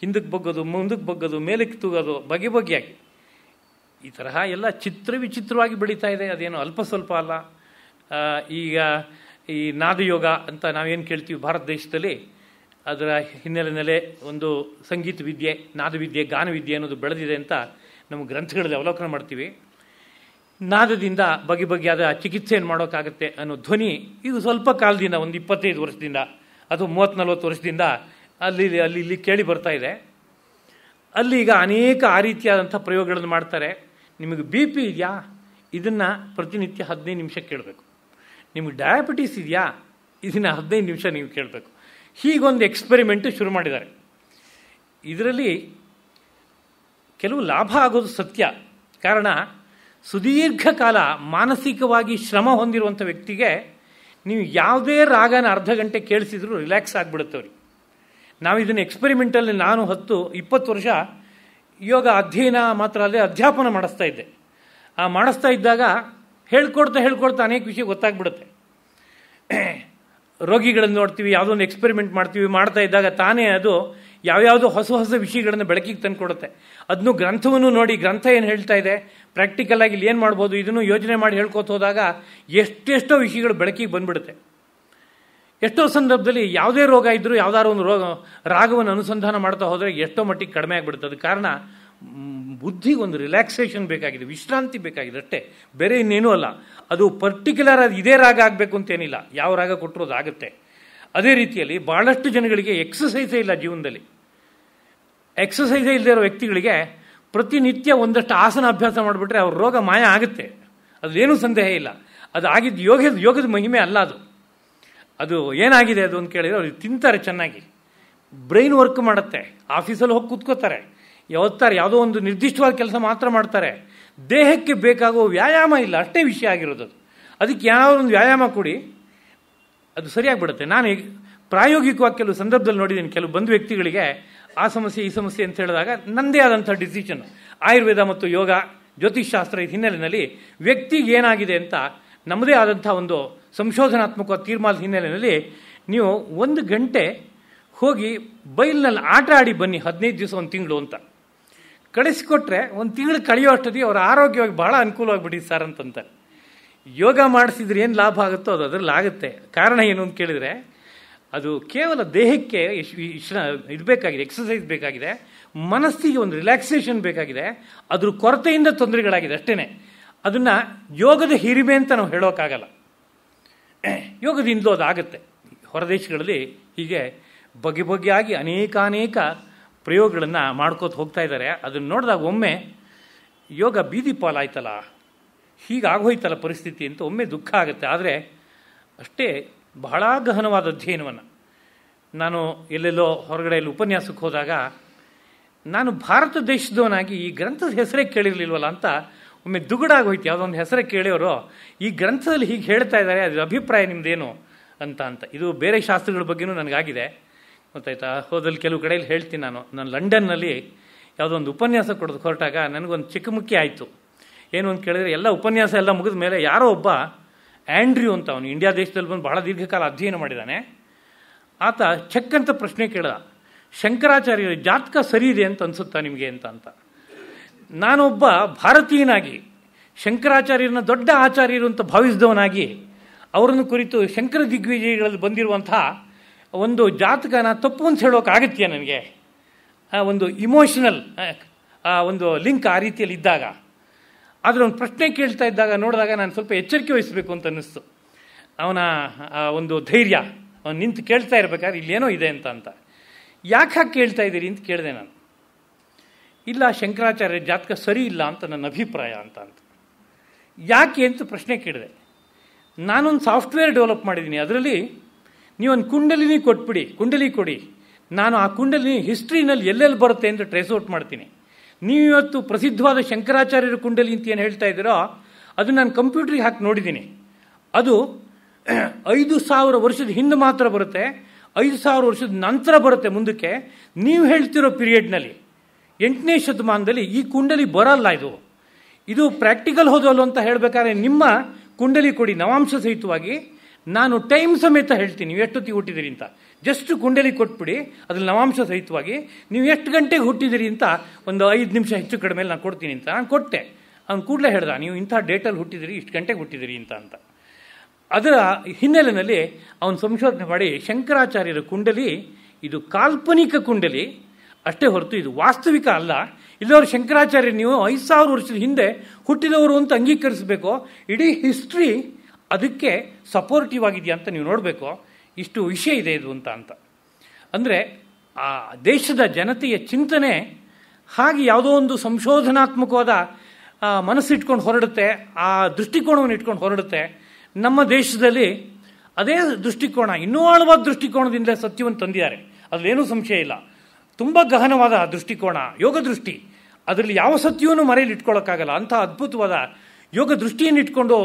ಹಿಂದಕ್ಕೆ ಬಗ್ಗೋದು, ಮುಂದಕ್ಕೆ ಬಗ್ಗೋದು, ಮೇಲಕ್ಕೆ ತೂಗೋದು, ಬಗೆ ಬಗೆಯಾಗಿ ಈ ತರಹ ಎಲ್ಲ ವಿಚಿತ್ರವಾಗಿ ಬೆಳೀತಾ ಇದೆ. ಅದೇನು ಅಲ್ಪ ಸ್ವಲ್ಪ ಅಲ್ಲ. ಈಗ ಈ ನಾದಯೋಗ ಅಂತ ನಾವೇನು ಕೇಳ್ತೀವಿ ಭಾರತ ದೇಶದಲ್ಲಿ, ಅದರ ಹಿನ್ನೆಲೆಯಲ್ಲಿ ಒಂದು ಸಂಗೀತ ವಿದ್ಯೆ, ನಾದವಿದ್ಯೆ, ಗಾನವಿದ್ಯೆ ಅನ್ನೋದು ಬೆಳೆದಿದೆ ಅಂತ ನಮ್ಮ ಗ್ರಂಥಗಳಲ್ಲಿ ಅವಲೋಕನ ಮಾಡ್ತೀವಿ. ನಾದದಿಂದ ಬಗೆ ಬಗೆಯಾದ ಚಿಕಿತ್ಸೆಯನ್ನು ಮಾಡೋಕ್ಕಾಗತ್ತೆ ಅನ್ನೋ ಧ್ವನಿ ಇದು ಸ್ವಲ್ಪ ಕಾಲದಿಂದ, ಒಂದು 25 ವರ್ಷದಿಂದ ಅಥವಾ 30-40 ವರ್ಷದಿಂದ ಅಲ್ಲಿ ಕೇಳಿ ಬರ್ತಾ ಇದೆ. ಅಲ್ಲಿ ಈಗ ಅನೇಕ ಆ ರೀತಿಯಾದಂಥ ಪ್ರಯೋಗಗಳನ್ನು ಮಾಡ್ತಾರೆ. ನಿಮಗೆ BP ಇದೆಯಾ, ಇದನ್ನು ಪ್ರತಿನಿತ್ಯ 15 ನಿಮಿಷ ಕೇಳಬೇಕು. ನಿಮಗೆ ಡಯಾಬಿಟೀಸ್ ಇದೆಯಾ, ಇದನ್ನು 15 ನಿಮಿಷ ನೀವು ಕೇಳಬೇಕು. ಹೀಗೊಂದು ಎಕ್ಸ್ಪೆರಿಮೆಂಟು ಶುರು ಮಾಡಿದ್ದಾರೆ. ಇದರಲ್ಲಿ ಕೆಲವು ಲಾಭ ಆಗೋದು ಸತ್ಯ. ಕಾರಣ, ಸುದೀರ್ಘ ಕಾಲ ಮಾನಸಿಕವಾಗಿ ಶ್ರಮ ಹೊಂದಿರುವಂಥ ವ್ಯಕ್ತಿಗೆ ನೀವು ಯಾವುದೇ ರಾಗನ ಅರ್ಧ ಗಂಟೆ ಕೇಳಿಸಿದ್ರು ರಿಲ್ಯಾಕ್ಸ್ ಆಗಿಬಿಡುತ್ತೆ ಅವ್ರಿಗೆ. ನಾವು ಇದನ್ನು ಎಕ್ಸ್ಪೆರಿಮೆಂಟಲ್ಲಿ ನಾನು 10-20 ವರ್ಷ ಯೋಗ ಅಧ್ಯಯನ ಮಾತ್ರ ಅಲ್ಲದೆ ಅಧ್ಯಾಪನ ಮಾಡಿಸ್ತಾ ಇದ್ದೆ. ಮಾಡಿಸ್ತಾ ಇದ್ದಾಗ ಹೇಳ್ಕೊಡ್ತಾ ಅನೇಕ ವಿಷಯ ಗೊತ್ತಾಗ್ಬಿಡುತ್ತೆ. ರೋಗಿಗಳನ್ನು ನೋಡ್ತೀವಿ, ಯಾವುದೊಂದು ಎಕ್ಸ್ಪೆರಿಮೆಂಟ್ ಮಾಡ್ತೀವಿ, ಮಾಡ್ತಾ ಇದ್ದಾಗ ತಾನೇ ಅದು ಯಾವ್ಯಾವುದೋ ಹೊಸ ಬೆಳಕಿಗೆ ತಂದು ಕೊಡುತ್ತೆ. ಅದನ್ನು ಗ್ರಂಥವನ್ನು ನೋಡಿ, ಗ್ರಂಥ ಏನು ಹೇಳ್ತಾ ಇದೆ, ಪ್ರಾಕ್ಟಿಕಲ್ ಆಗಿ ಇಲ್ಲಿ ಏನು ಮಾಡ್ಬೋದು, ಇದನ್ನು ಯೋಚನೆ ಮಾಡಿ ಹೇಳ್ಕೊತ ಹೋದಾಗ ಎಷ್ಟೆಷ್ಟೋ ವಿಷಯಗಳು ಬೆಳಕಿಗೆ ಬಂದ್ಬಿಡುತ್ತೆ. ಎಷ್ಟೋ ಸಂದರ್ಭದಲ್ಲಿ ಯಾವುದೇ ರೋಗ ಇದ್ದರೂ ಯಾವುದಾದ್ರು ಒಂದು ರಾಗವನ್ನು ಅನುಸಂಧಾನ ಮಾಡ್ತಾ ಹೋದರೆ ಎಷ್ಟೋ ಮಟ್ಟಿಗೆ ಕಡಿಮೆ ಆಗಿಬಿಡುತ್ತೆ. ಅದು ಕಾರಣ ಬುದ್ಧಿಗೆ ಒಂದು ರಿಲ್ಯಾಕ್ಸೇಷನ್ ಬೇಕಾಗಿದೆ, ವಿಶ್ರಾಂತಿ ಬೇಕಾಗಿದೆ ಅಷ್ಟೇ, ಬೇರೆ ಇನ್ನೇನೂ ಅಲ್ಲ. ಅದು ಪರ್ಟಿಕ್ಯುಲರ್ ಆಗಿ ಇದೇ ರಾಗ ಆಗಬೇಕು ಅಂತೇನಿಲ್ಲ, ಯಾವ ರಾಗ ಕೊಟ್ಟರು ಅದು ಆಗುತ್ತೆ. ಅದೇ ರೀತಿಯಲ್ಲಿ ಭಾಳಷ್ಟು ಜನಗಳಿಗೆ ಎಕ್ಸಸೈಸೇ ಇಲ್ಲ ಜೀವನದಲ್ಲಿ. ಎಕ್ಸಸೈಸೇ ಇಲ್ಲದೆ ಇರೋ ವ್ಯಕ್ತಿಗಳಿಗೆ ಪ್ರತಿನಿತ್ಯ ಒಂದಷ್ಟು ಆಸನ ಅಭ್ಯಾಸ ಮಾಡಿಬಿಟ್ರೆ ಅವ್ರ ರೋಗ ಮಾಯ ಆಗುತ್ತೆ, ಅದೇನೂ ಸಂದೇಹ ಇಲ್ಲ. ಅದು ಆಗಿದ್ದು ಯೋಗದ ಮಹಿಮೆ ಅಲ್ಲ. ಅದು ಏನಾಗಿದೆ ಅದು ಅಂತ ಕೇಳಿದರೆ, ಅವ್ರಿಗೆ ತಿಂತಾರೆ ಚೆನ್ನಾಗಿ, ಬ್ರೈನ್ ವರ್ಕ್ ಮಾಡುತ್ತೆ, ಆಫೀಸಲ್ಲಿ ಹೋಗಿ ಕೂತ್ಕೋತಾರೆ, ಯಾವತ್ತಾರೆ ಯಾವುದೋ ಒಂದು ನಿರ್ದಿಷ್ಟವಾದ ಕೆಲಸ ಮಾತ್ರ ಮಾಡ್ತಾರೆ. ದೇಹಕ್ಕೆ ಬೇಕಾಗುವ ವ್ಯಾಯಾಮ ಇಲ್ಲ, ಅಷ್ಟೇ ವಿಷಯ ಆಗಿರೋದು. ಅದಕ್ಕೆ ಯಾವ್ದೋ ಒಂದು ವ್ಯಾಯಾಮ ಕೊಡಿ, ಅದು ಸರಿಯಾಗಿಬಿಡುತ್ತೆ. ನಾನು ಪ್ರಾಯೋಗಿಕವಾಗಿ ಕೆಲವು ಸಂದರ್ಭದಲ್ಲಿ ನೋಡಿದ್ದೀನಿ, ಕೆಲವು ಬಂಧು ವ್ಯಕ್ತಿಗಳಿಗೆ ಆ ಸಮಸ್ಯೆ ಈ ಸಮಸ್ಯೆ ಅಂತ ಹೇಳಿದಾಗ ನನ್ನದೇ ಆದಂಥ ಡಿಸಿಷನ್, ಆಯುರ್ವೇದ ಮತ್ತು ಯೋಗ ಜ್ಯೋತಿಷ್ಶಾಸ್ತ್ರ ಹಿನ್ನೆಲೆಯಲ್ಲಿ ವ್ಯಕ್ತಿಗೆ ಏನಾಗಿದೆ ಅಂತ ನಮ್ಮದೇ ಆದಂಥ ಒಂದು ಸಂಶೋಧನಾತ್ಮಕ ತೀರ್ಮಾನದ ಹಿನ್ನೆಲೆಯಲ್ಲಿ ನೀವು 1 ಗಂಟೆ ಹೋಗಿ ಬೈಲ್ನಲ್ಲಿ ಆಟ ಆಡಿ ಬನ್ನಿ, 15 ದಿವಸ 1 ತಿಂಗಳು ಅಂತ ಕಳಿಸಿಕೊಟ್ರೆ 1 ತಿಂಗಳು ಕಳೆಯೋ ಅಷ್ಟೊತ್ತಿಗೆ ಅವರ ಆರೋಗ್ಯವಾಗಿ ಬಹಳ ಅನುಕೂಲವಾಗಿಬಿಟ್ಟಿದೆ ಸರ್ ಅಂತಂತಾರೆ. ಯೋಗ ಮಾಡಿಸಿದ್ರೆ ಏನು ಲಾಭ ಆಗುತ್ತೋ ಅದು ಅದರಲ್ಲಿ ಆಗುತ್ತೆ. ಕಾರಣ ಏನು ಅಂತ ಕೇಳಿದರೆ, ಅದು ಕೇವಲ ದೇಹಕ್ಕೆ ಇದು ಬೇಕಾಗಿದೆ, ಎಕ್ಸಸೈಸ್ ಬೇಕಾಗಿದೆ, ಮನಸ್ಸಿಗೆ ಒಂದು ರಿಲ್ಯಾಕ್ಸೇಷನ್ ಬೇಕಾಗಿದೆ. ಅದ್ರ ಕೊರತೆಯಿಂದ ತೊಂದರೆಗಳಾಗಿದೆ ಅಷ್ಟೇ. ಅದನ್ನು ಯೋಗದ ಹಿರಿಮೆ ಅಂತ ನಾವು ಹೇಳೋಕ್ಕಾಗಲ್ಲ, ಯೋಗದಿಂದಲೂ ಅದಾಗುತ್ತೆ. ಹೊರದೇಶಗಳಲ್ಲಿ ಹೀಗೆ ಬಗೆಯಾಗಿ ಅನೇಕ ಪ್ರಯೋಗಗಳನ್ನು ಮಾಡ್ಕೋತ ಹೋಗ್ತಾ ಇದ್ದಾರೆ. ಅದನ್ನು ನೋಡಿದಾಗ ಒಮ್ಮೆ ಯೋಗ ಬೀದಿ ಪಾಲಾಯ್ತಲ್ಲ, ಹೀಗಾಗೋಯ್ತಲ್ಲ ಪರಿಸ್ಥಿತಿ ಅಂತ ಒಮ್ಮೆ ದುಃಖ ಆಗುತ್ತೆ. ಆದರೆ ಅಷ್ಟೇ ಬಹಳ ಗಹನವಾದ ಅಧ್ಯಯನವನ್ನು, ನಾನು ಎಲ್ಲೆಲ್ಲೋ ಹೊರಗಡೆಯಲ್ಲಿ ಉಪನ್ಯಾಸಕ್ಕೆ ಹೋದಾಗ ನಾನು ಭಾರತ ದೇಶದವನಾಗಿ ಈ ಗ್ರಂಥದ ಹೆಸರೇ ಕೇಳಿರಲಿಲ್ವಲ್ಲ ಅಂತ ಒಮ್ಮೆ ದುಗುಡಾಗೋಯ್ತು. ಯಾವುದೊಂದು ಹೆಸರೇ ಕೇಳಿಯವರು ಈ ಗ್ರಂಥದಲ್ಲಿ ಹೀಗೆ ಹೇಳ್ತಾ ಇದ್ದಾರೆ, ಅದ್ರ ಅಭಿಪ್ರಾಯ ನಿಮ್ಮದೇನು ಅಂತ. ಇದು ಬೇರೆ ಶಾಸ್ತ್ರಗಳ ಬಗ್ಗೆನೂ ನನಗಾಗಿದೆ, ಗೊತ್ತಾಯ್ತಾ. ಹೋದಲ್ಲಿ ಕೆಲವು ಕಡೆಯಲ್ಲಿ ಹೇಳ್ತೀನಿ. ನಾನು ಲಂಡನ್ನಲ್ಲಿ ಯಾವುದೋ ಒಂದು ಉಪನ್ಯಾಸ ಕೊಡೋದು ಹೊರಟಾಗ ನನಗೊಂದು ಚಿಕ್ಕಮುಕ್ಕಿ ಆಯಿತು. ಏನು ಅಂತ ಕೇಳಿದರೆ, ಎಲ್ಲ ಉಪನ್ಯಾಸ ಎಲ್ಲ ಮುಗಿದ ಮೇಲೆ ಯಾರೋ ಒಬ್ಬ ಆ್ಯಂಡ್ರ್ಯೂ ಅಂತ, ಅವನು ಇಂಡಿಯಾ ದೇಶದಲ್ಲಿ ಬಂದು ಬಹಳ ದೀರ್ಘಕಾಲ ಅಧ್ಯಯನ ಮಾಡಿದ್ದಾನೆ. ಆತ ಚೆಕ್ ಅಂತ ಪ್ರಶ್ನೆ ಕೇಳ್ದ, ಶಂಕರಾಚಾರ್ಯರ ಜಾತಕ ಸರಿ ಇದೆ ಅಂತ ಅನಿಸುತ್ತಾ ನಿಮಗೆ ಅಂತ. ನಾನೊಬ್ಬ ಭಾರತೀಯನಾಗಿ ಶಂಕರಾಚಾರ್ಯರನ್ನ ದೊಡ್ಡ ಆಚಾರ್ಯರು ಅಂತ ಭಾವಿಸಿದವನಾಗಿ ಅವರನ್ನು ಕುರಿತು ಶಂಕರ ದಿಗ್ವಿಜಯಗಳಲ್ಲಿ ಬಂದಿರುವಂತಹ ಒಂದು ಜಾತಕನ ತಪ್ಪು ಅಂತ ಹೇಳೋಕ್ಕಾಗತ್ಯ ನನಗೆ? ಒಂದು ಇಮೋಷನಲ್ ಒಂದು ಲಿಂಕ್ ಆ ರೀತಿಯಲ್ಲಿ ಇದ್ದಾಗ, ಆದರೆ ಒಂದು ಪ್ರಶ್ನೆ ಕೇಳ್ತಾ ಇದ್ದಾಗ ನೋಡಿದಾಗ ನಾನು ಸ್ವಲ್ಪ ಎಚ್ಚರಿಕೆ ವಹಿಸಬೇಕು ಅಂತ ಅನ್ನಿಸ್ತು. ಅವನ ಒಂದು ಧೈರ್ಯ, ಅವನು ನಿಂತು ಕೇಳ್ತಾ ಇರಬೇಕಾದ್ರೆ ಇಲ್ಲೇನೋ ಇದೆ ಅಂತ. ಯಾಕೆ ಕೇಳ್ತಾ ಇದ್ದೀರಿ ಅಂತ ಕೇಳಿದೆ ನಾನು. ಇಲ್ಲ, ಶಂಕರಾಚಾರ್ಯ ಜಾತಕ ಸರಿ ಇಲ್ಲ ಅಂತ ನನ್ನ ಅಭಿಪ್ರಾಯ ಅಂತ. ಯಾಕೆ ಅಂತ ಪ್ರಶ್ನೆ ಕೇಳಿದೆ. ನಾನೊಂದು ಸಾಫ್ಟ್ವೇರ್ ಡೆವಲಪ್ ಮಾಡಿದ್ದೀನಿ, ಅದರಲ್ಲಿ ನೀವೊಂದು ಕುಂಡಲಿನಿ ಕುಂಡಲಿ ಕೊಡಿ, ನಾನು ಆ ಕುಂಡಲಿನಿ ಹಿಸ್ಟ್ರಿನಲ್ಲಿ ಎಲ್ಲೆಲ್ಲಿ ಬರುತ್ತೆ ಅಂತ ಟ್ರೇಸ್ ಔಟ್ ಮಾಡ್ತೀನಿ. ನೀವಿವತ್ತು ಪ್ರಸಿದ್ಧವಾದ ಶಂಕರಾಚಾರ್ಯರ ಕುಂಡಲಿ ಅಂತ ಏನು ಹೇಳ್ತಾ ಇದ್ದೀರೋ ಅದು ನಾನು ಕಂಪ್ಯೂಟ್ರಿಗೆ ಹಾಕಿ ನೋಡಿದ್ದೀನಿ. ಅದು 5000 ವರ್ಷದ ಹಿಂದೆ ಮಾತ್ರ ಬರುತ್ತೆ. 5,000 ವರ್ಷದ ನಂತರ ಬರುತ್ತೆ ಮುಂದಕ್ಕೆ. ನೀವು ಹೇಳ್ತಿರೋ ಪೀರಿಯಡ್ನಲ್ಲಿ 8ನೇ ಶತಮಾನದಲ್ಲಿ ಈ ಕುಂಡಲಿ ಬರಲ್ಲ. ಇದು ಪ್ರಾಕ್ಟಿಕಲ್ ಹೋದಲ್ಲ ಅಂತ ಹೇಳಬೇಕಾದ್ರೆ ನಿಮ್ಮ ಕುಂಡಲಿ ಕೊಡಿ ನವಾಂಶ ಸಹಿತವಾಗಿ. ನಾನು ಟೈಮ್ ಸಮೇತ ಹೇಳ್ತೀನಿ ನೀವು ಎಷ್ಟೊತ್ತಿಗೆ ಹುಟ್ಟಿದಿರಿ ಅಂತ. ಜಸ್ಟ್ ಕುಂಡಲಿ ಕೊಟ್ಬಿಡಿ ಅದ್ರಲ್ಲಿ ನವಾಂಶ ಸಹಿತವಾಗಿ ನೀವು ಎಷ್ಟು ಗಂಟೆಗೆ ಹುಟ್ಟಿದಿರಿ ಅಂತ ಒಂದು 5 ನಿಮಿಷ ಹೆಚ್ಚು ಕಡಿಮೆ ನಾನು ಕೊಡ್ತೀನಿ ಅಂತ ನಾನು ಕೊಟ್ಟೆ. ಅವ್ನು ಕೂಡಲೇ ಹೇಳ್ದ ನೀವು ಇಂಥ ಡೇಟಲ್ಲಿ ಹುಟ್ಟಿದಿರಿ, ಇಷ್ಟು ಗಂಟೆಗೆ ಹುಟ್ಟಿದಿರಿ ಅಂತ. ಅದರ ಹಿನ್ನೆಲೆಯಲ್ಲಿ ಅವನು ಸಂಶೋಧನೆ ಮಾಡಿ ಶಂಕರಾಚಾರ್ಯರ ಕುಂಡಲಿ ಇದು ಕಾಲ್ಪನಿಕ ಕುಂಡಲಿ ಅಷ್ಟೇ ಹೊರತು ಇದು ವಾಸ್ತವಿಕ ಅಲ್ಲ. ಇಲ್ಲವರು ಶಂಕರಾಚಾರ್ಯ ನೀವು 5,000 ವರ್ಷದ ಹಿಂದೆ ಹುಟ್ಟಿದವರು ಅಂತ ಅಂಗೀಕರಿಸಬೇಕು. ಇಡೀ ಹಿಸ್ಟ್ರಿ ಅದಕ್ಕೆ ಸಪೋರ್ಟಿವ್ ಆಗಿದೆಯಾ ಅಂತ ನೀವು ನೋಡಬೇಕು. ಇಷ್ಟು ವಿಷಯ ಇದೆ ಇದು ಅಂತ. ಅಂದರೆ ಆ ದೇಶದ ಜನತೆಯ ಚಿಂತನೆ ಹಾಗೆ ಯಾವುದೋ ಒಂದು ಸಂಶೋಧನಾತ್ಮಕವಾದ ಮನಸ್ಸಿಟ್ಕೊಂಡು ಹೊರಡುತ್ತೆ, ಆ ದೃಷ್ಟಿಕೋನವನ್ನು ಇಟ್ಕೊಂಡು ಹೊರಡುತ್ತೆ. ನಮ್ಮ ದೇಶದಲ್ಲಿ ಅದೇ ದೃಷ್ಟಿಕೋನ ಇನ್ನೂ ಆಳವಾದ ದೃಷ್ಟಿಕೋನದಿಂದ ಸತ್ಯವನ್ನು ತಂದಿದ್ದಾರೆ, ಅದರಲ್ಲೇನೂ ಸಂಶಯ ಇಲ್ಲ. ತುಂಬ ಗಹನವಾದ ದೃಷ್ಟಿಕೋನ, ಯೋಗ ದೃಷ್ಟಿ. ಅದರಲ್ಲಿ ಯಾವ ಸತ್ಯವನ್ನು ಮರೆಯಲ್ಲಿ ಇಟ್ಕೊಳ್ಳೋಕ್ಕಾಗಲ್ಲ. ಅಂಥ ಅದ್ಭುತವಾದ ಯೋಗ ದೃಷ್ಟಿಯನ್ನು ಇಟ್ಕೊಂಡು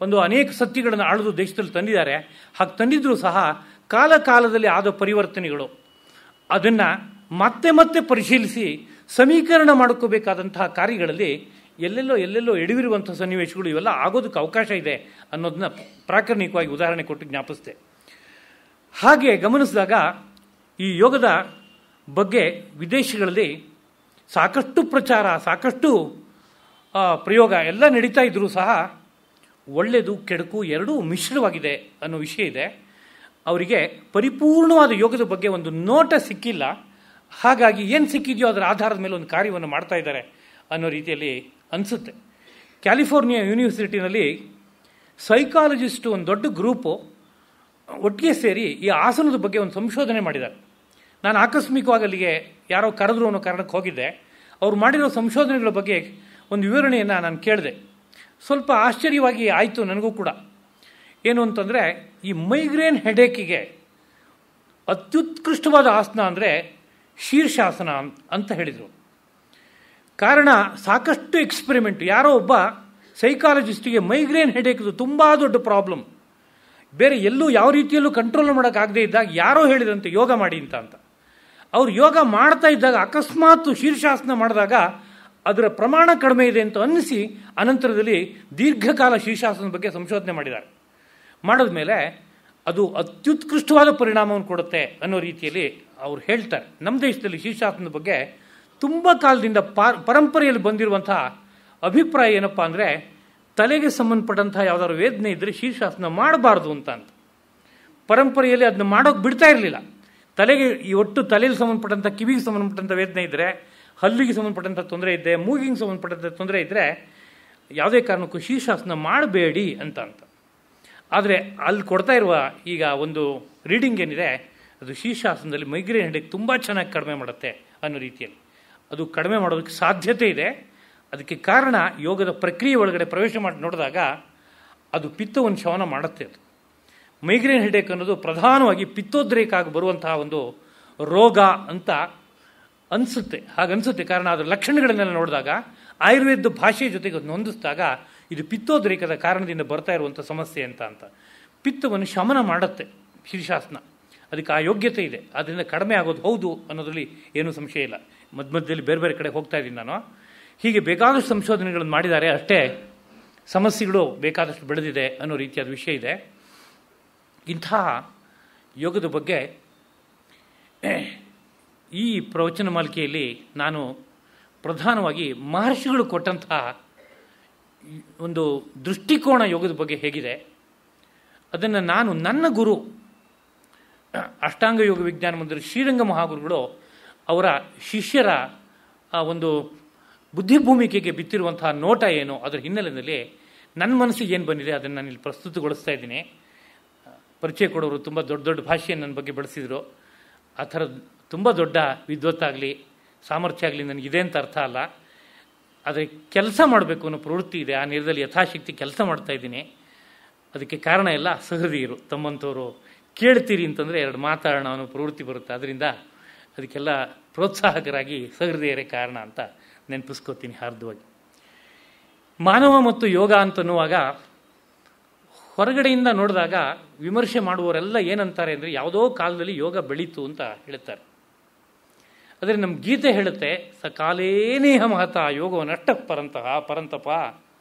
ಒಂದು ಅನೇಕ ಸತ್ಯಗಳನ್ನು ಆಳದು ದೇಶದಲ್ಲಿ ತಂದಿದ್ದಾರೆ. ಹಾಗೆ ತಂದಿದ್ರೂ ಸಹ ಕಾಲ ಕಾಲದಲ್ಲಿ ಆದ ಪರಿವರ್ತನೆಗಳು ಅದನ್ನು ಮತ್ತೆ ಮತ್ತೆ ಪರಿಶೀಲಿಸಿ ಸಮೀಕರಣ ಮಾಡ್ಕೋಬೇಕಾದಂತಹ ಕಾರ್ಯಗಳಲ್ಲಿ ಎಲ್ಲೆಲ್ಲೋ ಎಡವಿರುವಂಥ ಸನ್ನಿವೇಶಗಳು ಇವೆಲ್ಲ ಆಗೋದಕ್ಕೆ ಅವಕಾಶ ಇದೆ ಅನ್ನೋದನ್ನ ಪ್ರಾಕರಣಿಕವಾಗಿ ಉದಾಹರಣೆ ಕೊಟ್ಟು ಜ್ಞಾಪಿಸಿದೆ. ಹಾಗೆ ಗಮನಿಸಿದಾಗ ಈ ಯೋಗದ ಬಗ್ಗೆ ವಿದೇಶಗಳಲ್ಲಿ ಸಾಕಷ್ಟು ಪ್ರಚಾರ, ಸಾಕಷ್ಟು ಪ್ರಯೋಗ ಎಲ್ಲ ನಡೀತಾ ಇದ್ರೂ ಸಹ ಒಳ್ಳೆಯದು ಕೆಡುಕು ಎರಡೂ ಮಿಶ್ರವಾಗಿದೆ ಅನ್ನೋ ವಿಷಯ ಇದೆ. ಅವರಿಗೆ ಪರಿಪೂರ್ಣವಾದ ಯೋಗದ ಬಗ್ಗೆ ಒಂದು ನೋಟ ಸಿಕ್ಕಿಲ್ಲ. ಹಾಗಾಗಿ ಏನು ಸಿಕ್ಕಿದೆಯೋ ಅದರ ಆಧಾರದ ಮೇಲೆ ಒಂದು ಕಾರ್ಯವನ್ನು ಮಾಡ್ತಾ ಇದ್ದಾರೆ ಅನ್ನೋ ರೀತಿಯಲ್ಲಿ ಅನಿಸುತ್ತೆ. ಕ್ಯಾಲಿಫೋರ್ನಿಯಾ ಯೂನಿವರ್ಸಿಟಿನಲ್ಲಿ ಸೈಕಾಲಜಿಸ್ಟು ಒಂದು ದೊಡ್ಡ ಗ್ರೂಪು ಒಟ್ಟಿಗೆ ಸೇರಿ ಈ ಆಸನದ ಬಗ್ಗೆ ಒಂದು ಸಂಶೋಧನೆ ಮಾಡಿದ್ದಾರೆ. ನಾನು ಆಕಸ್ಮಿಕವಾಗಿ ಅಲ್ಲಿಗೆ ಯಾರೋ ಕರೆದ್ರು ಅನ್ನೋ ಕಾರಣಕ್ಕೆ ಹೋಗಿದ್ದೆ. ಅವ್ರು ಮಾಡಿರೋ ಸಂಶೋಧನೆಗಳ ಬಗ್ಗೆ ಒಂದು ವಿವರಣೆಯನ್ನು ನಾನು ಕೇಳಿದೆ. ಸ್ವಲ್ಪ ಆಶ್ಚರ್ಯವಾಗಿ ಆಯಿತು ನನಗೂ ಕೂಡ. ಏನು ಅಂತಂದರೆ ಈ ಮೈಗ್ರೇನ್ ಹೆಡೇಕಿಗೆ ಅತ್ಯುತ್ಕೃಷ್ಟವಾದ ಆಸನ ಅಂದರೆ ಶೀರ್ಷಾಸನ ಅಂತ ಹೇಳಿದರು. ಕಾರಣ ಸಾಕಷ್ಟು ಎಕ್ಸ್ಪೆರಿಮೆಂಟ್. ಯಾರೋ ಒಬ್ಬ ಸೈಕಾಲಜಿಸ್ಟಿಗೆ ಮೈಗ್ರೇನ್ ಹೆಡೇಕ್ದು ತುಂಬ ದೊಡ್ಡ ಪ್ರಾಬ್ಲಮ್, ಬೇರೆ ಎಲ್ಲೂ ಯಾವ ರೀತಿಯಲ್ಲೂ ಕಂಟ್ರೋಲ್ ಮಾಡೋಕ್ಕಾಗದೇ ಇದ್ದಾಗ ಯಾರೋ ಹೇಳಿದಂತೆ ಯೋಗ ಮಾಡಿ ಅಂತ. ಅವ್ರು ಯೋಗ ಮಾಡ್ತಾ ಇದ್ದಾಗ ಅಕಸ್ಮಾತ್ ಶೀರ್ಷಾಸನ ಮಾಡಿದಾಗ ಅದರ ಪ್ರಮಾಣ ಕಡಿಮೆ ಇದೆ ಅಂತ ಅನ್ನಿಸಿ ಅನಂತರದಲ್ಲಿ ದೀರ್ಘಕಾಲ ಶೀರ್ಷಾಸನದ ಬಗ್ಗೆ ಸಂಶೋಧನೆ ಮಾಡಿದ್ದಾರೆ. ಮಾಡಿದ್ಮೇಲೆ ಅದು ಅತ್ಯುತ್ಕೃಷ್ಟವಾದ ಪರಿಣಾಮವನ್ನು ಕೊಡುತ್ತೆ ಅನ್ನೋ ರೀತಿಯಲ್ಲಿ ಅವ್ರು ಹೇಳ್ತಾರೆ. ನಮ್ಮ ದೇಶದಲ್ಲಿ ಶೀರ್ಷಾಸನದ ಬಗ್ಗೆ ತುಂಬ ಕಾಲದಿಂದ ಪರಂಪರೆಯಲ್ಲಿ ಬಂದಿರುವಂಥ ಅಭಿಪ್ರಾಯ ಏನಪ್ಪ ಅಂದರೆ ತಲೆಗೆ ಸಂಬಂಧಪಟ್ಟಂಥ ಯಾವುದಾದ್ರು ವೇದನೆ ಇದ್ದರೆ ಶೀರ್ಷಾಸನ ಮಾಡಬಾರ್ದು ಅಂತ. ಪರಂಪರೆಯಲ್ಲಿ ಅದನ್ನ ಮಾಡೋಕೆ ಬಿಡ್ತಾ ಇರಲಿಲ್ಲ. ತಲೆಗೆ ಈ ಒಟ್ಟು ತಲೆಗೆ ಸಂಬಂಧಪಟ್ಟಂಥ, ಕಿವಿಗೆ ಸಂಬಂಧಪಟ್ಟಂಥ ವೇದನೆ ಇದ್ದರೆ, ಹಲ್ಲಿಗೆ ಸಂಬಂಧಪಟ್ಟಂಥ ತೊಂದರೆ ಇದ್ದರೆ, ಮೂಗಿಗೆ ಸಂಬಂಧಪಟ್ಟಂಥ ತೊಂದರೆ ಇದ್ದರೆ ಯಾವುದೇ ಕಾರಣಕ್ಕೂ ಶೀರ್ಷಾಸನ ಮಾಡಬೇಡಿ ಅಂತ. ಆದರೆ ಅಲ್ಲಿ ಕೊಡ್ತಾ ಇರುವ ಈಗ ಒಂದು ರೀಡಿಂಗ್ ಏನಿದೆ ಅದು ಶೀರ್ಷಾಸನದಲ್ಲಿ ಮೈಗ್ರೇನ್ ಹೆಡೇಕ್ ತುಂಬ ಚೆನ್ನಾಗಿ ಕಡಿಮೆ ಮಾಡುತ್ತೆ ಅನ್ನೋ ರೀತಿಯಲ್ಲಿ. ಅದು ಕಡಿಮೆ ಮಾಡೋದಕ್ಕೆ ಸಾಧ್ಯತೆ ಇದೆ. ಅದಕ್ಕೆ ಕಾರಣ ಯೋಗದ ಪ್ರಕ್ರಿಯೆ ಒಳಗಡೆ ಪ್ರವೇಶ ಮಾಡಿ ನೋಡಿದಾಗ ಅದು ಪಿತ್ತವನ್ನು ಶಮನ ಮಾಡುತ್ತೆ. ಅದು ಮೈಗ್ರೇನ್ ಹೆಡೇಕ್ ಅನ್ನೋದು ಪ್ರಧಾನವಾಗಿ ಪಿತ್ತೋದ್ರೇಕ ಆಗಿ ಬರುವಂತಹ ಒಂದು ರೋಗ ಅಂತ ಅನಿಸುತ್ತೆ. ಹಾಗನ್ಸುತ್ತೆ. ಕಾರಣ ಅದರ ಲಕ್ಷಣಗಳನ್ನೆಲ್ಲ ನೋಡಿದಾಗ ಆಯುರ್ವೇದ ಭಾಷೆಯ ಜೊತೆಗೆ ಅದನ್ನು ಹೊಂದಿಸಿದಾಗ ಇದು ಪಿತ್ತೋದ್ರೇಕದ ಕಾರಣದಿಂದ ಬರ್ತಾ ಇರುವಂಥ ಸಮಸ್ಯೆ ಅಂತ. ಪಿತ್ತವನ್ನು ಶಮನ ಮಾಡುತ್ತೆ ಶೀರ್ಷಾಸನ, ಅದಕ್ಕೆ ಆ ಯೋಗ್ಯತೆ ಇದೆ. ಅದರಿಂದ ಕಡಿಮೆ ಆಗೋದು ಹೌದು ಅನ್ನೋದ್ರಲ್ಲಿ ಏನೂ ಸಂಶಯ ಇಲ್ಲ. ಮಧ್ಯದಲ್ಲಿ ಬೇರೆ ಬೇರೆ ಕಡೆ ಹೋಗ್ತಾ ಇದ್ದೀನಿ ನಾನು. ಹೀಗೆ ಬೇಕಾದಷ್ಟು ಸಂಶೋಧನೆಗಳನ್ನು ಮಾಡಿದ್ದಾರೆ, ಅಷ್ಟೇ ಸಮಸ್ಯೆಗಳು ಬೇಕಾದಷ್ಟು ಬೆಳೆದಿದೆ ಅನ್ನೋ ರೀತಿಯಾದ ವಿಷಯ ಇದೆ. ಇಂಥ ಯೋಗದ ಬಗ್ಗೆ ಈ ಪ್ರವಚನ ಮಾಲಿಕೆಯಲ್ಲಿ ನಾನು ಪ್ರಧಾನವಾಗಿ ಮಹರ್ಷಿಗಳು ಕೊಟ್ಟಂತಹ ಒಂದು ದೃಷ್ಟಿಕೋನ ಯೋಗದ ಬಗ್ಗೆ ಹೇಗಿದೆ ಅದನ್ನು ನಾನು ನನ್ನ ಗುರು ಅಷ್ಟಾಂಗ ಯೋಗ ವಿಜ್ಞಾನ ಮಂದಿರ ಶ್ರೀರಂಗ ಮಹಾಗುರುಗಳು ಅವರ ಶಿಷ್ಯರ ಒಂದು ಬುದ್ಧಿಭೂಮಿಕೆಗೆ ಬಿತ್ತಿರುವಂತಹ ನೋಟ ಏನು, ಅದರ ಹಿನ್ನೆಲೆಯಲ್ಲಿ ನನ್ನ ಮನಸ್ಸಿಗೆ ಏನು ಬಂದಿದೆ ಅದನ್ನು ನಾನು ಇಲ್ಲಿ ಪ್ರಸ್ತುತಗೊಳಿಸ್ತಾ ಇದ್ದೀನಿ. ಪರಿಚಯ ಕೊಡೋರು ತುಂಬ ದೊಡ್ಡ ದೊಡ್ಡ ಭಾಷೆಯನ್ನು ನನ್ನ ಬಗ್ಗೆ ಬಳಸಿದರು. ಆ ಥರ ತುಂಬ ದೊಡ್ಡ ವಿದ್ವತ್ತಾಗಲಿ ಸಾಮರ್ಥ್ಯ ಆಗಲಿ ನನಗಿದೆ ಅಂತ ಅರ್ಥ ಅಲ್ಲ. ಆದರೆ ಕೆಲಸ ಮಾಡಬೇಕು ಅನ್ನೋ ಪ್ರವೃತ್ತಿ ಇದೆ. ಆ ನಿರ್ದಲ್ಲಿ ಯಥಾಶಕ್ತಿ ಕೆಲಸ ಮಾಡ್ತಾ ಇದ್ದೀನಿ. ಅದಕ್ಕೆ ಕಾರಣ ಎಲ್ಲ ಸಹೃದಯರು, ತಮ್ಮಂಥವರು. ಕೇಳ್ತೀರಿ ಅಂತಂದರೆ ಎರಡು ಮಾತಾಡೋಣ ಅನ್ನೋ ಪ್ರವೃತ್ತಿ ಬರುತ್ತೆ. ಅದರಿಂದ ಅದಕ್ಕೆಲ್ಲ ಪ್ರೋತ್ಸಾಹಕರಾಗಿ ಸಹೃದಯರೇ ಕಾರಣ ಅಂತ ನೆನಪಿಸ್ಕೋತೀನಿ ಹಾರ್ದವಾಗಿ. ಮಾನವ ಮತ್ತು ಯೋಗ ಅಂತನ್ನುವಾಗ ಹೊರಗಡೆಯಿಂದ ನೋಡಿದಾಗ ವಿಮರ್ಶೆ ಮಾಡುವವರೆಲ್ಲ ಏನಂತಾರೆ ಅಂದರೆ ಯಾವುದೋ ಕಾಲದಲ್ಲಿ ಯೋಗ ಬೆಳೀತು ಅಂತ ಹೇಳ್ತಾರೆ. ಆದರೆ ನಮ್ಮ ಗೀತೆ ಹೇಳುತ್ತೆ ಸಕಾಲೇನೇಹ ಮಹತ ಯೋಗವ ನಷ್ಟ ಪರಂತಪ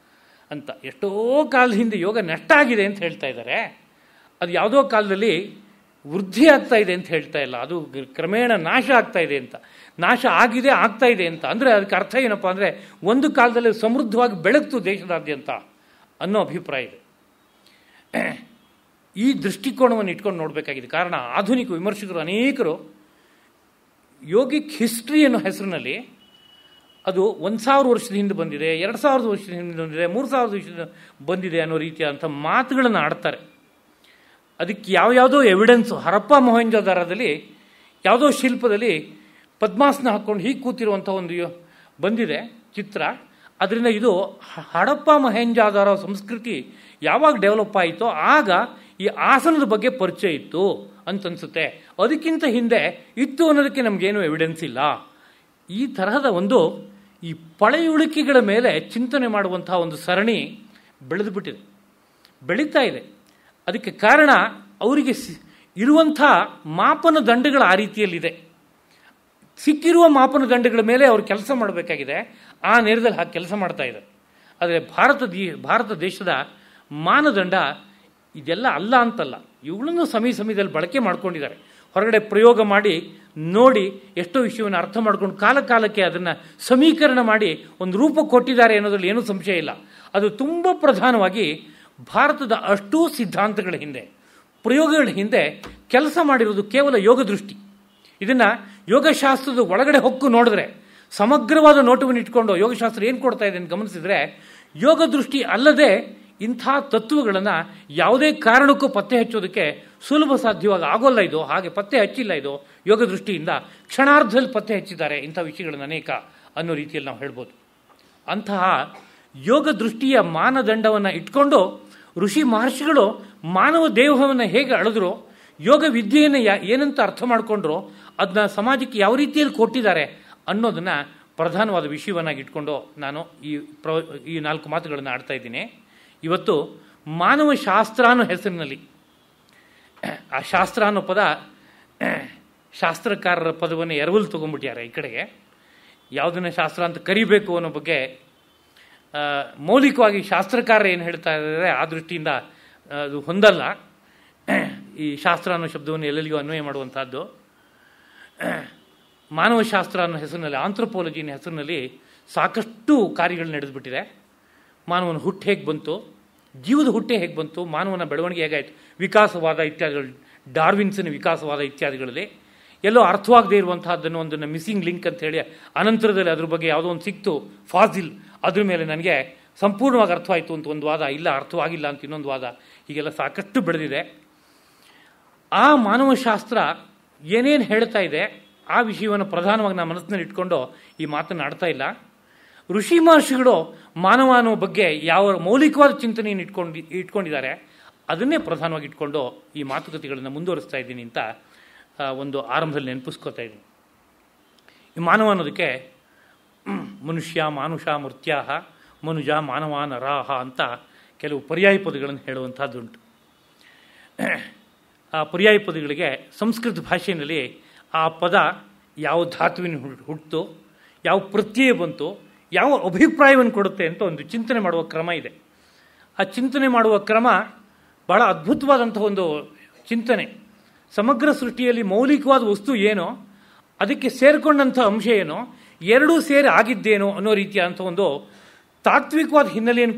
ಅಂತ. ಎಷ್ಟೋ ಕಾಲದ ಹಿಂದೆ ಯೋಗ ನಷ್ಟ ಆಗಿದೆ ಅಂತ ಹೇಳ್ತಾ ಇದ್ದಾರೆ. ಅದು ಯಾವುದೋ ಕಾಲದಲ್ಲಿ ವೃದ್ಧಿ ಆಗ್ತಾ ಇದೆ ಅಂತ ಹೇಳ್ತಾ ಇಲ್ಲ, ಅದು ಕ್ರಮೇಣ ನಾಶ ಆಗ್ತಾ ಇದೆ ಅಂತ. ನಾಶ ಆಗಿದೆ, ಆಗ್ತಾ ಇದೆ ಅಂತ ಅಂದರೆ ಅದಕ್ಕೆ ಅರ್ಥ ಏನಪ್ಪ ಅಂದರೆ ಒಂದು ಕಾಲದಲ್ಲಿ ಸಮೃದ್ಧವಾಗಿ ಬೆಳಗ್ತು ದೇಶದಾದ್ಯಂತ ಅನ್ನೋ ಅಭಿಪ್ರಾಯ ಇದೆ. ಈ ದೃಷ್ಟಿಕೋನವನ್ನು ಇಟ್ಕೊಂಡು ನೋಡಬೇಕಾಗಿದೆ. ಕಾರಣ ಆಧುನಿಕ ವಿಮರ್ಶಕರು ಅನೇಕರು ಯೋಗಿಕ್ ಹಿಸ್ಟ್ರಿ ಅನ್ನೋ ಹೆಸರಿನಲ್ಲಿ ಅದು 1000 ವರ್ಷದ ಹಿಂದೆ ಬಂದಿದೆ, 2000 ವರ್ಷದ ಹಿಂದೆ ಬಂದಿದೆ, 3000 ವರ್ಷದ ಬಂದಿದೆ ಅನ್ನೋ ರೀತಿಯಾದಂಥ ಮಾತುಗಳನ್ನು ಆಡ್ತಾರೆ. ಅದಕ್ಕೆ ಯಾವ್ಯಾವುದೋ ಎವಿಡೆನ್ಸು, ಹರಪ್ಪ ಮೊಹೆಂಜೋದಾರದಲ್ಲಿ ಯಾವುದೋ ಶಿಲ್ಪದಲ್ಲಿ ಪದ್ಮಾಸನ ಹಾಕ್ಕೊಂಡು ಹೀಗೆ ಕೂತಿರುವಂಥ ಒಂದು ಬಂದಿದೆ ಚಿತ್ರ. ಅದರಿಂದ ಇದು ಹರಪ್ಪ ಮೊಹೆಂಜೋದಾರೋ ಸಂಸ್ಕೃತಿ ಯಾವಾಗ ಡೆವಲಪ್ ಆಯಿತೋ ಆಗ ಈ ಆಸನದ ಬಗ್ಗೆ ಪರಿಚಯ ಇತ್ತು ಅಂತನ್ಸುತ್ತೆ. ಅದಕ್ಕಿಂತ ಹಿಂದೆ ಇತ್ತು ಅನ್ನೋದಕ್ಕೆ ನಮಗೇನು ಎವಿಡೆನ್ಸ್ ಇಲ್ಲ. ಈ ತರಹದ ಒಂದು ಈ ಪಳೆಯುಳಿಕೆಗಳ ಮೇಲೆ ಚಿಂತನೆ ಮಾಡುವಂಥ ಒಂದು ಸರಣಿ ಬೆಳೆದುಬಿಟ್ಟಿದೆ, ಬೆಳೀತಾ ಇದೆ. ಅದಕ್ಕೆ ಕಾರಣ ಅವರಿಗೆ ಇರುವಂಥ ಮಾಪನ ದಂಡಗಳು ಆ ರೀತಿಯಲ್ಲಿದೆ. ಸಿಕ್ಕಿರುವ ಮಾಪನ ದಂಡಗಳ ಮೇಲೆ ಅವರು ಕೆಲಸ ಮಾಡಬೇಕಾಗಿದೆ. ಆ ನೇರದಲ್ಲಿ ಹಾಕಿ ಕೆಲಸ ಮಾಡ್ತಾ ಇದ್ದಾರೆ. ಆದರೆ ಭಾರತ ದೇಶದ ಮಾನದಂಡ ಇದೆಲ್ಲ ಅಲ್ಲ ಅಂತಲ್ಲ, ಇವುಗಳನ್ನು ಸಮಯದಲ್ಲಿ ಬಳಕೆ ಮಾಡ್ಕೊಂಡಿದ್ದಾರೆ. ಹೊರಗಡೆ ಪ್ರಯೋಗ ಮಾಡಿ ನೋಡಿ ಎಷ್ಟೋ ವಿಷಯವನ್ನು ಅರ್ಥ ಮಾಡ್ಕೊಂಡು ಕಾಲಕ್ಕೆ ಅದನ್ನು ಸಮೀಕರಣ ಮಾಡಿ ಒಂದು ರೂಪ ಕೊಟ್ಟಿದ್ದಾರೆ ಅನ್ನೋದ್ರಲ್ಲಿ ಏನೂ ಸಂಶಯ ಇಲ್ಲ. ಅದು ತುಂಬ ಪ್ರಧಾನವಾಗಿ ಭಾರತದ ಅಷ್ಟೂ ಸಿದ್ಧಾಂತಗಳ ಹಿಂದೆ, ಪ್ರಯೋಗಗಳ ಹಿಂದೆ ಕೆಲಸ ಮಾಡಿರೋದು ಕೇವಲ ಯೋಗ ದೃಷ್ಟಿ. ಇದನ್ನು ಯೋಗಶಾಸ್ತ್ರದ ಒಳಗಡೆ ಹೊಕ್ಕು ನೋಡಿದ್ರೆ, ಸಮಗ್ರವಾದ ನೋಟವನ್ನು ಇಟ್ಕೊಂಡು ಯೋಗಶಾಸ್ತ್ರ ಏನು ಕೊಡ್ತಾ ಇದೆ ಅಂತ ಗಮನಿಸಿದರೆ, ಯೋಗ ದೃಷ್ಟಿ ಅಲ್ಲದೆ ಇಂಥ ತತ್ವಗಳನ್ನು ಯಾವುದೇ ಕಾರಣಕ್ಕೂ ಪತ್ತೆ ಹಚ್ಚೋದಕ್ಕೆ ಸುಲಭ ಸಾಧ್ಯವಾಗಿ ಆಗೋಲ್ಲ. ಇದು ಹಾಗೆ ಪತ್ತೆ ಹಚ್ಚಿಲ್ಲ. ಇದು ಯೋಗ ದೃಷ್ಟಿಯಿಂದ ಕ್ಷಣಾರ್ಧದಲ್ಲಿ ಪತ್ತೆ ಹಚ್ಚಿದ್ದಾರೆ ಇಂಥ ವಿಷಯಗಳನ್ನು ಅನೇಕ ಅನ್ನೋ ರೀತಿಯಲ್ಲಿ ನಾವು ಹೇಳ್ಬೋದು. ಅಂತಹ ಯೋಗ ದೃಷ್ಟಿಯ ಮಾನದಂಡವನ್ನು ಇಟ್ಕೊಂಡು ಋಷಿ ಮಹರ್ಷಿಗಳು ಮಾನವ ದೇಹವನ್ನು ಹೇಗೆ ಅಳೆದ್ರು, ಯೋಗ ವಿದ್ಯೆಯನ್ನು ಏನಂತ ಅರ್ಥ ಮಾಡಿಕೊಂಡ್ರು, ಅದನ್ನ ಸಮಾಜಕ್ಕೆ ಯಾವ ರೀತಿಯಲ್ಲಿ ಕೊಟ್ಟಿದ್ದಾರೆ ಅನ್ನೋದನ್ನು ಪ್ರಧಾನವಾದ ವಿಷಯವನ್ನಾಗಿ ಇಟ್ಕೊಂಡು ನಾನು ಈ 4 ಮಾತುಗಳನ್ನು ಆಡ್ತಾ ಇದ್ದೀನಿ. ಇವತ್ತು ಮಾನವ ಶಾಸ್ತ್ರ ಅನ್ನೋ ಹೆಸರಿನಲ್ಲಿ, ಆ ಶಾಸ್ತ್ರ ಅನ್ನೋ ಪದ ಶಾಸ್ತ್ರಕಾರರ ಪದವನ್ನು ಎರವಲು ತೊಗೊಂಡ್ಬಿಟ್ಟಿದ್ದಾರೆ. ಈ ಕಡೆಗೆ ಯಾವುದನ್ನ ಶಾಸ್ತ್ರ ಅಂತ ಕರಿಬೇಕು ಅನ್ನೋ ಬಗ್ಗೆ ಮೌಲಿಕವಾಗಿ ಶಾಸ್ತ್ರಕಾರ ಏನು ಹೇಳ್ತಾ ಇದ್ದಾರೆ ಆ ದೃಷ್ಟಿಯಿಂದ ಅದು ಹೊಂದಲ್ಲ. ಈ ಶಾಸ್ತ್ರ ಅನ್ನೋ ಶಬ್ದವನ್ನು ಎಲ್ಲೆಲ್ಲಿಗೂ ಅನ್ವಯ ಮಾಡುವಂಥದ್ದು. ಮಾನವ ಶಾಸ್ತ್ರ ಅನ್ನೋ ಹೆಸರಿನಲ್ಲಿ, ಆಂಥ್ರೋಪಾಲಜಿ ಅನ್ನೋ ಹೆಸರಿನಲ್ಲಿ ಸಾಕಷ್ಟು ಕಾರ್ಯಗಳು ನಡೆದುಬಿಟ್ಟಿದೆ. ಮಾನವನ ಹುಟ್ಟು ಹೇಗೆ ಬಂತು, ಜೀವದ ಹುಟ್ಟೆ ಹೇಗೆ ಬಂತು, ಮಾನವನ ಬೆಳವಣಿಗೆ ಹೇಗಾಯಿತು, ವಿಕಾಸವಾದ ಇತ್ಯಾದಿಗಳು, ಡಾರ್ವಿನ್ಸನ್ ವಿಕಾಸವಾದ ಇತ್ಯಾದಿಗಳಲ್ಲಿ ಎಲ್ಲೋ ಅರ್ಥವಾಗದೇ ಇರುವಂತಹದ್ದನ್ನು ಒಂದನ್ನು ಮಿಸ್ಸಿಂಗ್ ಲಿಂಕ್ ಅಂತ ಹೇಳಿ ಅನಂತರದಲ್ಲಿ ಅದ್ರ ಬಗ್ಗೆ ಯಾವುದೋ ಒಂದು ಸಿಕ್ತು, ಫಾಸಿಲ್, ಅದ್ರ ಮೇಲೆ ನನಗೆ ಸಂಪೂರ್ಣವಾಗಿ ಅರ್ಥವಾಯಿತು ಅಂತ ಒಂದು ವಾದ, ಇಲ್ಲ ಅರ್ಥವಾಗಿಲ್ಲ ಅಂತ ಇನ್ನೊಂದು ವಾದ, ಹೀಗೆಲ್ಲ ಸಾಕಷ್ಟು ಬೆಳೆದಿದೆ. ಆ ಮಾನವಶಾಸ್ತ್ರ ಏನೇನು ಹೇಳ್ತಾ ಇದೆ ಆ ವಿಷಯವನ್ನು ಪ್ರಧಾನವಾಗಿ ನಾನು ಮನಸ್ಸಿನಲ್ಲಿ ಇಟ್ಕೊಂಡು ಈ ಮಾತನ್ನು ಆಡ್ತಾ ಇಲ್ಲ. ಋಷಿ ಮಹರ್ಷಿಗಳು ಮಾನವ ಅನ್ನೋ ಬಗ್ಗೆ ಯಾವ ಮೌಲಿಕವಾದ ಚಿಂತನೆಯನ್ನು ಇಟ್ಕೊಂಡಿದ್ದಾರೆ ಅದನ್ನೇ ಪ್ರಧಾನವಾಗಿ ಇಟ್ಕೊಂಡು ಈ ಮಾತುಕತೆಗಳನ್ನು ಮುಂದುವರಿಸ್ತಾ ಇದ್ದೀನಿ ಅಂತ ಒಂದು ಆರಂಭದಲ್ಲಿ ನೆನಪಿಸ್ಕೋತಾ ಇದ್ದೀನಿ. ಈ ಮಾನವ ಅನ್ನೋದಕ್ಕೆ ಮನುಷ್ಯ, ಮಾನುಷ, ಮರ್ತ್ಯಾಹ, ಮನುಜ, ಮಾನವ, ನರಾಹ ಅಂತ ಕೆಲವು ಪರ್ಯಾಯ ಪದಗಳನ್ನು ಹೇಳುವಂಥದ್ದುಂಟು. ಆ ಪರ್ಯಾಯ ಪದಗಳಿಗೆ ಸಂಸ್ಕೃತ ಭಾಷೆಯಲ್ಲಿ ಆ ಪದ ಯಾವ ಧಾತುವಿನ ಹುಟ್ಟಿತು, ಯಾವ ಪ್ರತ್ಯಯ ಬಂತು, ಯಾವ ಅಭಿಪ್ರಾಯವನ್ನು ಕೊಡುತ್ತೆ ಅಂತ ಒಂದು ಚಿಂತನೆ ಮಾಡುವ ಕ್ರಮ ಇದೆ. ಆ ಚಿಂತನೆ ಮಾಡುವ ಕ್ರಮ ಬಹಳ ಅದ್ಭುತವಾದಂಥ ಒಂದು ಚಿಂತನೆ. ಸಮಗ್ರ ಸೃಷ್ಟಿಯಲ್ಲಿ ಮೌಲಿಕವಾದ ವಸ್ತು ಏನೋ, ಅದಕ್ಕೆ ಸೇರಿಕೊಂಡಂಥ ಅಂಶ ಏನೋ, ಎರಡೂ ಸೇರಿ ಆಗಿದ್ದೇನೋ ಅನ್ನೋ ರೀತಿಯಾದಂಥ ಒಂದು ತಾತ್ವಿಕವಾದ ಹಿನ್ನೆಲೆಯನ್ನು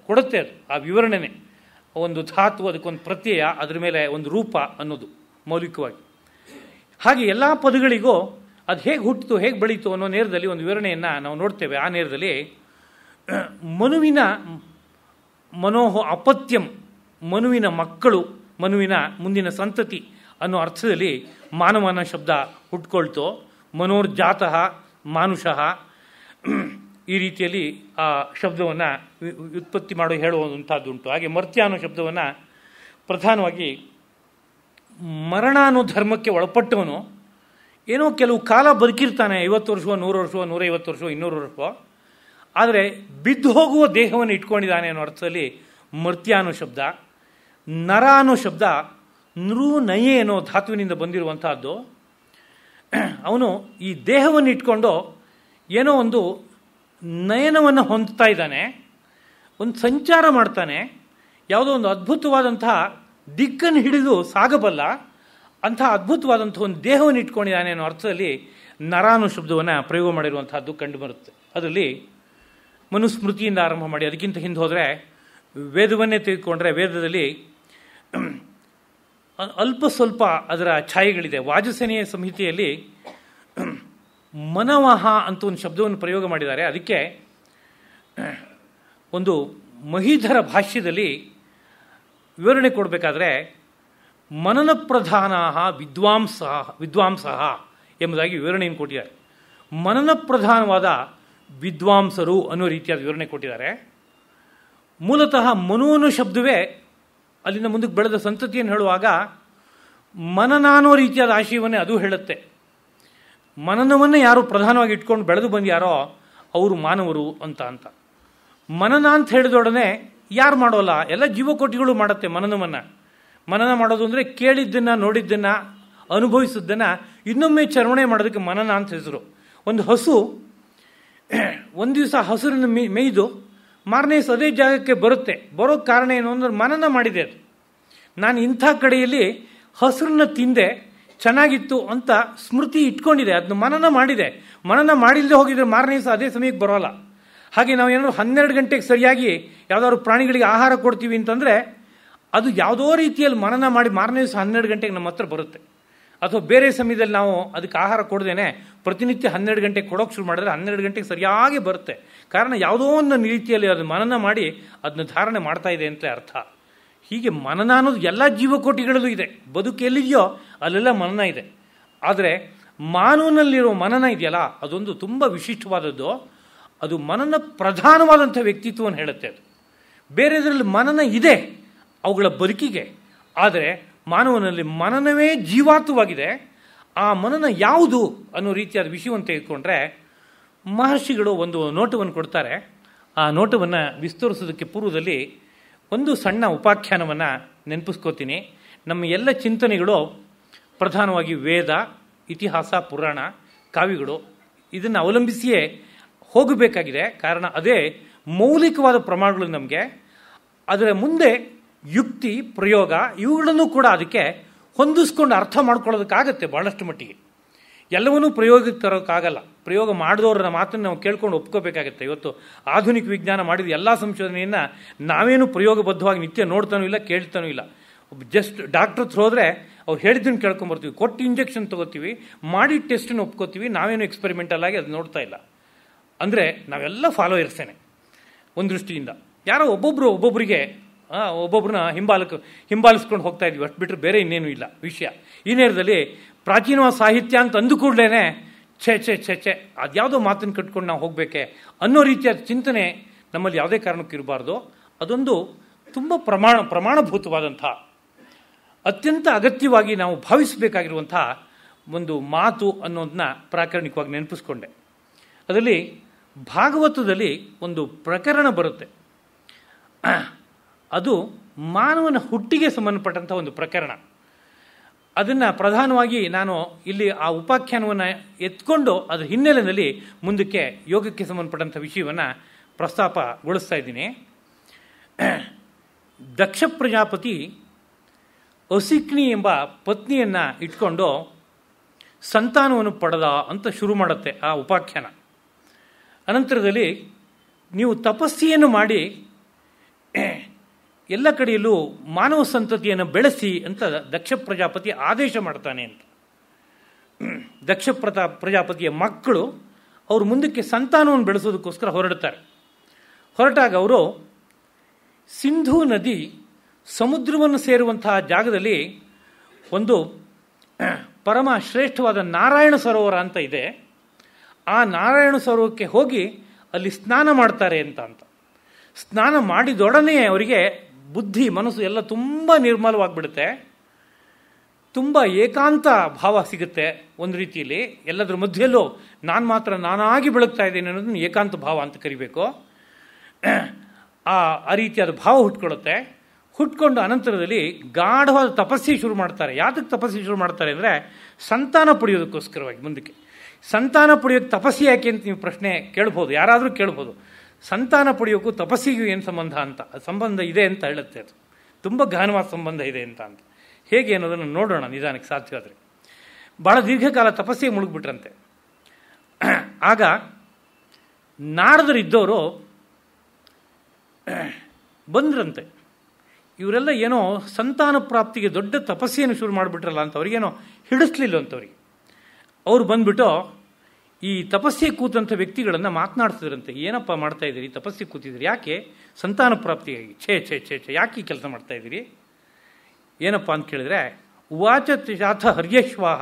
ಕೊಡುತ್ತೆ ಅದು. ಆ ವಿವರಣೆನೇ ಒಂದು ಧಾತು, ಅದಕ್ಕೊಂದು ಪ್ರತ್ಯಯ, ಅದರ ಮೇಲೆ ಒಂದು ರೂಪ ಅನ್ನೋದು ಮೌಲಿಕವಾಗಿ. ಹಾಗೆ ಎಲ್ಲ ಪದಗಳಿಗೂ ಅದು ಹೇಗೆ ಹುಟ್ಟಿತು, ಹೇಗೆ ಬೆಳೀತು ಅನ್ನೋ ನೇರದಲ್ಲಿ ಒಂದು ವಿವರಣೆಯನ್ನು ನಾವು ನೋಡ್ತೇವೆ. ಆ ನೇರದಲ್ಲಿ ಮನುವಿನ ಮನೋಹ ಅಪತ್ಯಂ, ಮನುವಿನ ಮಕ್ಕಳು, ಮನುವಿನ ಮುಂದಿನ ಸಂತತಿ ಅನ್ನೋ ಅರ್ಥದಲ್ಲಿ ಮಾನವನ ಶಬ್ದ ಹುಟ್ಕೊಳ್ತು. ಮನೋರ್ಜಾತಃ ಮಾನುಷಃ, ಈ ರೀತಿಯಲ್ಲಿ ಆ ಶಬ್ದವನ್ನು ವ್ಯುತ್ಪತ್ತಿ ಮಾಡೋ ಹೇಳುವಂಥದ್ದುಂಟು. ಹಾಗೆ ಮರ್ತ್ಯ ಅನ್ನೋ ಶಬ್ದವನ್ನು ಪ್ರಧಾನವಾಗಿ ಮರಣ ಅನ್ನೋ ಧರ್ಮಕ್ಕೆ ಒಳಪಟ್ಟವನು, ಏನೋ ಕೆಲವು ಕಾಲ ಬದುಕಿರ್ತಾನೆ, 50 ವರ್ಷವೋ 100 ವರ್ಷವೋ 150 ವರ್ಷವೋ 200 ವರ್ಷವೋ, ಆದರೆ ಬಿದ್ದು ಹೋಗುವ ದೇಹವನ್ನು ಇಟ್ಕೊಂಡಿದ್ದಾನೆ ಅನ್ನೋ ಅರ್ಥದಲ್ಲಿ ಮರ್ತ್ಯ ಅನ್ನೋ ಶಬ್ದ. ನರ ಅನ್ನೋ ಶಬ್ದ ನೃ ನಯೆ ಅನ್ನೋ ಧಾತುವಿನಿಂದ ಬಂದಿರುವಂತಹದ್ದು. ಅವನು ಈ ದೇಹವನ್ನು ಇಟ್ಕೊಂಡು ಏನೋ ಒಂದು ನಯನವನ್ನು ಹೊಂದ್ತಾ ಇದ್ದಾನೆ, ಒಂದು ಸಂಚಾರ ಮಾಡ್ತಾನೆ, ಯಾವುದೋ ಒಂದು ಅದ್ಭುತವಾದಂತಹ ದಿಕ್ಕನ್ನು ಹಿಡಿದು ಸಾಗಬಲ್ಲ ಅಂತಹ ಅದ್ಭುತವಾದಂಥ ಒಂದು ದೇಹವನ್ನು ಇಟ್ಕೊಂಡಿದ್ದಾನೆ ಅನ್ನೋ ಅರ್ಥದಲ್ಲಿ ನರ ಅನ್ನೋ ಶಬ್ದವನ್ನು ಪ್ರಯೋಗ ಮಾಡಿರುವಂತಹದ್ದು ಕಂಡುಬರುತ್ತೆ. ಅದರಲ್ಲಿ ಮನುಸ್ಮೃತಿಯಿಂದ ಆರಂಭ ಮಾಡಿ ಅದಕ್ಕಿಂತ ಹಿಂದೆ ಹೋದರೆ ವೇದವನ್ನೇ ತೆಗೆದುಕೊಂಡ್ರೆ ವೇದದಲ್ಲಿ ಅಲ್ಪ ಸ್ವಲ್ಪ ಅದರ ಛಾಯೆಗಳಿದೆ. ವಾಜಸೇನೆಯ ಸಂಹಿತೆಯಲ್ಲಿ ಮನವಹ ಅಂತ ಒಂದು ಶಬ್ದವನ್ನು ಪ್ರಯೋಗ ಮಾಡಿದ್ದಾರೆ. ಅದಕ್ಕೆ ಒಂದು ಮಹೀಧರ ಭಾಷ್ಯದಲ್ಲಿ ವಿವರಣೆ ಕೊಡಬೇಕಾದ್ರೆ ಮನನ ಪ್ರಧಾನ ವಿದ್ವಾಂಸ ಎಂಬುದಾಗಿ ವಿವರಣೆಯನ್ನು ಕೊಟ್ಟಿದ್ದಾರೆ. ಮನನ ಪ್ರಧಾನವಾದ ವಿದ್ವಾಂಸರು ಅನ್ನೋ ರೀತಿಯಾದ ವಿವರಣೆ ಕೊಟ್ಟಿದ್ದಾರೆ. ಮೂಲತಃ ಮನು ಅನ್ನೋ ಶಬ್ದವೇ ಅಲ್ಲಿಂದ ಮುಂದಕ್ಕೆ ಬೆಳೆದ ಸಂತತಿಯನ್ನು ಹೇಳುವಾಗ ಮನನ ಅನ್ನೋ ರೀತಿಯಾದ ಆಶಯವನ್ನೇ ಅದು ಹೇಳುತ್ತೆ. ಮನನವನ್ನೇ ಯಾರು ಪ್ರಧಾನವಾಗಿ ಇಟ್ಕೊಂಡು ಬೆಳೆದು ಬಂದ್ಯಾರೋ ಅವರು ಮಾನವರು ಅಂತ. ಮನನ ಅಂತ ಹೇಳಿದೊಡನೆ ಯಾರು ಮಾಡೋಲ್ಲ, ಎಲ್ಲ ಜೀವಕೋಟಿಗಳು ಮಾಡುತ್ತೆ ಮನನವನ್ನು. ಮನನ ಮಾಡೋದು ಅಂದರೆ ಕೇಳಿದ್ದನ್ನು, ನೋಡಿದ್ದನ್ನು, ಅನುಭವಿಸಿದ್ದನ್ನು ಇನ್ನೊಮ್ಮೆ ಚರ್ವಣೆ ಮಾಡೋದಕ್ಕೆ ಮನನ ಅಂತ ಹೆಸರು. ಒಂದು ಹಸು ಒಂದು ದಿವಸ ಹಸುರನ್ನು ಮೇಯ್ದು ಮಾರನೇ ದಿವಸ ಅದೇ ಜಾಗಕ್ಕೆ ಬರುತ್ತೆ. ಬರೋಕ್ಕೆ ಕಾರಣ ಏನು ಅಂದ್ರೆ ಮನನ ಮಾಡಿದೆ. ಅದು ನಾನು ಇಂಥ ಕಡೆಯಲ್ಲಿ ಹಸುರನ್ನ ತಿಂದೆ, ಚೆನ್ನಾಗಿತ್ತು ಅಂತ ಸ್ಮೃತಿ ಇಟ್ಕೊಂಡಿದೆ, ಅದನ್ನ ಮನನ ಮಾಡಿದೆ. ಮನನ ಮಾಡಿಲ್ಲದೆ ಹೋಗಿದ್ರೆ ಮಾರನೇ ದಿವಸ ಅದೇ ಸಮಯಕ್ಕೆ ಬರೋಲ್ಲ. ಹಾಗೆ ನಾವು ಏನಾದ್ರು 12 ಗಂಟೆಗೆ ಸರಿಯಾಗಿ ಯಾವುದಾದ್ರು ಪ್ರಾಣಿಗಳಿಗೆ ಆಹಾರ ಕೊಡ್ತೀವಿ ಅಂತಂದರೆ ಅದು ಯಾವುದೋ ರೀತಿಯಲ್ಲಿ ಮನನ ಮಾಡಿ ಮಾರನೇ ದಿವಸ 12 ಗಂಟೆಗೆ ನಮ್ಮ ಹತ್ರ ಬರುತ್ತೆ. ಅಥವಾ ಬೇರೆ ಸಮಯದಲ್ಲಿ ನಾವು ಅದಕ್ಕೆ ಆಹಾರ ಕೊಡದೇನೆ ಪ್ರತಿನಿತ್ಯ 12 ಗಂಟೆಗೆ ಕೊಡೋಕೆ ಶುರು ಮಾಡಿದ್ರೆ 12 ಗಂಟೆಗೆ ಸರಿಯಾಗಿ ಬರುತ್ತೆ. ಕಾರಣ ಯಾವುದೋ ಒಂದು ರೀತಿಯಲ್ಲಿ ಅದು ಮನನ ಮಾಡಿ ಅದನ್ನ ಧಾರಣೆ ಮಾಡ್ತಾ ಇದೆ ಅಂತ ಅರ್ಥ. ಹೀಗೆ ಮನನ ಅನ್ನೋದು ಎಲ್ಲ ಜೀವಕೋಟಿಗಳಲ್ಲೂ ಇದೆ. ಬದುಕು ಎಲ್ಲಿದೆಯೋ ಅಲ್ಲೆಲ್ಲ ಮನನ ಇದೆ. ಆದರೆ ಮಾನವನಲ್ಲಿರೋ ಮನನ ಇದೆಯಲ್ಲ ಅದೊಂದು ತುಂಬ ವಿಶಿಷ್ಟವಾದದ್ದು. ಅದು ಮನನ ಪ್ರಧಾನವಾದಂಥ ವ್ಯಕ್ತಿತ್ವವನ್ನು ಹೇಳುತ್ತೆ. ಅದು ಬೇರೆದರಲ್ಲಿ ಮನನ ಇದೆ ಅವುಗಳ ಬದುಕಿಗೆ, ಆದರೆ ಮಾನವನಲ್ಲಿ ಮನನವೇ ಜೀವಾತ್ವವಾಗಿದೆ. ಆ ಮನನ ಯಾವುದು ಅನ್ನೋ ರೀತಿಯಾದ ವಿಷಯವನ್ನು ತೆಗೆದುಕೊಂಡ್ರೆ ಮಹರ್ಷಿಗಳು ಒಂದು ನೋಟವನ್ನು ಕೊಡ್ತಾರೆ. ಆ ನೋಟವನ್ನು ವಿಸ್ತರಿಸೋದಕ್ಕೆ ಪೂರ್ವದಲ್ಲಿ ಒಂದು ಸಣ್ಣ ಉಪಾಖ್ಯಾನವನ್ನು ನೆನಪಿಸ್ಕೋತೀನಿ. ನಮ್ಮ ಎಲ್ಲ ಚಿಂತನೆಗಳು ಪ್ರಧಾನವಾಗಿ ವೇದ, ಇತಿಹಾಸ, ಪುರಾಣ, ಕಾವ್ಯಗಳು ಇದನ್ನು ಅವಲಂಬಿಸಿಯೇ ಹೋಗಬೇಕಾಗಿದೆ. ಕಾರಣ ಅದೇ ಮೌಲಿಕವಾದ ಪ್ರಮಾಣಗಳು ನಮಗೆ. ಅದರ ಮುಂದೆ ಯುಕ್ತಿ, ಪ್ರಯೋಗ ಇವುಗಳನ್ನು ಕೂಡ ಅದಕ್ಕೆ ಹೊಂದಿಸ್ಕೊಂಡು ಅರ್ಥ ಮಾಡ್ಕೊಳ್ಳೋದಕ್ಕಾಗತ್ತೆ ಬಹಳಷ್ಟು ಮಟ್ಟಿಗೆ. ಎಲ್ಲವನ್ನೂ ಪ್ರಯೋಗಕ್ಕೆ ತರೋಕ್ಕಾಗಲ್ಲ. ಪ್ರಯೋಗ ಮಾಡಿದವರ ಮಾತನ್ನು ನಾವು ಕೇಳ್ಕೊಂಡು ಒಪ್ಕೋಬೇಕಾಗತ್ತೆ. ಇವತ್ತು ಆಧುನಿಕ ವಿಜ್ಞಾನ ಮಾಡಿದ ಎಲ್ಲ ಸಂಶೋಧನೆಯನ್ನು ನಾವೇನು ಪ್ರಯೋಗಬದ್ಧವಾಗಿ ನಿತ್ಯ ನೋಡ್ತಾನೂ ಇಲ್ಲ, ಕೇಳ್ತಾನೂ ಇಲ್ಲ. ಜಸ್ಟ್ ಡಾಕ್ಟ್ರ್ ಹತ್ರ ಹೋದರೆ ಅವ್ರು ಹೇಳಿದ್ದನ್ನು ಕೇಳ್ಕೊಂಬರ್ತೀವಿ, ಕೊಟ್ಟು ಇಂಜೆಕ್ಷನ್ ತೊಗೋತೀವಿ, ಮಾಡಿ ಟೆಸ್ಟನ್ನು ಒಪ್ಕೋತೀವಿ. ನಾವೇನು ಎಕ್ಸ್ಪೆರಿಮೆಂಟಲ್ ಆಗಿ ಅದು ನೋಡ್ತಾ ಇಲ್ಲ. ಅಂದರೆ ನಾವೆಲ್ಲ ಫಾಲೋಯರ್ಸೇನೆ ಒಂದು ದೃಷ್ಟಿಯಿಂದ. ಯಾರೋ ಒಬ್ಬೊಬ್ಬರಿಗೆ ಒಬ್ಬೊಬ್ಬರನ್ನ ಹಿಂಬಾಲಿಸ್ಕೊಂಡು ಹೋಗ್ತಾ ಇದ್ವಿ, ಅಷ್ಟು ಬಿಟ್ಟರೆ ಬೇರೆ ಇನ್ನೇನು ಇಲ್ಲ ವಿಷಯ. ಈ ನೇರದಲ್ಲಿ ಪ್ರಾಚೀನವಾದ ಸಾಹಿತ್ಯ ಅಂತ ಅಂದು ಕೂಡಲೇ ಛೆ ಅದ್ಯಾವುದೋ ಮಾತನ್ನು ಕಟ್ಕೊಂಡು ನಾವು ಹೋಗಬೇಕೆ ಅನ್ನೋ ರೀತಿಯಾದ ಚಿಂತನೆ ನಮ್ಮಲ್ಲಿ ಯಾವುದೇ ಕಾರಣಕ್ಕೂ ಇರಬಾರ್ದು. ಅದೊಂದು ತುಂಬ ಪ್ರಮಾಣಭೂತವಾದಂಥ ಅತ್ಯಂತ ಅಗತ್ಯವಾಗಿ ನಾವು ಭಾವಿಸಬೇಕಾಗಿರುವಂಥ ಒಂದು ಮಾತು ಅನ್ನೋದನ್ನ ಪ್ರಾಕರಣಿಕವಾಗಿ ನೆನಪಿಸ್ಕೊಂಡೆ. ಅದರಲ್ಲಿ ಭಾಗವತದಲ್ಲಿ ಒಂದು ಪ್ರಕರಣ ಬರುತ್ತೆ. ಅದು ಮಾನವನ ಹುಟ್ಟಿಗೆ ಸಂಬಂಧಪಟ್ಟಂಥ ಒಂದು ಪ್ರಕರಣ. ಅದನ್ನು ಪ್ರಧಾನವಾಗಿ ನಾನು ಇಲ್ಲಿ ಆ ಉಪಾಖ್ಯಾನವನ್ನು ಎತ್ಕೊಂಡು ಅದರ ಹಿನ್ನೆಲೆಯಲ್ಲಿ ಮುಂದಕ್ಕೆ ಯೋಗಕ್ಕೆ ಸಂಬಂಧಪಟ್ಟಂಥ ವಿಷಯವನ್ನು ಪ್ರಸ್ತಾಪಗೊಳಿಸ್ತಾ ಇದ್ದೀನಿ. ದಕ್ಷ ಪ್ರಜಾಪತಿ ಅಸಿಕ್ನಿ ಎಂಬ ಪತ್ನಿಯನ್ನು ಇಟ್ಕೊಂಡು ಸಂತಾನವನ್ನು ಪಡೆದ ಅಂತ ಶುರು ಮಾಡುತ್ತೆ ಆ ಉಪಾಖ್ಯಾನ. ಅನಂತರದಲ್ಲಿ ನೀವು ತಪಸ್ಸಿಯನ್ನು ಮಾಡಿ ಎಲ್ಲ ಕಡೆಯಲ್ಲೂ ಮಾನವ ಸಂತತಿಯನ್ನು ಬೆಳೆಸಿ ಅಂತ ದಕ್ಷ ಪ್ರಜಾಪತಿ ಆದೇಶ ಮಾಡ್ತಾನೆ ಅಂತ. ದಕ್ಷ ಪ್ರಜಾಪತಿಯ ಮಕ್ಕಳು ಅವರು ಮುಂದಕ್ಕೆ ಸಂತಾನವನ್ನು ಬೆಳೆಸೋದಕ್ಕೋಸ್ಕರ ಹೊರಟಾಗ ಅವರು ಸಿಂಧೂ ನದಿ ಸಮುದ್ರವನ್ನು ಸೇರುವಂತಹ ಜಾಗದಲ್ಲಿ ಒಂದು ಪರಮ ಶ್ರೇಷ್ಠವಾದ ನಾರಾಯಣ ಸರೋವರ ಅಂತ ಇದೆ. ಆ ನಾರಾಯಣ ಸರೋವರಕ್ಕೆ ಹೋಗಿ ಅಲ್ಲಿ ಸ್ನಾನ ಮಾಡ್ತಾರೆ ಅಂತ. ಸ್ನಾನ ಮಾಡಿದೊಡನೆ ಅವರಿಗೆ ಬುದ್ಧಿ, ಮನಸ್ಸು ಎಲ್ಲ ತುಂಬ ನಿರ್ಮಲವಾಗಿಬಿಡುತ್ತೆ. ತುಂಬ ಏಕಾಂತ ಭಾವ ಸಿಗುತ್ತೆ. ಒಂದು ರೀತಿಯಲ್ಲಿ ಎಲ್ಲದರ ಮಧ್ಯೆಯಲ್ಲೂ ನಾನಾಗಿ ಬೆಳಗ್ತಾ ಇದ್ದೇನೆ ಅನ್ನೋದನ್ನು ಏಕಾಂತ ಭಾವ ಅಂತ ಕರಿಬೇಕು. ಆ ರೀತಿಯಾದ ಭಾವ ಹುಟ್ಕೊಳ್ಳುತ್ತೆ. ಹುಟ್ಕೊಂಡು ಅನಂತರದಲ್ಲಿ ಗಾಢವಾದ ತಪಸ್ಸಿ ಶುರು ಮಾಡ್ತಾರೆ. ಯಾತಕ್ಕೆ ತಪಸ್ಸಿ ಶುರು ಮಾಡ್ತಾರೆ ಅಂದರೆ ಸಂತಾನ ಪಡೆಯೋದಕ್ಕೋಸ್ಕರವಾಗಿ. ಮುಂದಕ್ಕೆ ಸಂತಾನ ಪಡೆಯೋಕ್ಕೆ ತಪಸ್ಸಿ ಯಾಕೆ ಅಂತ ನೀವು ಪ್ರಶ್ನೆ ಕೇಳ್ಬೋದು, ಯಾರಾದರೂ ಕೇಳ್ಬೋದು. ಸಂತಾನ ಪಡೆಯೋಕ್ಕೂ ತಪಸ್ಸಿಗೂ ಏನು ಸಂಬಂಧ ಅಂತ, ಸಂಬಂಧ ಇದೆ ಅಂತ ಹೇಳುತ್ತೆ. ಅದು ತುಂಬ ಗಹನವಾದ ಸಂಬಂಧ ಇದೆ ಅಂತ ಹೇಗೆ ಅನ್ನೋದನ್ನು ನೋಡೋಣ ನಿಧಾನಕ್ಕೆ ಸಾಧ್ಯವಾದರೆ. ಭಾಳ ದೀರ್ಘಕಾಲ ತಪಸ್ಸಿಗೆ ಮುಳುಗ್ಬಿಟ್ರಂತೆ. ಆಗ ನಾರದರಿದ್ದವರು ಬಂದ್ರಂತೆ. ಇವರೆಲ್ಲ ಏನೋ ಸಂತಾನ ಪ್ರಾಪ್ತಿಗೆ ದೊಡ್ಡ ತಪಸ್ಸೆಯನ್ನು ಶುರು ಮಾಡಿಬಿಟ್ರಲ್ಲ ಅಂತ ಅವ್ರಿಗೇನೋ ಹಿಡಿಸ್ಲಿಲ್ಲ ಅಂತವ್ರಿಗೆ. ಅವ್ರು ಬಂದ್ಬಿಟ್ಟು ಈ ತಪಸ್ಸಿಗೆ ಕೂತಂಥ ವ್ಯಕ್ತಿಗಳನ್ನು ಮಾತನಾಡ್ತಿದ್ರಂತೆ. ಏನಪ್ಪ ಮಾಡ್ತಾ ಇದ್ದೀರಿ, ತಪಸ್ಸಿಗೆ ಕೂತಿದ್ದೀರಿ, ಯಾಕೆ? ಸಂತಾನ ಪ್ರಾಪ್ತಿಯಾಗಿ. ಛೇ ಯಾಕೆ ಈ ಕೆಲಸ ಮಾಡ್ತಾ ಇದ್ದೀರಿ, ಏನಪ್ಪ ಅಂತ ಕೇಳಿದ್ರೆ, ಉವಾಚ ಜಾಥ ಹರ್ಯಶ್ವಾಹ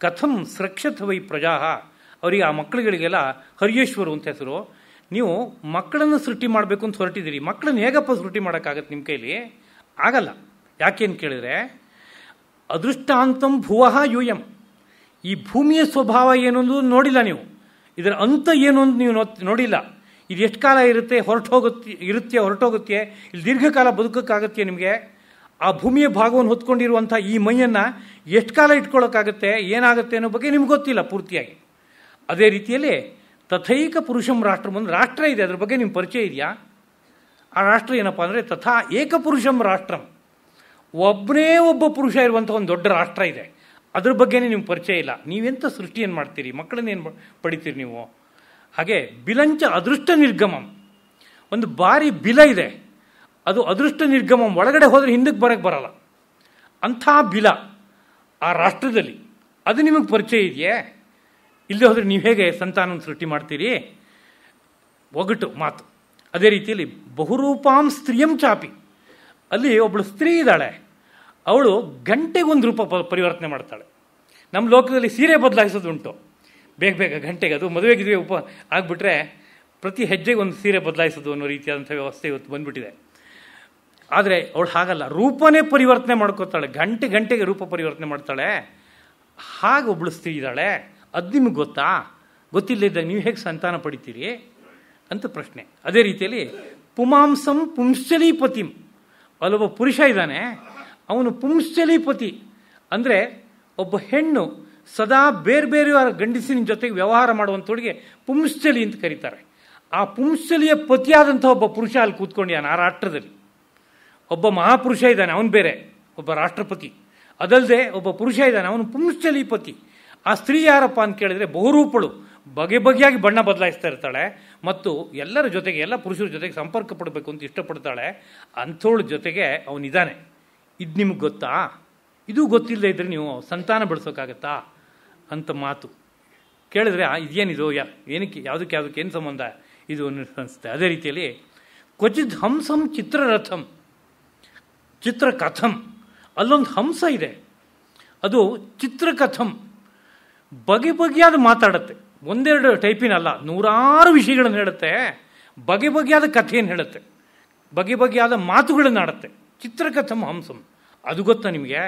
ಕಥಂ ಸ್ರಕ್ಷಥ ವೈ ಪ್ರಜಾಹ. ಅವರಿಗೆ ಆ ಮಕ್ಕಳುಗಳಿಗೆಲ್ಲ ಹರ್ಯೇಶ್ವರು ಅಂತ ಹೆಸರು. ನೀವು ಮಕ್ಕಳನ್ನು ಸೃಷ್ಟಿ ಮಾಡಬೇಕು ಅಂತ ಹೊರಟಿದ್ದೀರಿ, ಮಕ್ಕಳನ್ನು ಹೇಗಪ್ಪ ಸೃಷ್ಟಿ ಮಾಡೋಕ್ಕಾಗತ್ತೆ ನಿಮ್ಮ ಕೈಲಿ? ಆಗಲ್ಲ. ಯಾಕೆಂತ ಕೇಳಿದ್ರೆ, ಅದೃಷ್ಟಾಂತಂ ಭುವಃ ಯೂಯಂ. ಈ ಭೂಮಿಯ ಸ್ವಭಾವ ಏನು ಅಂತ ನೋಡಿಲ್ಲ ನೀವು, ಇದರ ಅಂತ ಏನು ಅಂತ ನೀವು ನೋಡಿಲ್ಲ. ಇದು ಎಷ್ಟು ಕಾಲ ಇರುತ್ತೆ, ಹೊರಟೋಗುತ್ತೆ, ಇಲ್ಲಿ ದೀರ್ಘಕಾಲ ಬದುಕೋಕ್ಕಾಗತ್ತೆ ನಿಮಗೆ? ಆ ಭೂಮಿಯ ಭಾಗವನ್ನು ಹೊತ್ಕೊಂಡಿರುವಂಥ ಈ ಮೈಯನ್ನು ಎಷ್ಟು ಕಾಲ ಇಟ್ಕೊಳ್ಳೋಕ್ಕಾಗತ್ತೆ, ಏನಾಗುತ್ತೆ ಅನ್ನೋ ಬಗ್ಗೆ ನಿಮ್ಗೆ ಗೊತ್ತಿಲ್ಲ ಪೂರ್ತಿಯಾಗಿ. ಅದೇ ರೀತಿಯಲ್ಲಿ ತಥೈಕ ಪುರುಷಂ ರಾಷ್ಟ್ರ, ಒಂದು ರಾಷ್ಟ್ರ ಇದೆ, ಅದ್ರ ಬಗ್ಗೆ ನಿಮ್ಮ ಪರಿಚಯ ಇದೆಯಾ? ಆ ರಾಷ್ಟ್ರ ಏನಪ್ಪ ಅಂದರೆ ತಥಾ ಏಕಪುರುಷಂ ರಾಷ್ಟ್ರಂ, ಒಬ್ಬನೇ ಒಬ್ಬ ಪುರುಷ ಇರುವಂಥ ಒಂದು ದೊಡ್ಡ ರಾಷ್ಟ್ರ ಇದೆ, ಅದ್ರ ಬಗ್ಗೆನೇ ನಿಮ್ಗೆ ಪರಿಚಯ ಇಲ್ಲ. ನೀವೆಂಥ ಸೃಷ್ಟಿಯನ್ನು ಮಾಡ್ತೀರಿ, ಮಕ್ಕಳನ್ನೇನು ಪಡಿತೀರಿ ನೀವು? ಹಾಗೆ ಬಿಲಂಚ ಅದೃಷ್ಟ ನಿರ್ಗಮಂ, ಒಂದು ಬಾರಿ ಬಿಲ ಇದೆ, ಅದು ಅದೃಷ್ಟ ನಿರ್ಗಮಂ, ಒಳಗಡೆ ಹೋದರೆ ಹಿಂದಕ್ಕೆ ಬರಲ್ಲ. ಅಂಥ ಬಿಲ ಆ ರಾಷ್ಟ್ರದಲ್ಲಿ, ಅದು ನಿಮಗೆ ಪರಿಚಯ ಇದೆಯೇ? ಇಲ್ಲದೆ ಹೋದರೆ ನೀವು ಹೇಗೆ ಸಂತಾನ ಸೃಷ್ಟಿ ಮಾಡ್ತೀರಿ? ಒಗಟು ಮಾತು. ಅದೇ ರೀತಿಯಲ್ಲಿ ಬಹುರೂಪಾಂ ಸ್ತ್ರೀಯಂ ಚಾಪಿ, ಅಲ್ಲಿ ಒಬ್ಬಳು ಸ್ತ್ರೀ ಇದ್ದಾಳೆ, ಅವಳು ಗಂಟೆಗೊಂದು ರೂಪ ಪರಿವರ್ತನೆ ಮಾಡ್ತಾಳೆ. ನಮ್ಮ ಲೋಕದಲ್ಲಿ ಸೀರೆ ಬದಲಾಯಿಸೋದುಂಟು ಬೇಗ ಗಂಟೆಗೆ, ಅದು ಮದುವೆಗಿದ್ವಿ ಆಗಿಬಿಟ್ರೆ ಪ್ರತಿ ಹೆಜ್ಜೆಗೆ ಒಂದು ಸೀರೆ ಬದಲಾಯಿಸೋದು ಅನ್ನೋ ರೀತಿಯಾದಂಥ ವ್ಯವಸ್ಥೆ ಇವತ್ತು ಬಂದ್ಬಿಟ್ಟಿದೆ. ಆದರೆ ಅವಳು ಹಾಗಲ್ಲ, ರೂಪನೇ ಪರಿವರ್ತನೆ ಮಾಡ್ಕೋತಾಳೆ, ಗಂಟೆಗೆ ರೂಪ ಪರಿವರ್ತನೆ ಮಾಡ್ತಾಳೆ. ಹಾಗೆ ಒಬ್ಬಳು ಸ್ತ್ರೀ ಇದ್ದಾಳೆ, ಅದು ನಿಮಗೆ ಗೊತ್ತಾ? ಗೊತ್ತಿಲ್ಲದಾಗ ನೀವು ಹೇಗೆ ಸಂತಾನ ಪಡಿತೀರಿ ಅಂತ ಪ್ರಶ್ನೆ. ಅದೇ ರೀತಿಯಲ್ಲಿ ಪುಮಾಂಸಂ ಪುಂಶ್ಚಲೀಪತಿಂ, ಅಲ್ಲೊಬ್ಬ ಪುರುಷ ಇದ್ದಾನೆ, ಅವನು ಪುಂಶ್ಚಲೀಪತಿ ಅಂದರೆ ಒಬ್ಬ ಹೆಣ್ಣು ಸದಾ ಬೇರೆ ಗಂಡಸಿನ ಜೊತೆಗೆ ವ್ಯವಹಾರ ಮಾಡುವಂಥವಳಿಗೆ ಪುಂಶ್ಚಲಿ ಅಂತ ಕರೀತಾರೆ. ಆ ಪುಂಶ್ಚಲಿಯ ಪತಿಯಾದಂಥ ಒಬ್ಬ ಪುರುಷ ಅಲ್ಲಿ ಕೂತ್ಕೊಂಡಿದ್ದಾನೆ ಆ ರಾಷ್ಟ್ರದಲ್ಲಿ. ಒಬ್ಬ ಮಹಾಪುರುಷ ಇದ್ದಾನೆ, ಅವನು ಬೇರೆ, ಒಬ್ಬ ರಾಷ್ಟ್ರಪತಿ. ಅದಲ್ಲದೆ ಒಬ್ಬ ಪುರುಷ ಇದ್ದಾನೆ, ಅವನು ಪುಂಶ್ಚಲೀಪತಿ. ಆ ಸ್ತ್ರೀ ಯಾರಪ್ಪ ಅಂತ ಕೇಳಿದರೆ ಬಹುರೂಪಳು, ಬಗೆಯಾಗಿ ಬಣ್ಣ ಬದಲಾಯಿಸ್ತಾ ಇರ್ತಾಳೆ ಮತ್ತು ಎಲ್ಲರ ಜೊತೆಗೆ, ಎಲ್ಲ ಪುರುಷರ ಜೊತೆಗೆ ಸಂಪರ್ಕ ಪಡಬೇಕು ಅಂತ ಇಷ್ಟಪಡ್ತಾಳೆ. ಅಂಥವಳ ಜೊತೆಗೆ ಅವನಿದ್ದಾನೆ. ಇದು ನಿಮಗೆ ಗೊತ್ತಾ? ಇದು ಗೊತ್ತಿಲ್ಲದೆ ಇದ್ರೆ ನೀವು ಸಂತಾನ ಬೆಳೆಸೋಕ್ಕಾಗತ್ತಾ ಅಂತ ಮಾತು ಕೇಳಿದ್ರೆ, ಇದೇನಿದು, ಏನಕ್ಕೆ, ಯಾವುದಕ್ಕೆ ಏನು ಸಂಬಂಧ ಇದು ಅನಿಸುತ್ತೆ. ಅದೇ ರೀತಿಯಲ್ಲಿ ಕ್ವಚಿತ್ ಹಂಸಂ ಚಿತ್ರರಥಂ ಚಿತ್ರಕಥಂ, ಅಲ್ಲೊಂದು ಹಂಸ ಇದೆ, ಅದು ಚಿತ್ರಕಥಂ, ಬಗೆಯಾದ ಮಾತಾಡುತ್ತೆ. ಒಂದೆರಡು ಟೈಪಿನಲ್ಲ, ನೂರಾರು ವಿಷಯಗಳನ್ನು ಹೇಳುತ್ತೆ, ಬಗೆಯಾದ ಕಥೆಯನ್ನು ಹೇಳುತ್ತೆ, ಬಗೆಯಾದ ಮಾತುಗಳನ್ನು ಆಡುತ್ತೆ. ಚಿತ್ರಕಥಂ ಹಂಸಂ, ಅದು ಗೊತ್ತಾ ನಿಮಗೆ?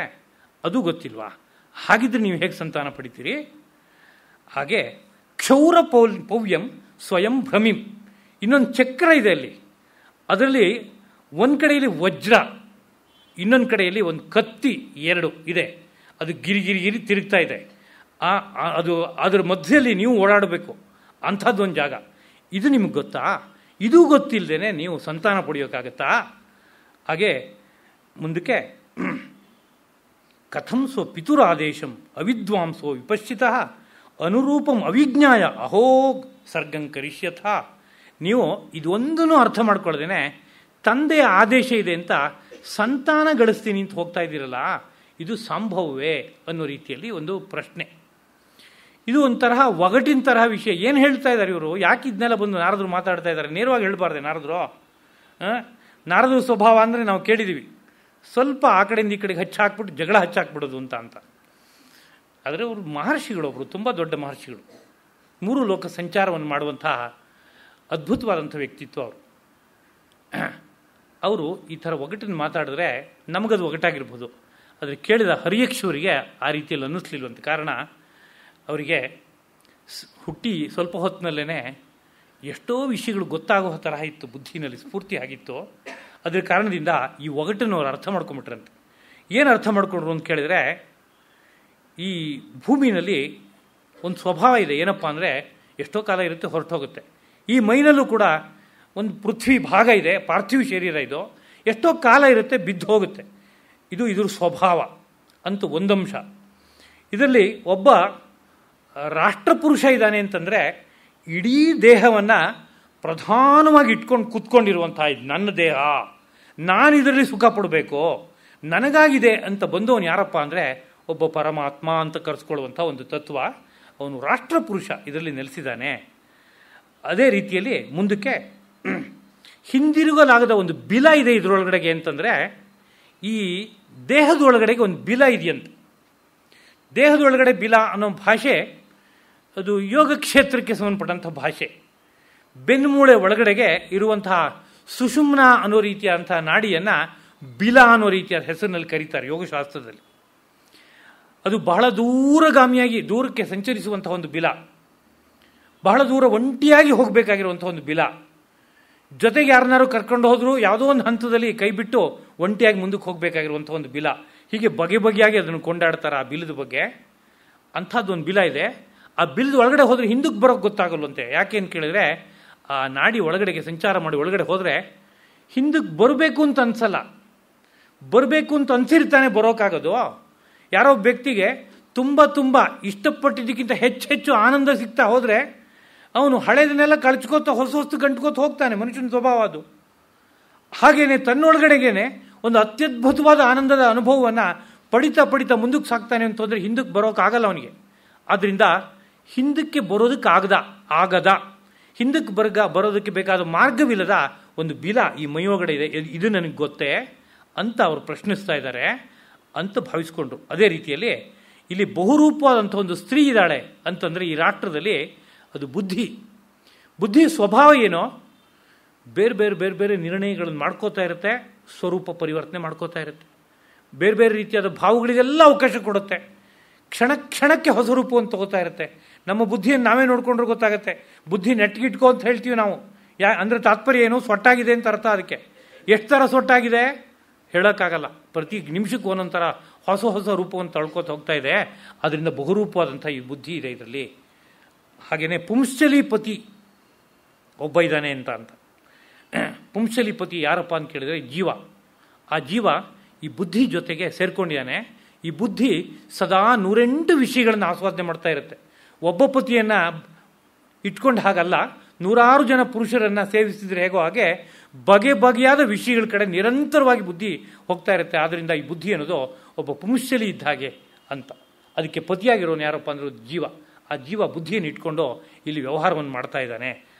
ಅದು ಗೊತ್ತಿಲ್ವಾ? ಹಾಗಿದ್ರೆ ನೀವು ಹೇಗೆ ಸಂತಾನ ಪಡಿತೀರಿ? ಹಾಗೆ ಕ್ಷೌರ ಪೌವ್ಯಂ ಸ್ವಯಂ ಭ್ರಮಿಂ, ಇನ್ನೊಂದು ಚಕ್ರ ಇದೆ ಅಲ್ಲಿ, ಅದರಲ್ಲಿ ಒಂದು ಕಡೆಯಲ್ಲಿ ವಜ್ರ, ಇನ್ನೊಂದು ಕಡೆಯಲ್ಲಿ ಒಂದು ಕತ್ತಿ, ಎರಡು ಇದೆ, ಅದು ಗಿರಿ ತಿರುಗ್ತಾ ಇದೆ. ಅದು ಅದರ ಮಧ್ಯದಲ್ಲಿ ನೀವು ಓಡಾಡಬೇಕು, ಅಂಥದ್ದೊಂದು ಜಾಗ. ಇದು ನಿಮಗೆ ಗೊತ್ತಾ? ಇದೂ ಗೊತ್ತಿಲ್ಲದೇನೆ ನೀವು ಸಂತಾನ ಪಡೆಯೋಕ್ಕಾಗತ್ತಾ? ಹಾಗೆ ಮುಂದಕ್ಕೆ ಕಥಂ ಸ್ವ ಪಿತುರಾದೇಶಂ ಅವಿದ್ವಾಂಸೋ ವಿಪಶ್ಚಿತಃ ಅನುರೂಪಂ ಅವಿಜ್ಞಾಯ ಅಹೋ ಸರ್ಗಂ ಕರಿಷ್ಯಥ. ನೀವು ಇದೊಂದನ್ನು ಅರ್ಥ ಮಾಡ್ಕೊಳ್ಳದೇನೆ ತಂದೆಯ ಆದೇಶ ಇದೆ ಅಂತ ಸಂತಾನ ಗಳಿಸ್ತೀನಿ ಅಂತ ಹೋಗ್ತಾ ಇದ್ದೀರಲ್ಲ, ಇದು ಸಂಭವವೇ ಅನ್ನೋ ರೀತಿಯಲ್ಲಿ ಒಂದು ಪ್ರಶ್ನೆ. ಇದು ಒಂಥರ ಒಗಟಿನ ತರಹ ವಿಷಯ. ಏನು ಹೇಳ್ತಾ ಇದ್ದಾರೆ ಇವರು? ಯಾಕೆ ಇದನ್ನೆಲ್ಲ ಬಂದು ನಾರದರು ಮಾತಾಡ್ತಾ ಇದ್ದಾರೆ? ನೇರವಾಗಿ ಹೇಳಬಾರ್ದೆ ನಾರದರು? ನಾರದ್ರ ಸ್ವಭಾವ ಅಂದರೆ ನಾವು ಕೇಳಿದ್ದೀವಿ, ಸ್ವಲ್ಪ ಆ ಕಡೆಯಿಂದ ಈ ಕಡೆಗೆ ಹಚ್ಚಾಕ್ಬಿಟ್ಟು ಜಗಳ ಹಚ್ಚಾಕ್ಬಿಡೋದು ಅಂತ. ಆದರೆ ಅವರು ಮಹರ್ಷಿಗಳೊಬ್ಬರು, ತುಂಬ ದೊಡ್ಡ ಮಹರ್ಷಿಗಳು, 3 ಲೋಕ ಸಂಚಾರವನ್ನು ಮಾಡುವಂತಹ ಅದ್ಭುತವಾದಂಥ ವ್ಯಕ್ತಿತ್ವ ಅವರು. ಅವರು ಈ ಥರ ಒಗಟನ್ನು ಮಾತಾಡಿದ್ರೆ ನಮಗದು ಒಗಟಾಗಿರ್ಬೋದು, ಆದರೆ ಕೇಳಿದ ಹರಿಯಕ್ಷವರಿಗೆ ಆ ರೀತಿಯಲ್ಲಿ ಅನ್ನಿಸ್ಲಿಲ್ವಂತೆ. ಕಾರಣ ಅವರಿಗೆ ಹುಟ್ಟಿ ಸ್ವಲ್ಪ ಹೊತ್ತಿನಲ್ಲೇ ಎಷ್ಟೋ ವಿಷಯಗಳು ಗೊತ್ತಾಗೋ ತರಹ ಇತ್ತು, ಬುದ್ಧಿನಲ್ಲಿ ಸ್ಫೂರ್ತಿ ಆಗಿತ್ತು. ಅದ್ರ ಕಾರಣದಿಂದ ಈ ಒಗಟನ್ನು ಅವ್ರು ಅರ್ಥ ಮಾಡ್ಕೊಂಬಿಟ್ರಂತೆ. ಏನು ಅರ್ಥ ಮಾಡ್ಕೊಂಡ್ರು ಅಂತ ಕೇಳಿದರೆ, ಈ ಭೂಮಿನಲ್ಲಿ ಒಂದು ಸ್ವಭಾವ ಇದೆ. ಏನಪ್ಪ ಅಂದರೆ, ಎಷ್ಟೋ ಕಾಲ ಇರುತ್ತೆ, ಹೊರಟೋಗುತ್ತೆ. ಈ ಮೈನಲ್ಲೂ ಕೂಡ ಒಂದು ಪೃಥ್ವಿ ಭಾಗ ಇದೆ, ಪಾರ್ಥಿವ ಶರೀರ. ಇದು ಎಷ್ಟೋ ಕಾಲ ಇರುತ್ತೆ, ಬಿದ್ದು ಹೋಗುತ್ತೆ. ಇದ್ರ ಸ್ವಭಾವ ಅಂತೂ ಒಂದಂಶ. ಇದರಲ್ಲಿ ಒಬ್ಬ ರಾಷ್ಟ್ರಪುರುಷ ಇದ್ದಾನೆ ಅಂತಂದರೆ, ಇಡೀ ದೇಹವನ್ನು ಪ್ರಧಾನವಾಗಿ ಇಟ್ಕೊಂಡು ಕೂತ್ಕೊಂಡಿರುವಂಥ, ಇದು ನನ್ನ ದೇಹ, ನಾನು ಇದರಲ್ಲಿ ಸುಖ ಪಡಬೇಕು, ನನಗಾಗಿದೆ ಅಂತ ಬಂದವನು ಯಾರಪ್ಪ ಅಂದರೆ ಒಬ್ಬ ಪರಮಾತ್ಮ ಅಂತ ಕರೆಸ್ಕೊಳ್ಳುವಂಥ ಒಂದು ತತ್ವ. ಅವನು ರಾಷ್ಟ್ರಪುರುಷ ಇದರಲ್ಲಿ ನೆಲೆಸಿದ್ದಾನೆ. ಅದೇ ರೀತಿಯಲ್ಲಿ ಮುಂದಕ್ಕೆ ಹಿಂದಿರುಗಲಾಗದ ಒಂದು ಬಿಲ ಇದೆ ಇದರೊಳಗಡೆಗೆ ಅಂತಂದರೆ, ಈ ದೇಹದೊಳಗಡೆಗೆ ಒಂದು ಬಿಲ ಇದೆಯಂತೆ. ದೇಹದೊಳಗಡೆ ಬಿಲ ಅನ್ನೋ ಭಾಷೆ ಅದು ಯೋಗಕ್ಷೇತ್ರಕ್ಕೆ ಸಂಬಂಧಪಟ್ಟಂಥ ಭಾಷೆ. ಬೆನ್ನುಮೂಳೆ ಒಳಗಡೆಗೆ ಇರುವಂತಹ ಸುಷುಮ್ನ ಅನ್ನೋ ರೀತಿಯಾದಂಥ ನಾಡಿಯನ್ನು ಬಿಲ ಅನ್ನೋ ರೀತಿಯ ಹೆಸರಿನಲ್ಲಿ ಕರೀತಾರೆ ಯೋಗಶಾಸ್ತ್ರದಲ್ಲಿ. ಅದು ಬಹಳ ದೂರಕ್ಕೆ ಸಂಚರಿಸುವಂತಹ ಒಂದು ಬಿಲ, ಬಹಳ ದೂರ ಒಂಟಿಯಾಗಿ ಹೋಗಬೇಕಾಗಿರುವಂಥ ಒಂದು ಬಿಲ. ಜೊತೆಗೆ ಯಾರನ್ನಾರು ಕರ್ಕೊಂಡು ಹೋದ್ರು ಯಾವುದೋ ಒಂದು ಹಂತದಲ್ಲಿ ಕೈ ಬಿಟ್ಟು ಒಂಟಿಯಾಗಿ ಮುಂದಕ್ಕೆ ಹೋಗಬೇಕಾಗಿರುವಂಥ ಒಂದು ಬಿಲ. ಹೀಗೆ ಬಗೆ ಬಗೆಯಾಗಿ ಅದನ್ನು ಕೊಂಡಾಡ್ತಾರೆ ಆ ಬಿಲದ ಬಗ್ಗೆ. ಅಂಥದ್ದೊಂದು ಬಿಲ ಇದೆ. ಆ ಬಿಲ್ದ ಒಳಗಡೆ ಹೋದರೆ ಹಿಂದಕ್ಕೆ ಬರೋಕ್ಕೆ ಗೊತ್ತಾಗಲ್ವಂತೆ. ಯಾಕೆಂತ ಕೇಳಿದ್ರೆ, ಆ ನಾಡಿ ಒಳಗಡೆಗೆ ಸಂಚಾರ ಮಾಡಿ ಒಳಗಡೆ ಹೋದರೆ ಹಿಂದಕ್ಕೆ ಬರಬೇಕು ಅಂತ ಅನ್ಸಲ್ಲ. ಬರಬೇಕು ಅಂತ ಅನ್ಸಿರ್ತಾನೆ ಬರೋಕ್ಕಾಗೋದು. ಯಾರೋ ವ್ಯಕ್ತಿಗೆ ತುಂಬ ಇಷ್ಟಪಟ್ಟಿದ್ದಕ್ಕಿಂತ ಹೆಚ್ಚು ಆನಂದ ಸಿಗ್ತಾ ಹೋದರೆ ಅವನು ಹಳೆದನ್ನೆಲ್ಲ ಕಳ್ಚ್ಕೋತ ಹೊಸ ಗಂಟ್ಕೋತ ಹೋಗ್ತಾನೆ. ಮನುಷ್ಯನ ಸ್ವಭಾವ ಅದು. ಹಾಗೇನೆ ತನ್ನೊಳಗಡೆಗೇನೆ ಒಂದು ಅತ್ಯದ್ಭುತವಾದ ಆನಂದದ ಅನುಭವವನ್ನು ಪಡಿತಾ ಮುಂದಕ್ಕೆ ಸಾಕ್ತಾನೆ ಅಂತಂದರೆ ಹಿಂದಕ್ಕೆ ಬರೋಕ್ಕಾಗಲ್ಲ ಅವನಿಗೆ. ಆದ್ದರಿಂದ ಹಿಂದಕ್ಕೆ ಆಗದ ಹಿಂದಕ್ಕೆ ಬರೋದಕ್ಕೆ ಬೇಕಾದ ಮಾರ್ಗವಿಲ್ಲದ ಒಂದು ಬಿಲ ಈ ಮೈಯೊಳಗಡೆ ಇದೆ. ಇದು ನನಗೆ ಗೊತ್ತೇ ಅಂತ ಅವರು ಪ್ರಶ್ನಿಸ್ತಾ ಇದ್ದಾರೆ ಅಂತ ಭಾವಿಸ್ಕೊಂಡ್ರು. ಅದೇ ರೀತಿಯಲ್ಲಿ ಇಲ್ಲಿ ಬಹುರೂಪವಾದಂಥ ಒಂದು ಸ್ತ್ರೀ ಇದ್ದಾಳೆ ಅಂತಂದರೆ ಈ ರಾಷ್ಟ್ರದಲ್ಲಿ ಅದು ಬುದ್ಧಿ ಸ್ವಭಾವ ಏನೋ ಬೇರೆ ನಿರ್ಣಯಗಳನ್ನು ಮಾಡ್ಕೋತಾ ಇರುತ್ತೆ, ಸ್ವರೂಪ ಪರಿವರ್ತನೆ ಮಾಡ್ಕೋತಾ ಇರುತ್ತೆ, ಬೇರೆ ರೀತಿಯಾದ ಭಾವಗಳಿಗೆಲ್ಲ ಅವಕಾಶ ಕೊಡುತ್ತೆ, ಕ್ಷಣಕ್ಕೆ ಹೊಸ ರೂಪವನ್ನು ತಗೋತಾ ಇರುತ್ತೆ. ನಮ್ಮ ಬುದ್ಧಿಯನ್ನು ನಾವೇ ನೋಡ್ಕೊಂಡ್ರೆ ಗೊತ್ತಾಗುತ್ತೆ. ಬುದ್ಧಿ ನೆಟ್ಗಿಟ್ಕೋ ಅಂತ ಹೇಳ್ತೀವಿ ನಾವು. ಅಂದರೆ ತಾತ್ಪರ್ಯ ಏನು? ಸೊಟ್ಟಾಗಿದೆ ಅಂತ ಅರ್ಥ. ಅದಕ್ಕೆ ಎಷ್ಟು ಥರ ಸೊಟ್ಟಾಗಿದೆ ಹೇಳೋಕ್ಕಾಗಲ್ಲ. ಪ್ರತಿ ನಿಮಿಷಕ್ಕೂ ಒಂದೊಂದು ಥರ ಹೊಸ ರೂಪವನ್ನು ತಳ್ಕೋತ ಹೋಗ್ತಾ ಇದೆ. ಅದರಿಂದ ಬಹುರೂಪವಾದಂಥ ಈ ಬುದ್ಧಿ ಇದೆ ಇದರಲ್ಲಿ. ಹಾಗೆಯೇ ಪುಂಶ್ಚಲೀಪತಿ ಒಬ್ಬ ಇದ್ದಾನೆ ಅಂತ. ಪುಂಶ್ಚಲೀಪತಿ ಯಾರಪ್ಪ ಅಂತ ಕೇಳಿದರೆ ಜೀವ. ಆ ಜೀವ ಈ ಬುದ್ಧಿ ಜೊತೆಗೆ ಸೇರ್ಕೊಂಡಿದ್ದಾನೆ. ಈ ಬುದ್ಧಿ ಸದಾ 108 ವಿಷಯಗಳನ್ನು ಆಸ್ವಾದನೆ ಮಾಡ್ತಾ ಇರುತ್ತೆ. ಒಬ್ಬ ಪತಿಯನ್ನು ಇಟ್ಕೊಂಡು ಹಾಗಲ್ಲ, 106 ಜನ ಪುರುಷರನ್ನು ಸೇವಿಸಿದರೆ ಹೇಗೋ ಹಾಗೆ ಬಗೆಯಾದ ವಿಷಯಗಳ ಕಡೆ ನಿರಂತರವಾಗಿ ಬುದ್ಧಿ ಹೋಗ್ತಾ ಇರುತ್ತೆ. ಆದ್ದರಿಂದ ಈ ಬುದ್ಧಿ ಅನ್ನೋದು ಒಬ್ಬ ಪುಂಶ್ಚಲಿ ಇದ್ದ ಹಾಗೆ ಅಂತ. ಅದಕ್ಕೆ ಪತಿಯಾಗಿರೋನು ಯಾರಪ್ಪ ಅಂದ್ರೆ ಜೀವ. ಆ ಜೀವ ಬುದ್ಧಿಯನ್ನು ಇಟ್ಕೊಂಡು ಇಲ್ಲಿ ವ್ಯವಹಾರವನ್ನು ಮಾಡ್ತಾ ಇದ್ದಾನೆ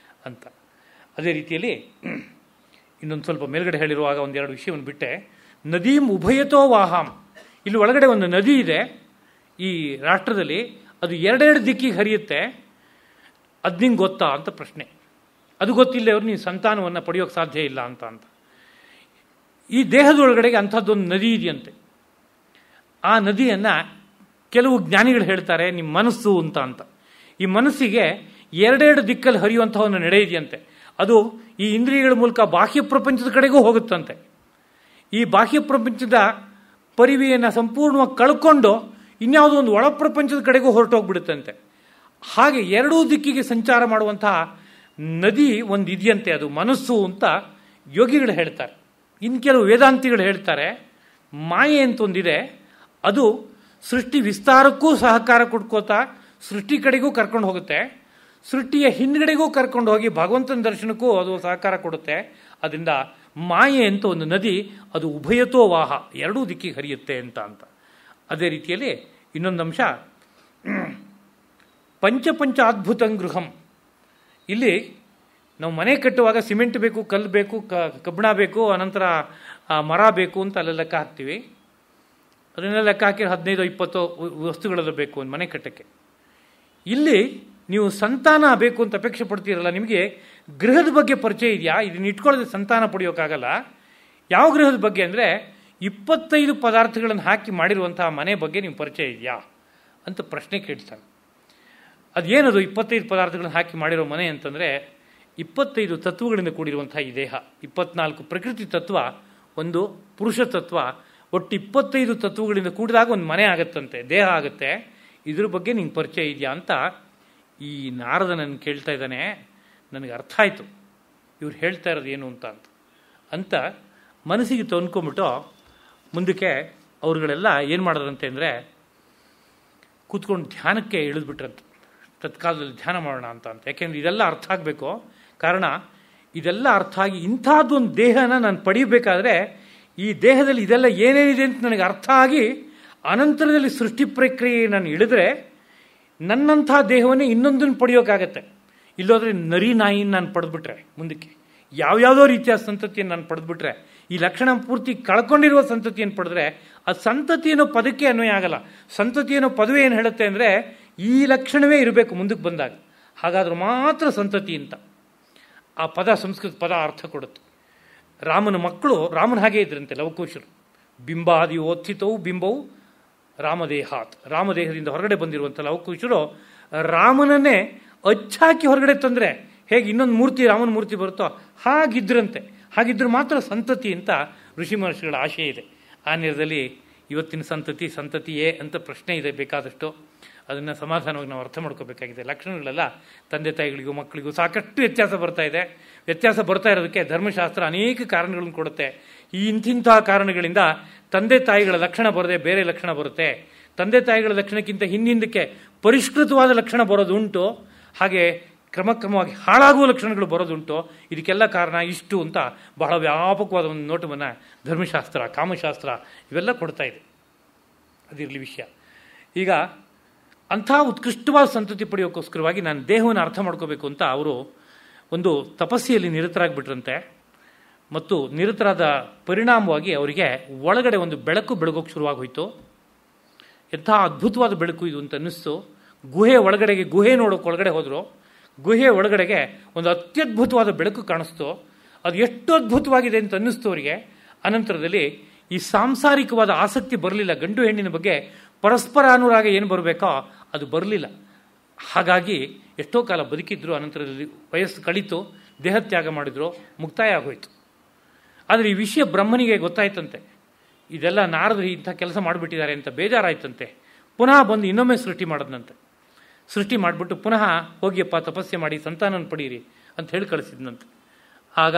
ಅಂತ. ಅದೇ ರೀತಿಯಲ್ಲಿ ಇನ್ನೊಂದು ಸ್ವಲ್ಪ ಮೇಲ್ಗಡೆ ಹೇಳಿರುವಾಗ ಒಂದೆರಡು ವಿಷಯವನ್ನು ಬಿಟ್ಟೆ. ನದೀಂ ಉಭಯತೋ ವಾಹಾಂ. ಇಲ್ಲಿ ಒಳಗಡೆ ಒಂದು ನದಿ ಇದೆ ಈ ರಾಷ್ಟ್ರದಲ್ಲಿ. ಅದು 2 ದಿಕ್ಕಿಗೆ ಹರಿಯುತ್ತೆ. ಅದು ನಿಂಗೆ ಗೊತ್ತಾ ಅಂತ ಪ್ರಶ್ನೆ. ಅದು ಗೊತ್ತಿಲ್ಲ ಅವ್ರು ನೀವು ಸಂತಾನವನ್ನು ಪಡೆಯೋಕ್ಕೆ ಸಾಧ್ಯ ಇಲ್ಲ ಅಂತ. ಈ ದೇಹದೊಳಗಡೆಗೆ ಅಂಥದ್ದೊಂದು ನದಿ ಇದೆಯಂತೆ. ಆ ನದಿಯನ್ನು ಕೆಲವು ಜ್ಞಾನಿಗಳು ಹೇಳ್ತಾರೆ ನಿಮ್ಮ ಮನಸ್ಸು ಅಂತ. ಈ ಮನಸ್ಸಿಗೆ 2 ದಿಕ್ಕಲ್ಲಿ ಹರಿಯುವಂಥ ಒಂದು ನಡೆ ಇದೆಯಂತೆ. ಅದು ಈ ಇಂದ್ರಿಯಗಳ ಮೂಲಕ ಬಾಹ್ಯ ಪ್ರಪಂಚದ ಕಡೆಗೂ ಹೋಗುತ್ತಂತೆ. ಈ ಬಾಹ್ಯ ಪ್ರಪಂಚದ ಪರಿವೆಯನ್ನು ಸಂಪೂರ್ಣವಾಗಿ ಕಳ್ಕೊಂಡು ಇನ್ಯಾವುದೋ ಒಂದು ಒಳ ಪ್ರಪಂಚದ ಕಡೆಗೂ ಹೊರಟೋಗ್ಬಿಡುತ್ತಂತೆ. ಹಾಗೆ 2 ದಿಕ್ಕಿಗೆ ಸಂಚಾರ ಮಾಡುವಂತಹ ನದಿ ಒಂದು ಇದೆಯಂತೆ, ಅದು ಮನಸ್ಸು ಅಂತ ಯೋಗಿಗಳು ಹೇಳ್ತಾರೆ. ಇನ್ನು ಕೆಲವು ವೇದಾಂತಿಗಳು ಹೇಳ್ತಾರೆ ಮಾಯೆ ಅಂತ ಒಂದಿದೆ, ಅದು ಸೃಷ್ಟಿ ವಿಸ್ತಾರಕ್ಕೂ ಸಹಕಾರ ಕೊಡ್ಕೋತಾ ಸೃಷ್ಟಿ ಕಡೆಗೂ ಕರ್ಕೊಂಡು ಹೋಗುತ್ತೆ, ಸೃಷ್ಟಿಯ ಹಿಂದ್ಗಡೆಗೂ ಕರ್ಕೊಂಡು ಹೋಗಿ ಭಗವಂತನ ದರ್ಶನಕ್ಕೂ ಅದು ಸಹಕಾರ ಕೊಡುತ್ತೆ. ಅದರಿಂದ ಮಾಯೆ ಅಂತ ಒಂದು ನದಿ, ಅದು ಉಭಯತೋ ವಾಹ, 2 ದಿಕ್ಕಿಗೆ ಹರಿಯುತ್ತೆ ಅಂತ. ಅದೇ ರೀತಿಯಲ್ಲಿ ಇನ್ನೊಂದು ಅಂಶ, ಪಂಚ ಅದ್ಭುತಂ ಗೃಹಂ. ಇಲ್ಲಿ ನಾವು ಮನೆ ಕಟ್ಟುವಾಗ ಸಿಮೆಂಟ್ ಬೇಕು, ಕಲ್ಲು ಬೇಕು, ಕಬ್ಬಣ ಬೇಕು, ಅನಂತರ ಮರ ಬೇಕು ಅಂತ ಅಲ್ಲೆಲ್ಲ ಲೆಕ್ಕ ಹಾಕ್ತೀವಿ. ಅದನ್ನೆಲ್ಲ ಲೆಕ್ಕ ಹಾಕಿದ್ರೆ 15-20 ವಸ್ತುಗಳೆಲ್ಲ ಬೇಕು ಒಂದು ಮನೆ ಕಟ್ಟಕ್ಕೆ. ಇಲ್ಲಿ ನೀವು ಸಂತಾನ ಬೇಕು ಅಂತ ಅಪೇಕ್ಷೆ ಪಡ್ತೀರಲ್ಲ, ನಿಮಗೆ ಗೃಹದ ಬಗ್ಗೆ ಪರಿಚಯ ಇದೆಯಾ? ಇದನ್ನ ಇಟ್ಕೊಳ್ಳದೆ ಸಂತಾನ ಪಡೆಯೋಕ್ಕಾಗಲ್ಲ. ಯಾವ ಗೃಹದ ಬಗ್ಗೆ ಅಂದರೆ 25 ಪದಾರ್ಥಗಳನ್ನು ಹಾಕಿ ಮಾಡಿರುವಂತಹ ಮನೆ ಬಗ್ಗೆ ನಿಮ್ಗೆ ಪರಿಚಯ ಇದೆಯಾ ಅಂತ ಪ್ರಶ್ನೆ ಕೇಳ್ತಾನೆ. ಅದೇನದು 25 ಪದಾರ್ಥಗಳನ್ನು ಹಾಕಿ ಮಾಡಿರೋ ಮನೆ ಅಂತಂದರೆ, 25 ತತ್ವಗಳಿಂದ ಕೂಡಿರುವಂತಹ ಈ ದೇಹ, 24 ಪ್ರಕೃತಿ ತತ್ವ, ಒಂದು ಪುರುಷ ತತ್ವ, ಒಟ್ಟು 25 ತತ್ವಗಳಿಂದ ಕೂಡಿದಾಗ ಒಂದು ಮನೆ ಆಗತ್ತಂತೆ, ದೇಹ ಆಗುತ್ತೆ. ಇದ್ರ ಬಗ್ಗೆ ನಿಂಗೆ ಪರಿಚಯ ಇದೆಯಾ ಅಂತ ಈ ನಾರದ ನನ್ನ ಕೇಳ್ತಾ ಇದ್ದಾನೆ. ನನಗೆ ಅರ್ಥ ಆಯಿತು ಇವ್ರು ಹೇಳ್ತಾ ಇರೋದು ಏನು ಅಂತ ಮನಸ್ಸಿಗೆ ತಂದ್ಕೊಂಬಿಟ್ಟು ಮುಂದಕ್ಕೆ ಅವ್ರುಗಳೆಲ್ಲ ಏನು ಮಾಡಿದ್ರಂತೆ ಅಂದರೆ ಕೂತ್ಕೊಂಡು ಧ್ಯಾನಕ್ಕೆ ಇಳಿದ್ಬಿಟ್ರಂತೆ. ತತ್ಕಾಲದಲ್ಲಿ ಧ್ಯಾನ ಮಾಡೋಣ ಅಂತ. ಯಾಕೆಂದ್ರೆ ಇದೆಲ್ಲ ಅರ್ಥ ಆಗಬೇಕು. ಕಾರಣ ಇದೆಲ್ಲ ಅರ್ಥ ಆಗಿ ಇಂಥದ್ದು ಒಂದು ದೇಹನ ನಾನು ಪಡೆಯಬೇಕಾದ್ರೆ ಈ ದೇಹದಲ್ಲಿ ಇದೆಲ್ಲ ಏನೇನಿದೆ ಅಂತ ನನಗೆ ಅರ್ಥ ಆಗಿ ಅನಂತರದಲ್ಲಿ ಸೃಷ್ಟಿ ಪ್ರಕ್ರಿಯೆ ನಾನು ಇಳಿದ್ರೆ ನನ್ನಂಥ ದೇಹವನ್ನೇ ಇನ್ನೊಂದನ್ನು ಪಡೆಯೋಕ್ಕಾಗತ್ತೆ. ಇಲ್ಲೋದ್ರೆ ನರಿ ನಾಯಿನ ನಾನು ಪಡೆದ್ಬಿಟ್ರೆ, ಮುಂದಕ್ಕೆ ಯಾವ್ಯಾವುದೋ ರೀತಿಯ ಸಂತತಿಯನ್ನು ನಾನು ಪಡೆದ್ಬಿಟ್ರೆ, ಈ ಲಕ್ಷಣ ಪೂರ್ತಿ ಕಳ್ಕೊಂಡಿರುವ ಸಂತತಿಯನ್ನು ಪಡೆದ್ರೆ ಅದು ಸಂತತಿ ಅನ್ನೋ ಪದಕ್ಕೆ ಅನ್ವಯ ಆಗಲ್ಲ. ಸಂತತಿ ಅನ್ನೋ ಪದವಿ ಏನು ಹೇಳುತ್ತೆ ಅಂದರೆ ಈ ಲಕ್ಷಣವೇ ಇರಬೇಕು ಮುಂದಕ್ಕೆ ಬಂದಾಗ, ಹಾಗಾದ್ರೆ ಮಾತ್ರ ಸಂತತಿ ಅಂತ ಆ ಪದ, ಸಂಸ್ಕೃತ ಪದ ಅರ್ಥ ಕೊಡುತ್ತೆ. ರಾಮನ ಮಕ್ಕಳು ರಾಮನ ಹಾಗೆ ಇದ್ರಂತೆ ಲವಕುಶರು. ಬಿಂಬಾದಿ ಓತ್ಥಿತವು ಬಿಂಬವು ರಾಮದೇಹಾತ್, ರಾಮದೇಹದಿಂದ ಹೊರಗಡೆ ಬಂದಿರುವಂಥ ಲವಕುಶರು ರಾಮನನ್ನೇ ಅಚ್ಚಾಕಿ ಹೊರಗಡೆ ತಂದರೆ ಹೇಗೆ ಇನ್ನೊಂದು ಮೂರ್ತಿ, ರಾಮನ ಮೂರ್ತಿ ಬರುತ್ತೋ ಹಾಗಿದ್ರಂತೆ. ಹಾಗಿದ್ರು ಮಾತ್ರ ಸಂತತಿ ಅಂತ ಋಷಿ ಮಹರ್ಷಿಗಳ ಆಶಯ ಇದೆ. ಆ ನೆರದಲ್ಲಿ ಇವತ್ತಿನ ಸಂತತಿಯೇ ಅಂತ ಪ್ರಶ್ನೆ ಇದೆ ಬೇಕಾದಷ್ಟು. ಅದನ್ನು ಸಮಾಧಾನವಾಗಿ ನಾವು ಅರ್ಥ ಮಾಡ್ಕೋಬೇಕಾಗಿದೆ. ಲಕ್ಷಣಗಳೆಲ್ಲ ತಂದೆ ತಾಯಿಗಳಿಗೂ ಮಕ್ಕಳಿಗೂ ಸಾಕಷ್ಟು ವ್ಯತ್ಯಾಸ ಬರ್ತಾ ಇದೆ. ವ್ಯತ್ಯಾಸ ಬರ್ತಾ ಇರೋದಕ್ಕೆ ಧರ್ಮಶಾಸ್ತ್ರ ಅನೇಕ ಕಾರಣಗಳನ್ನು ಕೊಡುತ್ತೆ. ಈ ಇಂತಿಂತಹ ಕಾರಣಗಳಿಂದ ತಂದೆ ತಾಯಿಗಳ ಲಕ್ಷಣ ಬರದೆ ಬೇರೆ ಲಕ್ಷಣ ಬರುತ್ತೆ. ತಂದೆ ತಾಯಿಗಳ ಲಕ್ಷಣಕ್ಕಿಂತ ಹಿಂದಕ್ಕೆ ಪರಿಷ್ಕೃತವಾದ ಲಕ್ಷಣ ಬರೋದುಂಟು, ಹಾಗೆ ಕ್ರಮಕ್ರಮವಾಗಿ ಹಾಳಾಗುವ ಲಕ್ಷಣಗಳು ಬರೋದುಂಟು. ಇದಕ್ಕೆಲ್ಲ ಕಾರಣ ಇಷ್ಟು ಅಂತ ಬಹಳ ವ್ಯಾಪಕವಾದ ಒಂದು ನೋಟವನ್ನು ಧರ್ಮಶಾಸ್ತ್ರ, ಕಾಮಶಾಸ್ತ್ರ ಇವೆಲ್ಲ ಕೊಡ್ತಾ ಇದೆ. ಅದಿರಲಿ ವಿಷಯ. ಈಗ ಅಂಥ ಉತ್ಕೃಷ್ಟವಾದ ಸಂತತಿ ಪಡೆಯೋಕ್ಕೋಸ್ಕರವಾಗಿ ನಾನು ದೇಹವನ್ನು ಅರ್ಥ ಮಾಡ್ಕೋಬೇಕು ಅಂತ ಅವರು ಒಂದು ತಪಸ್ಸಿಯಲ್ಲಿ ನಿರತರಾಗ್ಬಿಟ್ರಂತೆ. ಮತ್ತು ನಿರತರಾದ ಪರಿಣಾಮವಾಗಿ ಅವರಿಗೆ ಒಳಗಡೆ ಒಂದು ಬೆಳಕು ಬೆಳಗೋಕ್ಕೆ ಶುರುವಾಗಿ ಹೋಯಿತು. ಎಂಥ ಅದ್ಭುತವಾದ ಬೆಳಕು ಇದು ಅಂತ ಅನ್ನಿಸ್ತು. ಗುಹೆ ನೋಡೋಕೆ ಒಳಗಡೆ ಹೋದರು. ಗುಹೆಯ ಒಳಗಡೆಗೆ ಒಂದು ಅತ್ಯದ್ಭುತವಾದ ಬೆಳಕು ಕಾಣಿಸ್ತು. ಅದು ಎಷ್ಟು ಅದ್ಭುತವಾಗಿದೆ ಅಂತ ಅನ್ನಿಸ್ತು ಅವರಿಗೆ. ಅನಂತರದಲ್ಲಿ ಈ ಸಾಂಸಾರಿಕವಾದ ಆಸಕ್ತಿ ಬರಲಿಲ್ಲ. ಗಂಡು ಹೆಣ್ಣಿನ ಬಗ್ಗೆ ಪರಸ್ಪರ ಅನುರಾಗ ಏನು ಬರಬೇಕೋ ಅದು ಬರಲಿಲ್ಲ. ಹಾಗಾಗಿ ಎಷ್ಟೋ ಕಾಲ ಬದುಕಿದ್ರು. ಅನಂತರದಲ್ಲಿ ವಯಸ್ಸು ಕಳೀತು, ದೇಹತ್ಯಾಗ ಮಾಡಿದ್ರು, ಮುಕ್ತಾಯ ಆಗೋಯ್ತು. ಆದರೆ ಈ ವಿಷಯ ಬ್ರಹ್ಮನಿಗೆ ಗೊತ್ತಾಯ್ತಂತೆ. ಇದೆಲ್ಲ ನಾರದರು ಇಂಥ ಕೆಲಸ ಮಾಡಿಬಿಟ್ಟಿದ್ದಾರೆ ಅಂತ ಬೇಜಾರಾಯ್ತಂತೆ. ಪುನಃ ಬಂದು ಇನ್ನೊಮ್ಮೆ ಸೃಷ್ಟಿ ಮಾಡೋದಂತೆ. ಸೃಷ್ಟಿ ಮಾಡಿಬಿಟ್ಟು ಪುನಃ ಹೋಗಿಯಪ್ಪ ತಪಸ್ಸೆ ಮಾಡಿ ಸಂತಾನನ ಪಡೀರಿ ಅಂತ ಹೇಳಿ ಕಳಿಸಿದ್ನಂತೆ. ಆಗ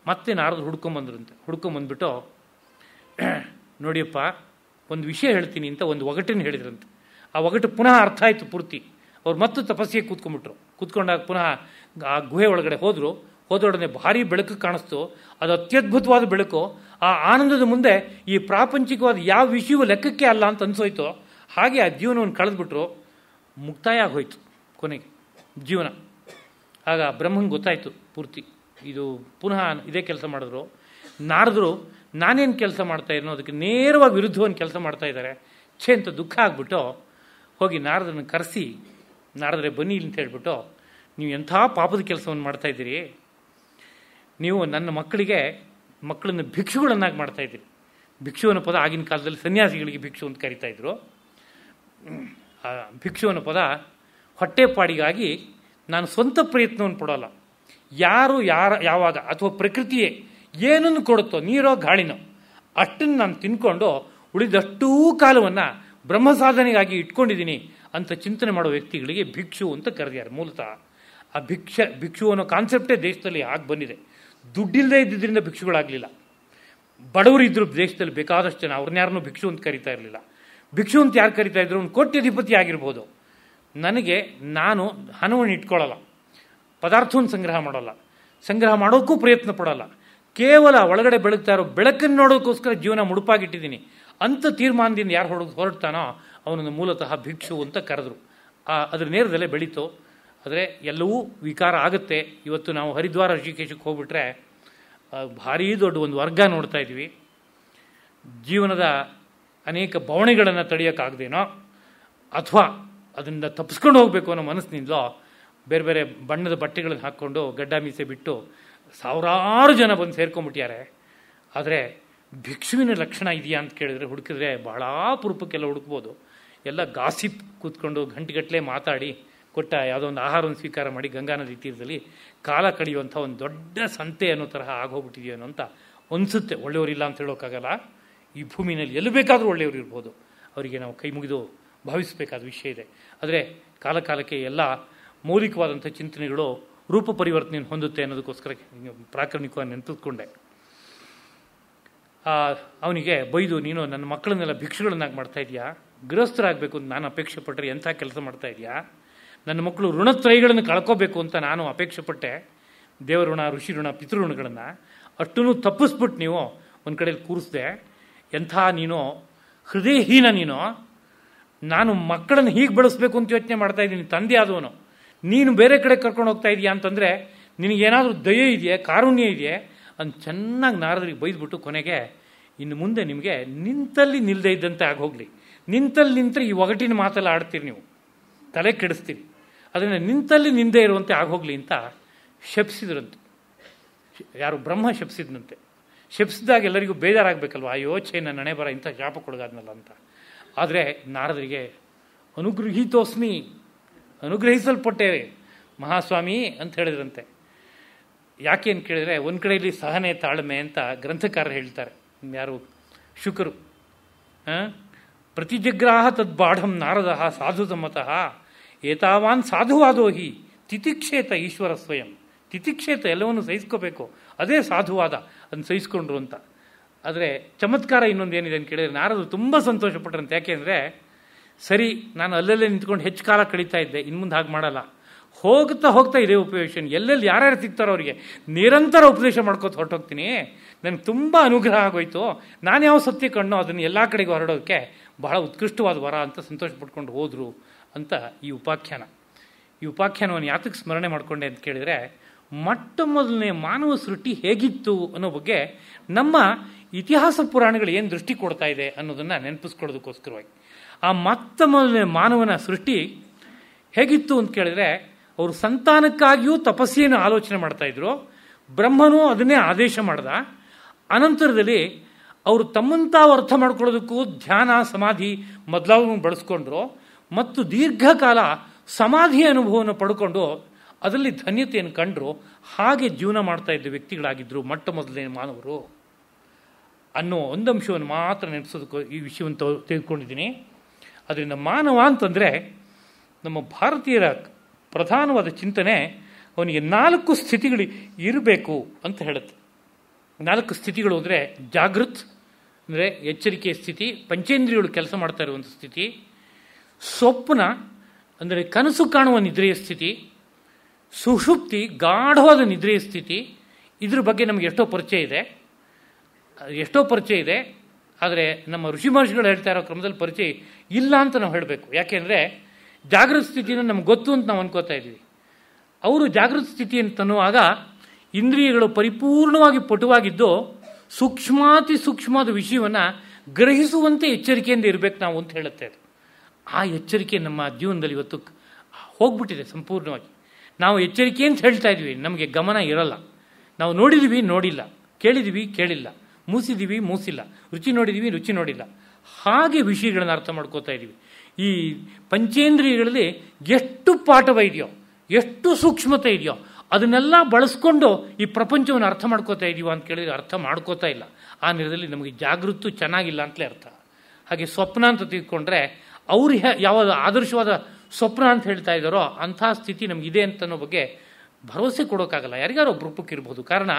ಮತ್ತೆ ನಾರದರು ಹುಡ್ಕೊಂಬಂದ್ಬಿಟ್ಟು ನೋಡಿಯಪ್ಪ ಒಂದು ವಿಷಯ ಹೇಳ್ತೀನಿ ಅಂತ ಒಂದು ಒಗಟನ್ನು ಹೇಳಿದ್ರಂತೆ. ಆ ಒಗಟು ಪುನಃ ಅರ್ಥ ಆಯಿತು ಪೂರ್ತಿ. ಅವ್ರು ಮತ್ತೆ ತಪಸ್ಸಿಗೆ ಕೂತ್ಕೊಂಡಾಗ ಪುನಃ ಆ ಗುಹೆ ಒಳಗಡೆ ಹೋದೊಡನೆ ಭಾರಿ ಬೆಳಕು ಕಾಣಿಸ್ತು. ಅದು ಅತ್ಯದ್ಭುತವಾದ ಬೆಳಕು. ಆ ಆನಂದದ ಮುಂದೆ ಈ ಪ್ರಾಪಂಚಿಕವಾದ ಯಾವ ವಿಷಯವೂ ಲೆಕ್ಕಕ್ಕೆ ಅಲ್ಲ ಅಂತ ಅನ್ಸೋಯ್ತು. ಹಾಗೆ ಆ ಜೀವನವನ್ನು ಕಳೆದ್ಬಿಟ್ರು. ಮುಕ್ತಾಯ ಆಗೋಯ್ತು ಕೊನೆಗೆ ಜೀವನ. ಆಗ ಬ್ರಹ್ಮಂಗೆ ಗೊತ್ತಾಯಿತು ಪೂರ್ತಿ ಇದು ಪುನಃ ಇದೇ ಕೆಲಸ ಮಾಡಿದ್ರು. ನಾರದರು ನಾನೇನು ಕೆಲಸ ಮಾಡ್ತಾ ಇರೋ ಅದಕ್ಕೆ ನೇರವಾಗಿ ವಿರುದ್ಧವನ್ನು ಕೆಲಸ ಮಾಡ್ತಾ ಇದ್ದಾರೆ ಅಂತ ದುಃಖ ಆಗ್ಬಿಟ್ಟು ಹೋಗಿ ನಾರದರನ್ನು ಕರೆಸಿ, ನಾರದರೆ ಬನ್ನಿ ಅಂತ ಹೇಳ್ಬಿಟ್ಟು, ನೀವು ಎಂಥ ಪಾಪದ ಕೆಲಸವನ್ನು ಮಾಡ್ತಾ ಇದ್ದೀರಿ, ನೀವು ನನ್ನ ಮಕ್ಕಳನ್ನು ಭಿಕ್ಷುಗಳನ್ನಾಗಿ ಮಾಡ್ತಾ ಇದ್ದೀರಿ. ಭಿಕ್ಷು ಅನ್ನೋ ಪದ ಆಗಿನ ಕಾಲದಲ್ಲಿ ಸನ್ಯಾಸಿಗಳಿಗೆ ಭಿಕ್ಷು ಅಂತ ಕರಿತಾ ಇದ್ರು. ಆ ಭಿಕ್ಷು ಅನ್ನೋ ಪದ ಹೊಟ್ಟೆಪಾಡಿಗಾಗಿ ನಾನು ಸ್ವಂತ ಪ್ರಯತ್ನವನ್ನು ಪಡೋಲ್ಲ. ಯಾವಾಗ ಅಥವಾ ಪ್ರಕೃತಿಯೇ ಏನನ್ನು ಕೊಡುತ್ತೋ, ನೀರೋ ಗಾಳಿನೋ, ಅಷ್ಟನ್ನು ನಾನು ತಿನ್ಕೊಂಡು ಉಳಿದಷ್ಟೂ ಕಾಲವನ್ನು ಬ್ರಹ್ಮ ಸಾಧನೆಗಾಗಿ ಇಟ್ಕೊಂಡಿದ್ದೀನಿ ಅಂತ ಚಿಂತನೆ ಮಾಡೋ ವ್ಯಕ್ತಿಗಳಿಗೆ ಭಿಕ್ಷು ಅಂತ ಕರೆದಿದ್ದಾರೆ. ಮೂಲತಃ ಆ ಭಿಕ್ಷು ಅನ್ನೋ ಕಾನ್ಸೆಪ್ಟೇ ದೇಶದಲ್ಲಿ ಆಗಿ ಬಂದಿದೆ. ದುಡ್ಡಿಲ್ಲದೆ ಇದ್ದಿದ್ದರಿಂದ ಭಿಕ್ಷುಗಳಾಗಲಿಲ್ಲ. ಬಡವರು ಇದ್ರು ದೇಶದಲ್ಲಿ ಬೇಕಾದಷ್ಟು ಜನ, ಅವ್ರನ್ಯಾರನ್ನೂ ಭಿಕ್ಷು ಅಂತ ಕರಿತಾ ಇರಲಿಲ್ಲ. ಭಿಕ್ಷು ಅಂತ ಯಾರು ಕರಿತಾ ಇದ್ರು? ಒಂದು ಕೋಟ್ಯಧಿಪತಿ ಆಗಿರ್ಬೋದು. ನಾನು ಹಣವನ್ನು ಇಟ್ಕೊಳ್ಳಲ್ಲ, ಪದಾರ್ಥವನ್ನು ಸಂಗ್ರಹ ಮಾಡೋಕ್ಕೂ ಪ್ರಯತ್ನ ಪಡೋಲ್ಲ, ಕೇವಲ ಒಳಗಡೆ ಬೆಳಗ್ತಾ ಇರೋ ಬೆಳಕನ್ನು ನೋಡೋಕ್ಕೋಸ್ಕರ ಜೀವನ ಮುಡುಪಾಗಿಟ್ಟಿದ್ದೀನಿ ಅಂತ ತೀರ್ಮಾನದಿಂದ ಯಾರು ಹೊರಡ್ತಾನೋ ಅವನನ್ನು ಮೂಲತಃ ಭಿಕ್ಷು ಅಂತ ಕರೆದ್ರು. ಅದ್ರ ನೇರದಲ್ಲೇ ಬೆಳೀತು. ಆದರೆ ಎಲ್ಲವೂ ವಿಕಾರ ಆಗುತ್ತೆ. ಇವತ್ತು ನಾವು ಹರಿದ್ವಾರ ಋಷಿಕೇಶಕ್ಕೆ ಹೋಗ್ಬಿಟ್ರೆ ಭಾರೀ ದೊಡ್ಡ ಒಂದು ವರ್ಗ ನೋಡ್ತಾ ಇದ್ವಿ. ಜೀವನದ ಅನೇಕ ಬವಣೆಗಳನ್ನು ತಡೆಯೋಕ್ಕಾಗದೇನೋ ಅಥವಾ ಅದರಿಂದ ತಪ್ಪಿಸ್ಕೊಂಡು ಹೋಗಬೇಕು ಅನ್ನೋ ಮನಸ್ಸಿನಿಂದಲೋ ಬೇರೆ ಬೇರೆ ಬಣ್ಣದ ಬಟ್ಟೆಗಳನ್ನು ಹಾಕ್ಕೊಂಡು ಗಡ್ಡ ಮೀಸೆ ಬಿಟ್ಟು ಸಾವಿರಾರು ಜನ ಬಂದು ಸೇರ್ಕೊಂಡ್ಬಿಟ್ಟಿದ್ದಾರೆ. ಆದರೆ ಭಿಕ್ಷುವಿನ ಲಕ್ಷಣ ಇದೆಯಾ ಅಂತ ಕೇಳಿದ್ರೆ ಹುಡುಕಿದ್ರೆ ಬಹಳ ಅಪರೂಪಕ್ಕೆಲ್ಲ ಹುಡುಕ್ಬೋದು. ಎಲ್ಲ ಗಾಸಿಪ್ ಕೂತ್ಕೊಂಡು ಗಂಟೆಗಟ್ಟಲೆ ಮಾತಾಡಿ ಕೊಟ್ಟ ಯಾವುದೋ ಒಂದು ಆಹಾರವನ್ನು ಸ್ವೀಕಾರ ಮಾಡಿ ಗಂಗಾ ನದಿ ತೀರದಲ್ಲಿ ಕಾಲ ಕಳೆಯುವಂಥ ಒಂದು ದೊಡ್ಡ ಸಂತೆ ಅನ್ನೋ ತರಹ ಆಗೋಗ್ಬಿಟ್ಟಿದೆಯೋ ಅಂತ ಅನಿಸುತ್ತೆ. ಒಳ್ಳೆಯವರಿಲ್ಲ ಅಂತ ಹೇಳೋಕ್ಕಾಗಲ್ಲ. ಈ ಭೂಮಿನಲ್ಲಿ ಎಲ್ಲಿ ಬೇಕಾದರೂ ಒಳ್ಳೆಯವರು ಇರ್ಬೋದು. ಅವರಿಗೆ ನಾವು ಕೈ ಮುಗಿದು ಭಾವಿಸಬೇಕಾದ ವಿಷಯ ಇದೆ. ಆದರೆ ಕಾಲಕಾಲಕ್ಕೆ ಎಲ್ಲ ಮೌಲಿಕವಾದಂಥ ಚಿಂತನೆಗಳು ರೂಪ ಪರಿವರ್ತನೆಯನ್ನು ಹೊಂದುತ್ತೆ ಅನ್ನೋದಕ್ಕೋಸ್ಕರ ಪ್ರಾಕರಣಿಕವಾಗಿ ನೆನಪಿಸ್ಕೊಂಡೆ. ಅವನಿಗೆ ಬೈದು, ನೀನು ನನ್ನ ಮಕ್ಕಳನ್ನೆಲ್ಲ ಭಿಕ್ಷುಗಳನ್ನಾಗಿ ಮಾಡ್ತಾ ಇದೆಯಾ, ಗೃಹಸ್ಥರಾಗಬೇಕು ಅಂತ ನಾನು ಅಪೇಕ್ಷೆ ಪಟ್ಟರೆ ಎಂಥ ಕೆಲಸ ಮಾಡ್ತಾ ಇದೆಯಾ, ನನ್ನ ಮಕ್ಕಳು ಋಣತ್ರಯಗಳನ್ನು ಕಳ್ಕೋಬೇಕು ಅಂತ ನಾನು ಅಪೇಕ್ಷೆ ಪಟ್ಟೆ, ದೇವಋಣ, ಋಷಿ ಋಣ, ಪಿತೃಋಣಗಳನ್ನು ಅಷ್ಟನ್ನು ತಪ್ಪಿಸ್ಬಿಟ್ಟು ನೀವು ಒಂದು ಕಡೆಯಲ್ಲಿ ಕೂರಿಸ್ದೆ. ಎಂಥ ನೀನು ಹೃದಯಹೀನ ನೀನು. ನಾನು ಮಕ್ಕಳನ್ನು ಹೀಗೆ ಬೆಳೆಸ್ಬೇಕು ಅಂತ ಯೋಚನೆ ಮಾಡ್ತಾ ಇದ್ದೀನಿ, ತಂದೆ ಆದವನು. ನೀನು ಬೇರೆ ಕಡೆ ಕರ್ಕೊಂಡು ಹೋಗ್ತಾ ಇದೆಯಾ ಅಂತಂದರೆ ನಿನಗೇನಾದರೂ ದಯೆ ಇದೆಯೇ, ಕಾರುಣ್ಯ ಇದೆಯೇ ಅಂತ ಚೆನ್ನಾಗಿ ನಾರದರಿಗೆ ಬೈದ್ಬಿಟ್ಟು ಕೊನೆಗೆ, ಇನ್ನು ಮುಂದೆ ನಿಮಗೆ ನಿಂತಲ್ಲಿ ನಿಲ್ಲದೆ ಇದ್ದಂತೆ ಆಗೋಗ್ಲಿ, ನಿಂತಲ್ಲಿ ನಿಂತರೆ ಈ ಒಗಟಿನ ಮಾತೆಲ್ಲ ಆಡ್ತೀರಿ, ನೀವು ತಲೆ ಕೆಡಿಸ್ತೀರಿ, ಅದನ್ನು ನಿಂತಲ್ಲಿ ನಿಂದೇ ಇರುವಂತೆ ಆಗೋಗ್ಲಿ ಅಂತ ಶಪಿಸಿದ್ರಂತೆ. ಯಾರು? ಬ್ರಹ್ಮ ಶಪಿಸಿದ್ನಂತೆ. ಶಪಿಸಿದಾಗ ಎಲ್ಲರಿಗೂ ಬೇಜಾರಾಗಬೇಕಲ್ವ, ಆ ಯೋಚನೆ ನನ್ನ ಹಣೆ ಬರ ಇಂಥ ಶಾಪ ಕೊಡಗಾದ್ನಲ್ಲ ಅಂತ. ಆದರೆ ನಾರದರಿಗೆ ಅನುಗೃಹೀತೋಸ್ಮಿ, ಅನುಗ್ರಹಿಸಲ್ಪಟ್ಟೆ ಮಹಾಸ್ವಾಮಿ ಅಂತ ಹೇಳಿದ್ರಂತೆ. ಯಾಕೆ ಅಂತ ಕೇಳಿದರೆ, ಒಂದು ಕಡೆಯಲ್ಲಿ ಸಹನೆ, ತಾಳ್ಮೆ ಅಂತ ಗ್ರಂಥಕಾರರು ಹೇಳ್ತಾರೆ. ಯಾರು? ಶುಕರು. ಪ್ರತಿಜಗ್ರಾಹ ತದ್ಬಾಢಂ ನಾರದ ಸಾಧು ಸಮ್ಮತಃ ಏತಾವಾನ್ ಸಾಧುವಾದೋಹಿ ತಿತಿಕ್ಷೇತ ಈಶ್ವರ ಸ್ವಯಂ. ತಿತಿಕ್ಷೇತ, ಎಲ್ಲವನ್ನು ಸಹಿಸ್ಕೋಬೇಕು, ಅದೇ ಸಾಧುವಾದ, ಅದನ್ನು ಸಹಿಸ್ಕೊಂಡ್ರು ಅಂತ. ಆದರೆ ಚಮತ್ಕಾರ ಇನ್ನೊಂದು ಏನಿದೆ ಅಂತ ಕೇಳಿದರೆ, ನಾರದರು ತುಂಬ ಸಂತೋಷಪಟ್ಟರಂತೆ. ಯಾಕೆಂದರೆ, ಸರಿ ನಾನು ಅಲ್ಲಲ್ಲೇ ನಿಂತ್ಕೊಂಡು ಹೆಚ್ಚು ಕಾಲ ಕಳೀತಾ ಇದ್ದೆ, ಇನ್ನು ಮುಂದೆ ಹಾಗೆ ಮಾಡಲ್ಲ, ಹೋಗ್ತಾ ಹೋಗ್ತಾ ಇದೇ ಉಪದೇಶ, ಎಲ್ಲೆಲ್ಲಿ ಯಾರ್ಯಾರು ಸಿಗ್ತಾರೋ ಅವರಿಗೆ ನಿರಂತರ ಉಪದೇಶ ಮಾಡ್ಕೋತ ಹೊರಟೋಗ್ತೀನಿ, ನನಗೆ ತುಂಬ ಅನುಗ್ರಹ ಆಗೋಯ್ತು, ನಾನು ಯಾವ ಸತ್ಯ ಕಣ್ಣೋ ಅದನ್ನು ಎಲ್ಲ ಕಡೆಗೂ ಹರಡೋದಕ್ಕೆ ಬಹಳ ಉತ್ಕೃಷ್ಟವಾದ ವರ ಅಂತ ಸಂತೋಷ ಪಡ್ಕೊಂಡು ಹೋದರು ಅಂತ ಈ ಉಪಾಖ್ಯಾನ. ಈ ಉಪಾಖ್ಯಾನವನ್ನು ಯಾತಕ್ಕೆ ಸ್ಮರಣೆ ಮಾಡಿಕೊಂಡೆ ಅಂತ ಕೇಳಿದರೆ, ಮೊಟ್ಟ ಮೊದಲನೇ ಮಾನವ ಸೃಷ್ಟಿ ಹೇಗಿತ್ತು ಅನ್ನೋ ಬಗ್ಗೆ ನಮ್ಮ ಇತಿಹಾಸ ಪುರಾಣಗಳು ಏನು ದೃಷ್ಟಿ ಕೊಡ್ತಾ ಇದೆ ಅನ್ನೋದನ್ನು ನೆನಪಿಸ್ಕೊಳ್ಳೋದಕ್ಕೋಸ್ಕರವಾಗಿ. ಆ ಮೊಟ್ಟ ಮೊದಲನೇ ಮಾನವನ ಸೃಷ್ಟಿ ಹೇಗಿತ್ತು ಅಂತ ಕೇಳಿದರೆ, ಅವರು ಸಂತಾನಕ್ಕಾಗಿಯೂ ತಪಸ್ಸೇನು ಆಲೋಚನೆ ಮಾಡ್ತಾಯಿದ್ರು. ಬ್ರಹ್ಮನು ಅದನ್ನೇ ಆದೇಶ ಮಾಡ್ದ. ಅನಂತರದಲ್ಲಿ ಅವರು ತಮ್ಮನ್ನು ತಾವು ಅರ್ಥ ಮಾಡ್ಕೊಳ್ಳೋದಕ್ಕೂ ಧ್ಯಾನ, ಸಮಾಧಿ ಮೊದಲಾಗೂ ಬಳಸ್ಕೊಂಡ್ರು. ಮತ್ತು ದೀರ್ಘಕಾಲ ಸಮಾಧಿಯ ಅನುಭವವನ್ನು ಪಡ್ಕೊಂಡು ಅದರಲ್ಲಿ ಧನ್ಯತೆಯನ್ನು ಕಂಡರು. ಹಾಗೆ ಜೀವನ ಮಾಡ್ತಾ ಇದ್ದ ವ್ಯಕ್ತಿಗಳಾಗಿದ್ದರು ಮೊಟ್ಟ ಮೊದಲನೇ ಮಾನವರು ಅನ್ನೋ ಒಂದು ಅಂಶವನ್ನು ಮಾತ್ರ ನೆನಪಿಸೋದಕ್ಕೂ ಈ ವಿಷಯವನ್ನು ತೆಗೆದುಕೊಂಡಿದ್ದೀನಿ. ಅದರಿಂದ ಮಾನವ ಅಂತಂದರೆ ನಮ್ಮ ಭಾರತೀಯರ ಪ್ರಧಾನವಾದ ಚಿಂತನೆ ಅವನಿಗೆ 4 ಸ್ಥಿತಿಗಳು ಇರಬೇಕು ಅಂತ ಹೇಳುತ್ತೆ. 4 ಸ್ಥಿತಿಗಳು ಅಂದರೆ, ಜಾಗೃತ್ ಅಂದರೆ ಎಚ್ಚರಿಕೆಯ ಸ್ಥಿತಿ, ಪಂಚೇಂದ್ರಿಯಗಳು ಕೆಲಸ ಮಾಡ್ತಾ ಇರುವಂಥ ಸ್ಥಿತಿ, ಸ್ವಪ್ನ ಅಂದರೆ ಕನಸು ಕಾಣುವ ನಿದ್ರೆಯ ಸ್ಥಿತಿ, ಸುಷುಪ್ತಿ ಗಾಢವಾದ ನಿದ್ರೆಯ ಸ್ಥಿತಿ. ಇದ್ರ ಬಗ್ಗೆ ನಮಗೆ ಎಷ್ಟೋ ಪರಿಚಯ ಇದೆ. ಆದರೆ ನಮ್ಮ ಋಷಿ ಮಹರ್ಷಿಗಳು ಹೇಳ್ತಾ ಇರೋ ಕ್ರಮದಲ್ಲಿ ಪರಿಚಯ ಇಲ್ಲ ಅಂತ ನಾವು ಹೇಳಬೇಕು. ಯಾಕೆಂದರೆ ಜಾಗೃತ ಸ್ಥಿತಿನ ನಮ್ಗೆ ಗೊತ್ತು ಅಂತ ನಾವು ಅನ್ಕೋತಾ ಇದ್ವಿ. ಅವರು ಜಾಗೃತ ಸ್ಥಿತಿ ಅಂತನ್ನುವಾಗ ಇಂದ್ರಿಯಗಳು ಪರಿಪೂರ್ಣವಾಗಿ ಪಟುವಾಗಿದ್ದು ಸೂಕ್ಷ್ಮಾತಿ ಸೂಕ್ಷ್ಮವಾದ ವಿಷಯವನ್ನು ಗ್ರಹಿಸುವಂತೆ ಎಚ್ಚರಿಕೆಯಿಂದ ಇರಬೇಕು ನಾವು ಅಂತ ಹೇಳುತ್ತೆ. ಆ ಎಚ್ಚರಿಕೆ ನಮ್ಮ ಜೀವನದಲ್ಲಿ ಇವತ್ತು ಹೋಗ್ಬಿಟ್ಟಿದೆ ಸಂಪೂರ್ಣವಾಗಿ. ನಾವು ಎಚ್ಚರಿಕೆ ಅಂತ ಹೇಳ್ತಾ ಇದ್ವಿ, ನಮಗೆ ಗಮನ ಇರಲ್ಲ. ನಾವು ನೋಡಿದ್ದೀವಿ, ನೋಡಿಲ್ಲ, ಕೇಳಿದ್ದೀವಿ, ಕೇಳಿಲ್ಲ, ಮೂಸಿದ್ದೀವಿ, ಮೂಸಿಲ್ಲ, ರುಚಿ ನೋಡಿದ್ದೀವಿ, ರುಚಿ ನೋಡಿಲ್ಲ. ಹಾಗೆ ವಿಷಯಗಳನ್ನು ಅರ್ಥ ಮಾಡ್ಕೋತಾ ಇದ್ದೀವಿ. ಈ ಪಂಚೇಂದ್ರಿಯಗಳಲ್ಲಿ ಎಷ್ಟು ಪಾಠವ ಇದೆಯೋ, ಎಷ್ಟು ಸೂಕ್ಷ್ಮತೆ ಇದೆಯೋ ಅದನ್ನೆಲ್ಲ ಬಳಸ್ಕೊಂಡು ಈ ಪ್ರಪಂಚವನ್ನು ಅರ್ಥ ಮಾಡ್ಕೋತಾ ಇದೀವ ಅಂತ ಕೇಳಿದರೆ ಅರ್ಥ ಮಾಡ್ಕೋತಾ ಇಲ್ಲ. ಆ ನಿರ್ಧದಲ್ಲಿ ನಮಗೆ ಜಾಗೃತಿ ಚೆನ್ನಾಗಿಲ್ಲ ಅಂತಲೇ ಅರ್ಥ. ಹಾಗೆ ಸ್ವಪ್ನ ಅಂತ ತಿಳ್ಕೊಂಡ್ರೆ ಅವರು ಯಾವ ಆದರ್ಶವಾದ ಸ್ವಪ್ನ ಅಂತ ಹೇಳ್ತಾ ಇದ್ದಾರೋ ಅಂಥ ಸ್ಥಿತಿ ನಮಗಿದೆ ಅಂತ ಅನ್ನೋ ಬಗ್ಗೆ ಭರವಸೆ ಕೊಡೋಕ್ಕಾಗಲ್ಲ. ಯಾರಿಗಾರೋ ಒಬ್ಬೊಬ್ಬಕ್ಕಿರ್ಬೋದು. ಕಾರಣ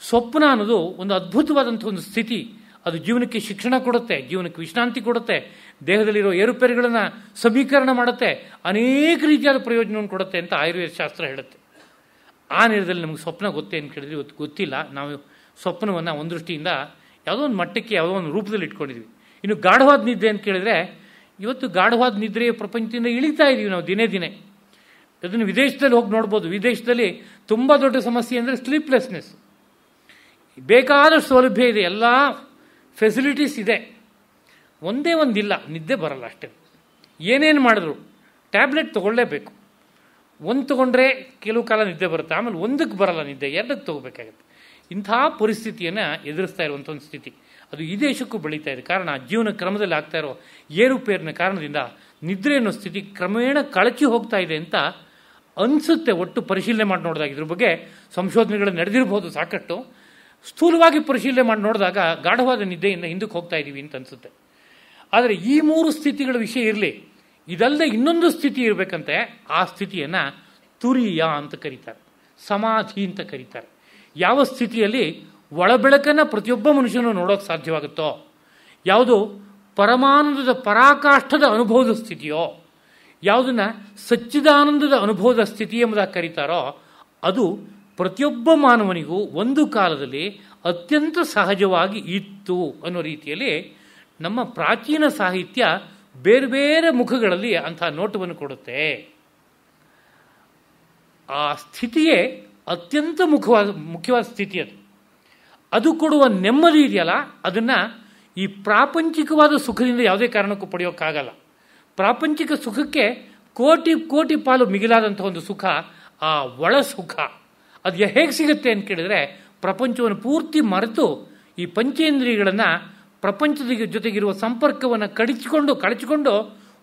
ಸ್ವಪ್ನ ಅನ್ನೋದು ಒಂದು ಅದ್ಭುತವಾದಂಥ ಒಂದು ಸ್ಥಿತಿ. ಅದು ಜೀವನಕ್ಕೆ ಶಿಕ್ಷಣ ಕೊಡುತ್ತೆ, ಜೀವನಕ್ಕೆ ವಿಶ್ರಾಂತಿ ಕೊಡುತ್ತೆ, ದೇಹದಲ್ಲಿರೋ ಏರುಪೇರುಗಳನ್ನು ಸಮೀಕರಣ ಮಾಡುತ್ತೆ, ಅನೇಕ ರೀತಿಯಾದ ಪ್ರಯೋಜನವನ್ನು ಕೊಡುತ್ತೆ ಅಂತ ಆಯುರ್ವೇದ ಶಾಸ್ತ್ರ ಹೇಳುತ್ತೆ. ಆ ನಿರ್ಧದಲ್ಲಿ ನಮಗೆ ಸ್ವಪ್ನ ಗೊತ್ತೇ ಅಂತ ಕೇಳಿದ್ರೆ ಇವತ್ತು ಗೊತ್ತಿಲ್ಲ. ನಾವು ಸ್ವಪ್ನವನ್ನು ಒಂದು ದೃಷ್ಟಿಯಿಂದ ಯಾವುದೋ ಒಂದು ಮಟ್ಟಕ್ಕೆ ಯಾವುದೋ ಒಂದು ರೂಪದಲ್ಲಿ ಇಟ್ಕೊಂಡಿದ್ವಿ. ಇನ್ನು ಗಾಢವಾದ ನಿದ್ದೆ ಅಂತ ಕೇಳಿದರೆ ಇವತ್ತು ಗಾಢವಾದ ನಿದ್ರೆಯ ಪ್ರಪಂಚದಿಂದ ಇಳಿತಾ ಇದ್ದೀವಿ ನಾವು ದಿನೇ ದಿನೇ. ಅದನ್ನು ವಿದೇಶದಲ್ಲಿ ಹೋಗಿ ನೋಡ್ಬೋದು. ವಿದೇಶದಲ್ಲಿ ತುಂಬ ದೊಡ್ಡ ಸಮಸ್ಯೆ ಅಂದರೆ ಸ್ಲೀಪ್ಲೆಸ್ನೆಸ್. ಬೇಕಾದಷ್ಟು ಸೌಲಭ್ಯ ಇದೆ, ಎಲ್ಲ ಫೆಸಿಲಿಟೀಸ್ ಇದೆ, ಒಂದೇ ಒಂದಿಲ್ಲ, ನಿದ್ದೆ ಬರಲ್ಲ ಅಷ್ಟೇ. ಏನೇನು ಮಾಡಿದ್ರು ಟ್ಯಾಬ್ಲೆಟ್ ತೊಗೊಳ್ಳೇಬೇಕು. ಒಂದು ತೊಗೊಂಡ್ರೆ ಕೆಲವು ಕಾಲ ನಿದ್ದೆ ಬರುತ್ತೆ, ಆಮೇಲೆ ಒಂದಕ್ಕೆ ಬರಲ್ಲ ನಿದ್ದೆ, ಎರಡಕ್ಕೆ ತೊಗೋಬೇಕಾಗತ್ತೆ. ಇಂಥ ಪರಿಸ್ಥಿತಿಯನ್ನು ಎದುರಿಸ್ತಾ ಇರುವಂಥ ಒಂದು ಸ್ಥಿತಿ ಅದು ಈ ದೇಶಕ್ಕೂ ಬೆಳೀತಾ ಇದೆ. ಕಾರಣ ಜೀವನ ಕ್ರಮದಲ್ಲಿ ಆಗ್ತಾ ಇರೋ ಏರುಪೇರಿನ ಕಾರಣದಿಂದ ನಿದ್ರೆ ಅನ್ನೋ ಸ್ಥಿತಿ ಕ್ರಮೇಣ ಕಳಚಿ ಹೋಗ್ತಾ ಇದೆ ಅಂತ ಅನಿಸುತ್ತೆ. ಒಟ್ಟು ಪರಿಶೀಲನೆ ಮಾಡಿ ನೋಡಿದಾಗ ಇದ್ರ ಬಗ್ಗೆ ಸಂಶೋಧನೆಗಳು ನಡೆದಿರ್ಬೋದು ಸಾಕಷ್ಟು. ಸ್ಥೂಲವಾಗಿ ಪರಿಶೀಲನೆ ಮಾಡಿ ನೋಡಿದಾಗ ಗಾಢವಾದ ನಿದ್ದೆಯಿಂದ ಹಿಂದಕ್ಕೆ ಹೋಗ್ತಾ ಇದ್ದೀವಿ ಅಂತ ಅನಿಸುತ್ತೆ. ಆದರೆ ಈ 3 ಸ್ಥಿತಿಗಳ ವಿಷಯ ಇರಲಿ, ಇದಲ್ಲದೆ ಇನ್ನೊಂದು ಸ್ಥಿತಿ ಇರಬೇಕಂತೆ. ಆ ಸ್ಥಿತಿಯನ್ನು ತುರಿಯ ಅಂತ ಕರೀತಾರೆ, ಸಮಾಧಿ ಅಂತ ಕರೀತಾರೆ. ಯಾವ ಸ್ಥಿತಿಯಲ್ಲಿ ಒಳಬೆಳಕನ್ನು ಪ್ರತಿಯೊಬ್ಬ ಮನುಷ್ಯನು ನೋಡೋಕೆ ಸಾಧ್ಯವಾಗುತ್ತೋ, ಯಾವುದು ಪರಮಾನಂದದ ಪರಾಕಾಷ್ಠದ ಅನುಭವದ ಸ್ಥಿತಿಯೋ, ಯಾವುದನ್ನು ಸಚ್ಚಿದಾನಂದದ ಅನುಭವದ ಸ್ಥಿತಿ ಎಂಬುದಾಗಿ ಕರೀತಾರೋ, ಅದು ಪ್ರತಿಯೊಬ್ಬ ಮಾನವನಿಗೂ ಒಂದು ಕಾಲದಲ್ಲಿ ಅತ್ಯಂತ ಸಹಜವಾಗಿ ಇತ್ತು ಅನ್ನೋ ರೀತಿಯಲ್ಲಿ ನಮ್ಮ ಪ್ರಾಚೀನ ಸಾಹಿತ್ಯ ಬೇರೆ ಬೇರೆ ಮುಖಗಳಲ್ಲಿ ಅಂಥ ನೋಟವನ್ನು ಕೊಡುತ್ತೆ. ಆ ಸ್ಥಿತಿಯೇ ಅತ್ಯಂತ ಮುಖ್ಯವಾದ ಸ್ಥಿತಿ. ಅದು ಕೊಡುವ ನೆಮ್ಮದಿ ಇದೆಯಲ್ಲ, ಅದನ್ನು ಈ ಪ್ರಾಪಂಚಿಕವಾದ ಸುಖದಿಂದ ಯಾವುದೇ ಕಾರಣಕ್ಕೂ ಪಡೆಯೋಕ್ಕಾಗಲ್ಲ. ಪ್ರಾಪಂಚಿಕ ಸುಖಕ್ಕೆ ಕೋಟಿ ಪಾಲು ಮಿಗಿಲಾದಂಥ ಒಂದು ಸುಖ ಆ ಒಳ ಸುಖ. ಅದು ಹೇಗೆ ಸಿಗುತ್ತೆ ಅಂತ ಕೇಳಿದ್ರೆ, ಪ್ರಪಂಚವನ್ನು ಪೂರ್ತಿ ಮರೆತು ಈ ಪಂಚೇಂದ್ರಿಯಗಳನ್ನು ಪ್ರಪಂಚದ ಜೊತೆಗಿರುವ ಸಂಪರ್ಕವನ್ನು ಕಳಚಿಕೊಂಡು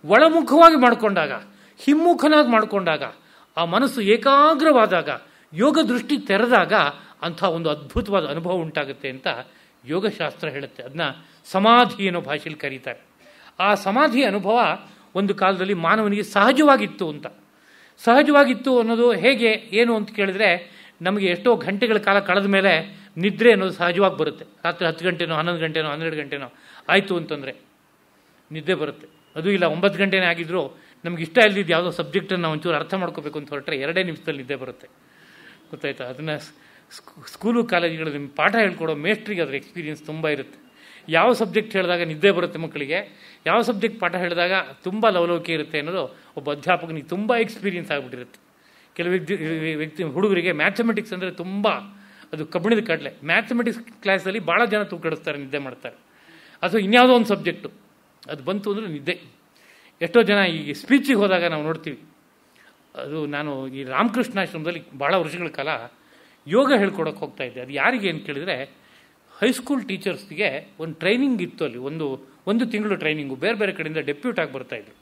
ಒಳಮುಖವಾಗಿ ಮಾಡಿಕೊಂಡಾಗ, ಹಿಮ್ಮುಖನಾಗಿ ಮಾಡಿಕೊಂಡಾಗ, ಆ ಮನಸ್ಸು ಏಕಾಗ್ರವಾದಾಗ, ಯೋಗ ದೃಷ್ಟಿ ತೆರೆದಾಗ ಅಂಥ ಒಂದು ಅದ್ಭುತವಾದ ಅನುಭವ ಉಂಟಾಗುತ್ತೆ ಅಂತ ಯೋಗಶಾಸ್ತ್ರ ಹೇಳುತ್ತೆ. ಅದನ್ನ ಸಮಾಧಿ ಅನ್ನೋ ಭಾಷೆಯಲ್ಲಿ ಕರೀತಾರೆ. ಆ ಸಮಾಧಿ ಅನುಭವ ಒಂದು ಕಾಲದಲ್ಲಿ ಮಾನವನಿಗೆ ಸಹಜವಾಗಿತ್ತು ಅಂತ. ಸಹಜವಾಗಿತ್ತು ಅನ್ನೋದು ಹೇಗೆ ಏನು ಅಂತ ಕೇಳಿದ್ರೆ, ನಮಗೆ ಎಷ್ಟೋ ಗಂಟೆಗಳ ಕಾಲ ಕಳೆದ ಮೇಲೆ ನಿದ್ರೆ ಅನ್ನೋದು ಸಹಜವಾಗಿ ಬರುತ್ತೆ. ರಾತ್ರಿ 10 ಗಂಟೆನೋ 11 ಗಂಟೆನೋ 12 ಗಂಟೆನೋ ಆಯಿತು ಅಂತಂದರೆ ನಿದ್ದೆ ಬರುತ್ತೆ. ಅದು ಇಲ್ಲ 9 ಗಂಟೆನೇ ಆಗಿದ್ರು ನಮ್ಗೆ ಇಷ್ಟ ಇಲ್ಲದಿದ್ದು ಯಾವುದೋ ಸಬ್ಜೆಕ್ಟನ್ನು ನಾವು ಒಂಚೂರು ಅರ್ಥ ಮಾಡ್ಕೋಬೇಕು ಅಂತ ಹೊರಟ್ರೆ 2 ನಿಮಿಷದಲ್ಲಿ ನಿದ್ದೆ ಬರುತ್ತೆ. ಗೊತ್ತಾಯ್ತಾ? ಅದನ್ನು ಸ್ಕೂಲು ಕಾಲೇಜುಗಳಲ್ಲಿ ನಿಮ್ಗೆ ಪಾಠ ಹೇಳ್ಕೊಡೋ ಮೇಸ್ಟ್ರಿಗೆ ಅದರ ಎಕ್ಸ್ಪೀರಿಯನ್ಸ್ ತುಂಬ ಇರುತ್ತೆ. ಯಾವ ಸಬ್ಜೆಕ್ಟ್ ಹೇಳಿದಾಗ ನಿದ್ದೆ ಬರುತ್ತೆ ಮಕ್ಕಳಿಗೆ, ಯಾವ ಸಬ್ಜೆಕ್ಟ್ ಪಾಠ ಹೇಳಿದಾಗ ತುಂಬ ಲವಲವಿಕೆ ಇರುತ್ತೆ ಅನ್ನೋದು ಒಬ್ಬ ಅಧ್ಯಾಪಕನಿಗೆ ತುಂಬ ಎಕ್ಸ್ಪೀರಿಯನ್ಸ್ ಆಗಿಬಿಟ್ಟಿರುತ್ತೆ. ಕೆಲವು ಹುಡುಗರಿಗೆ ಮ್ಯಾಥಮೆಟಿಕ್ಸ್ ಅಂದರೆ ತುಂಬ ಅದು ಕಬ್ಬಿಣದ ಕಡಲೆ. ಮ್ಯಾಥಮೆಟಿಕ್ಸ್ ಕ್ಲಾಸಲ್ಲಿ ಭಾಳ ಜನ ತೂಕಡಿಸ್ತಾರೆ, ನಿದ್ದೆ ಮಾಡ್ತಾರೆ. ಅಥವಾ ಇನ್ಯಾವುದೋ ಒಂದು ಸಬ್ಜೆಕ್ಟು ಅದು ಬಂತು ಅಂದರೆ ನಿದ್ದೆ. ಎಷ್ಟೋ ಜನ ಈ ಸ್ಪೀಚಿಗೆ ಹೋದಾಗ ನಾವು ನೋಡ್ತೀವಿ. ಅದು ನಾನು ಈ ರಾಮಕೃಷ್ಣಾಶ್ರಮದಲ್ಲಿ ಭಾಳ ವರ್ಷಗಳ ಕಾಲ ಯೋಗ ಹೇಳ್ಕೊಡೋಕೆ ಹೋಗ್ತಾ ಇದ್ದೆ. ಅದು ಯಾರಿಗೆ ಅಂತ ಕೇಳಿದರೆ, ಹೈಸ್ಕೂಲ್ ಟೀಚರ್ಸ್ಗೆ ಒಂದು ಟ್ರೈನಿಂಗ್ ಇತ್ತು. ಅಲ್ಲಿ ಒಂದು ತಿಂಗಳು ಟ್ರೈನಿಂಗು ಬೇರೆ ಬೇರೆ ಕಡೆಯಿಂದ ಡೆಪ್ಯೂಟ್ ಆಗಿ ಬರ್ತಾಯಿದ್ರು.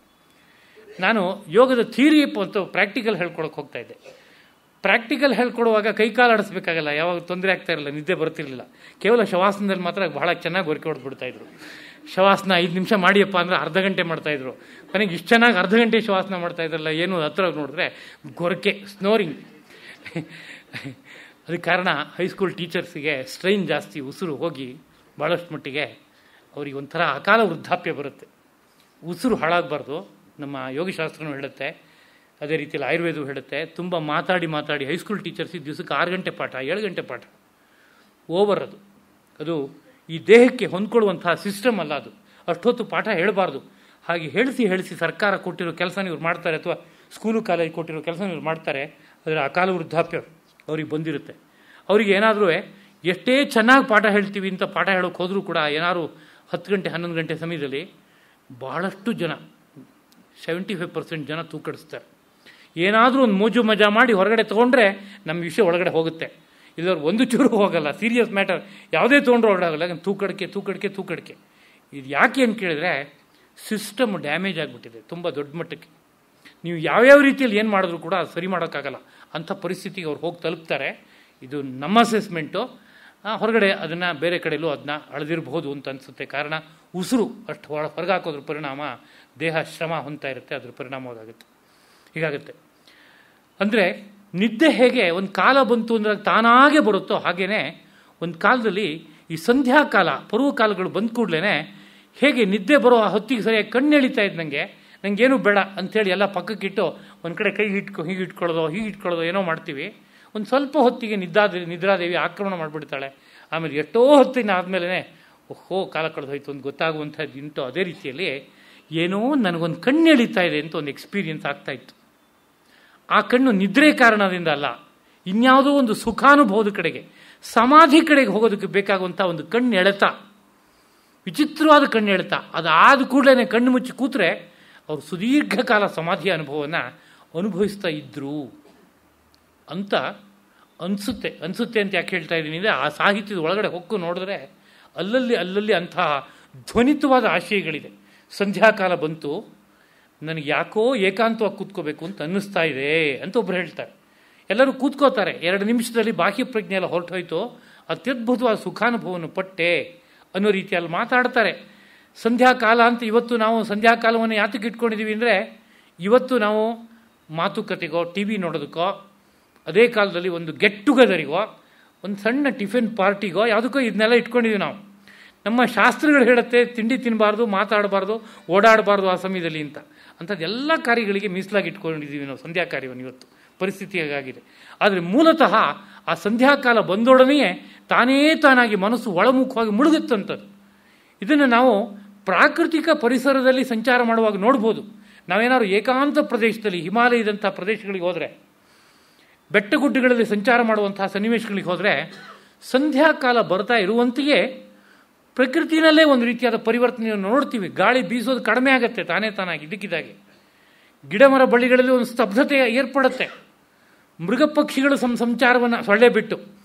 ನಾನು ಯೋಗದ ಥಿಯರಿ ಅಂತ ಪ್ರಾಕ್ಟಿಕಲ್ ಹೇಳ್ಕೊಡೋಕೆ ಹೋಗ್ತಾ ಇದ್ದೆ. ಪ್ರಾಕ್ಟಿಕಲ್ ಹೇಳ್ಕೊಡುವಾಗ ಕೈಕಾಲು ಆಡಿಸ್ಬೇಕಾಗಲ್ಲ, ಯಾವಾಗ ತೊಂದರೆ ಆಗ್ತಾ ಇರಲಿಲ್ಲ, ನಿದ್ದೆ ಬರ್ತಿರಲಿಲ್ಲ. ಕೇವಲ ಶವಾಸನದಲ್ಲಿ ಮಾತ್ರ ಬಹಳ ಚೆನ್ನಾಗಿ ಗೊರಕೆ ಹೊಡೆದ್ಬಿಡ್ತಾಯಿದ್ರು. ಶವಾಸನ 5 ನಿಮಿಷ ಮಾಡಿಯಪ್ಪ ಅಂದರೆ ಅರ್ಧ ಗಂಟೆ ಮಾಡ್ತಾಯಿದ್ರು. ನನಗೆ ಇಷ್ಟು ಚೆನ್ನಾಗಿ ಅರ್ಧ ಗಂಟೆ ಶವಾಸನ ಮಾಡ್ತಾಯಿದ್ರಲ್ಲ, ಏನು ಹತ್ರ ನೋಡಿದ್ರೆ ಗೊರಕೆ, ಸ್ನೋರಿಂಗ್. ಅದಕ್ಕೆ ಕಾರಣ ಹೈಸ್ಕೂಲ್ ಟೀಚರ್ಸಿಗೆ ಸ್ಟ್ರೈನ್ ಜಾಸ್ತಿ, ಉಸಿರು ಹೋಗಿ ಭಾಳಷ್ಟು ಮಟ್ಟಿಗೆ ಅವ್ರಿಗೆ ಒಂಥರ ಅಕಾಲ ವೃದ್ಧಾಪ್ಯ ಬರುತ್ತೆ. ಉಸಿರು ಹಾಳಾಗಬಾರ್ದು, ನಮ್ಮ ಯೋಗಶಾಸ್ತ್ರನೂ ಹೇಳುತ್ತೆ. ಅದೇ ರೀತಿಯಲ್ಲಿ ಆಯುರ್ವೇದವು ಹೇಳುತ್ತೆ. ತುಂಬ ಮಾತಾಡಿ ಹೈಸ್ಕೂಲ್ ಟೀಚರ್ಸ್ ದಿವಸಕ್ಕೆ 6 ಗಂಟೆ ಪಾಠ, 7 ಗಂಟೆ ಪಾಠ ಓವರ್. ಅದು ಈ ದೇಹಕ್ಕೆ ಹೊಂದ್ಕೊಳ್ಳುವಂತಹ ಸಿಸ್ಟಮ್ ಅಲ್ಲ. ಅದು ಅಷ್ಟೊತ್ತು ಪಾಠ ಹೇಳಬಾರ್ದು. ಹಾಗೆ ಹೇಳಿಸಿ ಸರ್ಕಾರ ಕೊಟ್ಟಿರೋ ಕೆಲಸನ ಇವ್ರು ಮಾಡ್ತಾರೆ, ಅಥವಾ ಸ್ಕೂಲು ಕಾಲೇಜ್ ಕೊಟ್ಟಿರೋ ಕೆಲಸನ ಇವ್ರು ಮಾಡ್ತಾರೆ. ಅದರ ಅಕಾಲ ವೃದ್ಧಾಪ್ಯ ಅವ್ರಿಗೆ ಬಂದಿರುತ್ತೆ. ಅವ್ರಿಗೆ ಏನಾದರೂ ಎಷ್ಟೇ ಚೆನ್ನಾಗಿ ಪಾಠ ಹೇಳ್ತೀವಿ ಅಂತ ಪಾಠ ಹೇಳೋಕೆ ಹೋದರೂ ಕೂಡ ಏನಾದ್ರು 10 ಗಂಟೆ 11 ಗಂಟೆ ಸಮಯದಲ್ಲಿ ಭಾಳಷ್ಟು ಜನ 75% ಜನ ತೂಕಡಿಸ್ತಾರೆ. ಏನಾದರೂ ಒಂದು ಮೋಜು ಮಜಾ ಮಾಡಿ ಹೊರಗಡೆ ತೊಗೊಂಡ್ರೆ ನಮ್ಮ ವಿಷಯ ಒಳಗಡೆ ಹೋಗುತ್ತೆ. ಇಲ್ಲವ್ರು ಒಂದು ಚೂರು ಹೋಗಲ್ಲ. ಸೀರಿಯಸ್ ಮ್ಯಾಟರ್ ಯಾವುದೇ ತೊಗೊಂಡ್ರೆ ಹೊರಗಡೆ ಆಗಲ್ಲ. ತೂಕಡಿಕೆ. ಇದು ಯಾಕೆ ಅಂತ ಕೇಳಿದ್ರೆ, ಸಿಸ್ಟಮ್ ಡ್ಯಾಮೇಜ್ ಆಗಿಬಿಟ್ಟಿದೆ ತುಂಬ ದೊಡ್ಡ ಮಟ್ಟಕ್ಕೆ. ನೀವು ಯಾವ್ಯಾವ ರೀತಿಯಲ್ಲಿ ಏನು ಮಾಡಿದ್ರು ಕೂಡ ಅದು ಸರಿ ಮಾಡೋಕ್ಕಾಗಲ್ಲ. ಅಂಥ ಪರಿಸ್ಥಿತಿಗೆ ಅವ್ರು ಹೋಗಿ ತಲುಪ್ತಾರೆ. ಇದು ನಮ್ಮ ಅಸೆಸ್ಮೆಂಟು. ಹೊರಗಡೆ ಅದನ್ನು ಬೇರೆ ಕಡೆಯಲ್ಲೂ ಅದನ್ನ ಅಳೆದಿರಬಹುದು ಅಂತ ಅನಿಸುತ್ತೆ. ಕಾರಣ ಉಸಿರು ಅಷ್ಟು ಹೊರಗೆ ಹಾಕೋದ್ರ ಪರಿಣಾಮ ದೇಹ ಶ್ರಮ ಹೊಂದ್ತಾ ಇರುತ್ತೆ, ಅದ್ರ ಪರಿಣಾಮವಾಗುತ್ತೆ. ಹೀಗಾಗುತ್ತೆ. ಅಂದರೆ ನಿದ್ದೆ ಹೇಗೆ ಒಂದು ಕಾಲ ಬಂತು ಅಂದರೆ ತಾನಾಗೆ ಬರುತ್ತೋ, ಹಾಗೇ ಒಂದು ಕಾಲದಲ್ಲಿ ಈ ಸಂಧ್ಯಾಕಾಲ ಪೂರ್ವಕಾಲಗಳು ಬಂದ ಕೂಡಲೇ ಹೇಗೆ ನಿದ್ದೆ ಬರೋ ಹೊತ್ತಿಗೆ ಸರಿಯಾಗಿ ಕಣ್ಣು ಎಳಿತಾ ಇದ್ದು ನನಗೇನು ಬೇಡ ಅಂಥೇಳಿ ಎಲ್ಲ ಪಕ್ಕಕ್ಕಿಟ್ಟು ಒಂದು ಕಡೆ ಕೈ ಹೀಗೆ ಇಟ್ಕೊಳ್ಳೋದು ಏನೋ ಮಾಡ್ತೀವಿ. ಒಂದು ಸ್ವಲ್ಪ ಹೊತ್ತಿಗೆ ನಿದ್ರಾದೇವಿ ಆಕ್ರಮಣ ಮಾಡಿಬಿಡ್ತಾಳೆ. ಆಮೇಲೆ ಎಷ್ಟೋ ಹೊತ್ತಿನ ಆದಮೇಲೆ ಕಾಲ ಕಳೆದು ಹೋಯ್ತು ಅಂತ ಗೊತ್ತಾಗುವಂಥದ್ದು ಇಂಟು. ಅದೇ ರೀತಿಯಲ್ಲಿ ಏನೋ ನನಗೊಂದು ಕಣ್ಣು ಎಳಿತಾ ಇದೆ ಅಂತ ಒಂದು ಎಕ್ಸ್ಪೀರಿಯನ್ಸ್ ಆಗ್ತಾಯಿತ್ತು. ಆ ಕಣ್ಣು ನಿದ್ರೆ ಕಾರಣದಿಂದ ಅಲ್ಲ, ಇನ್ಯಾವುದೋ ಒಂದು ಸುಖಾನುಭವದ ಕಡೆಗೆ, ಸಮಾಧಿ ಕಡೆಗೆ ಹೋಗೋದಕ್ಕೆ ಬೇಕಾಗುವಂಥ ಒಂದು ಕಣ್ಣು ಎಳೆತ, ವಿಚಿತ್ರವಾದ ಕಣ್ಣು ಎಳೆತ. ಅದಾದ ಕೂಡಲೇ ಕಣ್ಣು ಮುಚ್ಚಿ ಕೂತ್ರೆ ಅವರು ಸುದೀರ್ಘ ಕಾಲ ಸಮಾಧಿಯ ಅನುಭವವನ್ನು ಅನುಭವಿಸ್ತಾ ಇದ್ರು ಅಂತ ಅನಿಸುತ್ತೆ ಅಂತ ಯಾಕೆ ಹೇಳ್ತಾ ಇದ್ದೀನಿ ಅಂದರೆ, ಆ ಸಾಹಿತ್ಯದ ಒಳಗಡೆ ಹೊಕ್ಕು ನೋಡಿದ್ರೆ ಅಲ್ಲಲ್ಲಿ ಅಂತಹ ಧ್ವನಿತವಾದ ಆಶಯಗಳಿದೆ. ಸಂಧ್ಯಾಕಾಲ ಬಂತು, ನನಗೆ ಯಾಕೋ ಏಕಾಂತವಾಗಿ ಕೂತ್ಕೋಬೇಕು ಅಂತ ಅನ್ನಿಸ್ತಾ ಇದೆ ಅಂತ ಒಬ್ರು ಹೇಳ್ತಾರೆ. ಎಲ್ಲರೂ ಕೂತ್ಕೋತಾರೆ. 2 ನಿಮಿಷದಲ್ಲಿ ಬಾಹ್ಯ ಪ್ರಜ್ಞೆ ಎಲ್ಲ ಹೊರಟೋಯ್ತು, ಅತ್ಯದ್ಭುತವಾದ ಸುಖಾನುಭವವನ್ನು ಪಟ್ಟೆ ಅನ್ನೋ ರೀತಿಯಲ್ಲಿ ಮಾತಾಡ್ತಾರೆ. ಸಂಧ್ಯಾಕಾಲ ಅಂತ ಇವತ್ತು ನಾವು ಸಂಧ್ಯಾಕಾಲವನ್ನು ಯಾತಕ್ಕೆ ಇಟ್ಕೊಂಡಿದ್ದೀವಿ ಅಂದರೆ, ಇವತ್ತು ನಾವು ಮಾತುಕತೆಗೋ ಟಿ ವಿ ನೋಡೋದಕ್ಕೋ, ಅದೇ ಕಾಲದಲ್ಲಿ ಒಂದು ಗೆಟ್ ಟುಗೆದರಿಗೋ, ಒಂದು ಸಣ್ಣ ಟಿಫಿನ್ ಪಾರ್ಟಿಗೋ ಯಾವುದಕ್ಕೋ ಇದನ್ನೆಲ್ಲ ಇಟ್ಕೊಂಡಿದ್ದೀವಿ ನಾವು. ನಮ್ಮ ಶಾಸ್ತ್ರಗಳು ಹೇಳುತ್ತೆ ತಿಂಡಿ ತಿನ್ನಬಾರ್ದು, ಮಾತಾಡಬಾರ್ದು, ಓಡಾಡಬಾರ್ದು ಆ ಸಮಯದಲ್ಲಿ ಅಂತ. ಅಂಥದ್ದೆಲ್ಲ ಕಾರ್ಯಗಳಿಗೆ ಮೀಸಲಾಗಿ ಇಟ್ಕೊಂಡಿದ್ದೀವಿ ನಾವು ಸಂಧ್ಯಾ ಕಾರ್ಯವನ್ನು. ಇವತ್ತು ಪರಿಸ್ಥಿತಿ ಹೇಗಾಗಿದೆ. ಆದರೆ ಮೂಲತಃ ಆ ಸಂಧ್ಯಾಕಾಲ ಬಂದೊಡನೆಯೇ ತಾನೇ ತಾನಾಗಿ ಮನಸ್ಸು ಒಳಮುಖವಾಗಿ ಮುಳುಗುತ್ತಂಥದ್ದು. ಇದನ್ನು ನಾವು ಪ್ರಾಕೃತಿಕ ಪರಿಸರದಲ್ಲಿ ಸಂಚಾರ ಮಾಡುವಾಗ ನೋಡ್ಬೋದು. ನಾವೇನಾದ್ರು ಏಕಾಂತ ಪ್ರದೇಶದಲ್ಲಿ, ಹಿಮಾಲಯದಂಥ ಪ್ರದೇಶಗಳಿಗೆ ಹೋದರೆ, ಬೆಟ್ಟಗುಡ್ಡಗಳಲ್ಲಿ ಸಂಚಾರ ಮಾಡುವಂತಹ ಸನ್ನಿವೇಶಗಳಿಗೆ ಹೋದರೆ, ಸಂಧ್ಯಾಕಾಲ ಬರ್ತಾ ಇರುವಂತೆಯೇ ಪ್ರಕೃತಿನಲ್ಲೇ ಒಂದು ರೀತಿಯಾದ ಪರಿವರ್ತನೆಯನ್ನು ನೋಡ್ತೀವಿ. ಗಾಳಿ ಬೀಸೋದು ಕಡಿಮೆ ಆಗುತ್ತೆ ತಾನೇ ತಾನಾಗಿ ಇದ್ದಕ್ಕಿದ್ದಾಗೆ. ಗಿಡ ಮರ ಬಳ್ಳಿಗಳಲ್ಲಿ ಒಂದು ಸ್ತಬ್ಧತೆ ಏರ್ಪಡುತ್ತೆ. ಮೃಗ ಪಕ್ಷಿಗಳು ಸಂಚಾರವನ್ನು ಸೊಳ್ಳೆ ಬಿಟ್ಟು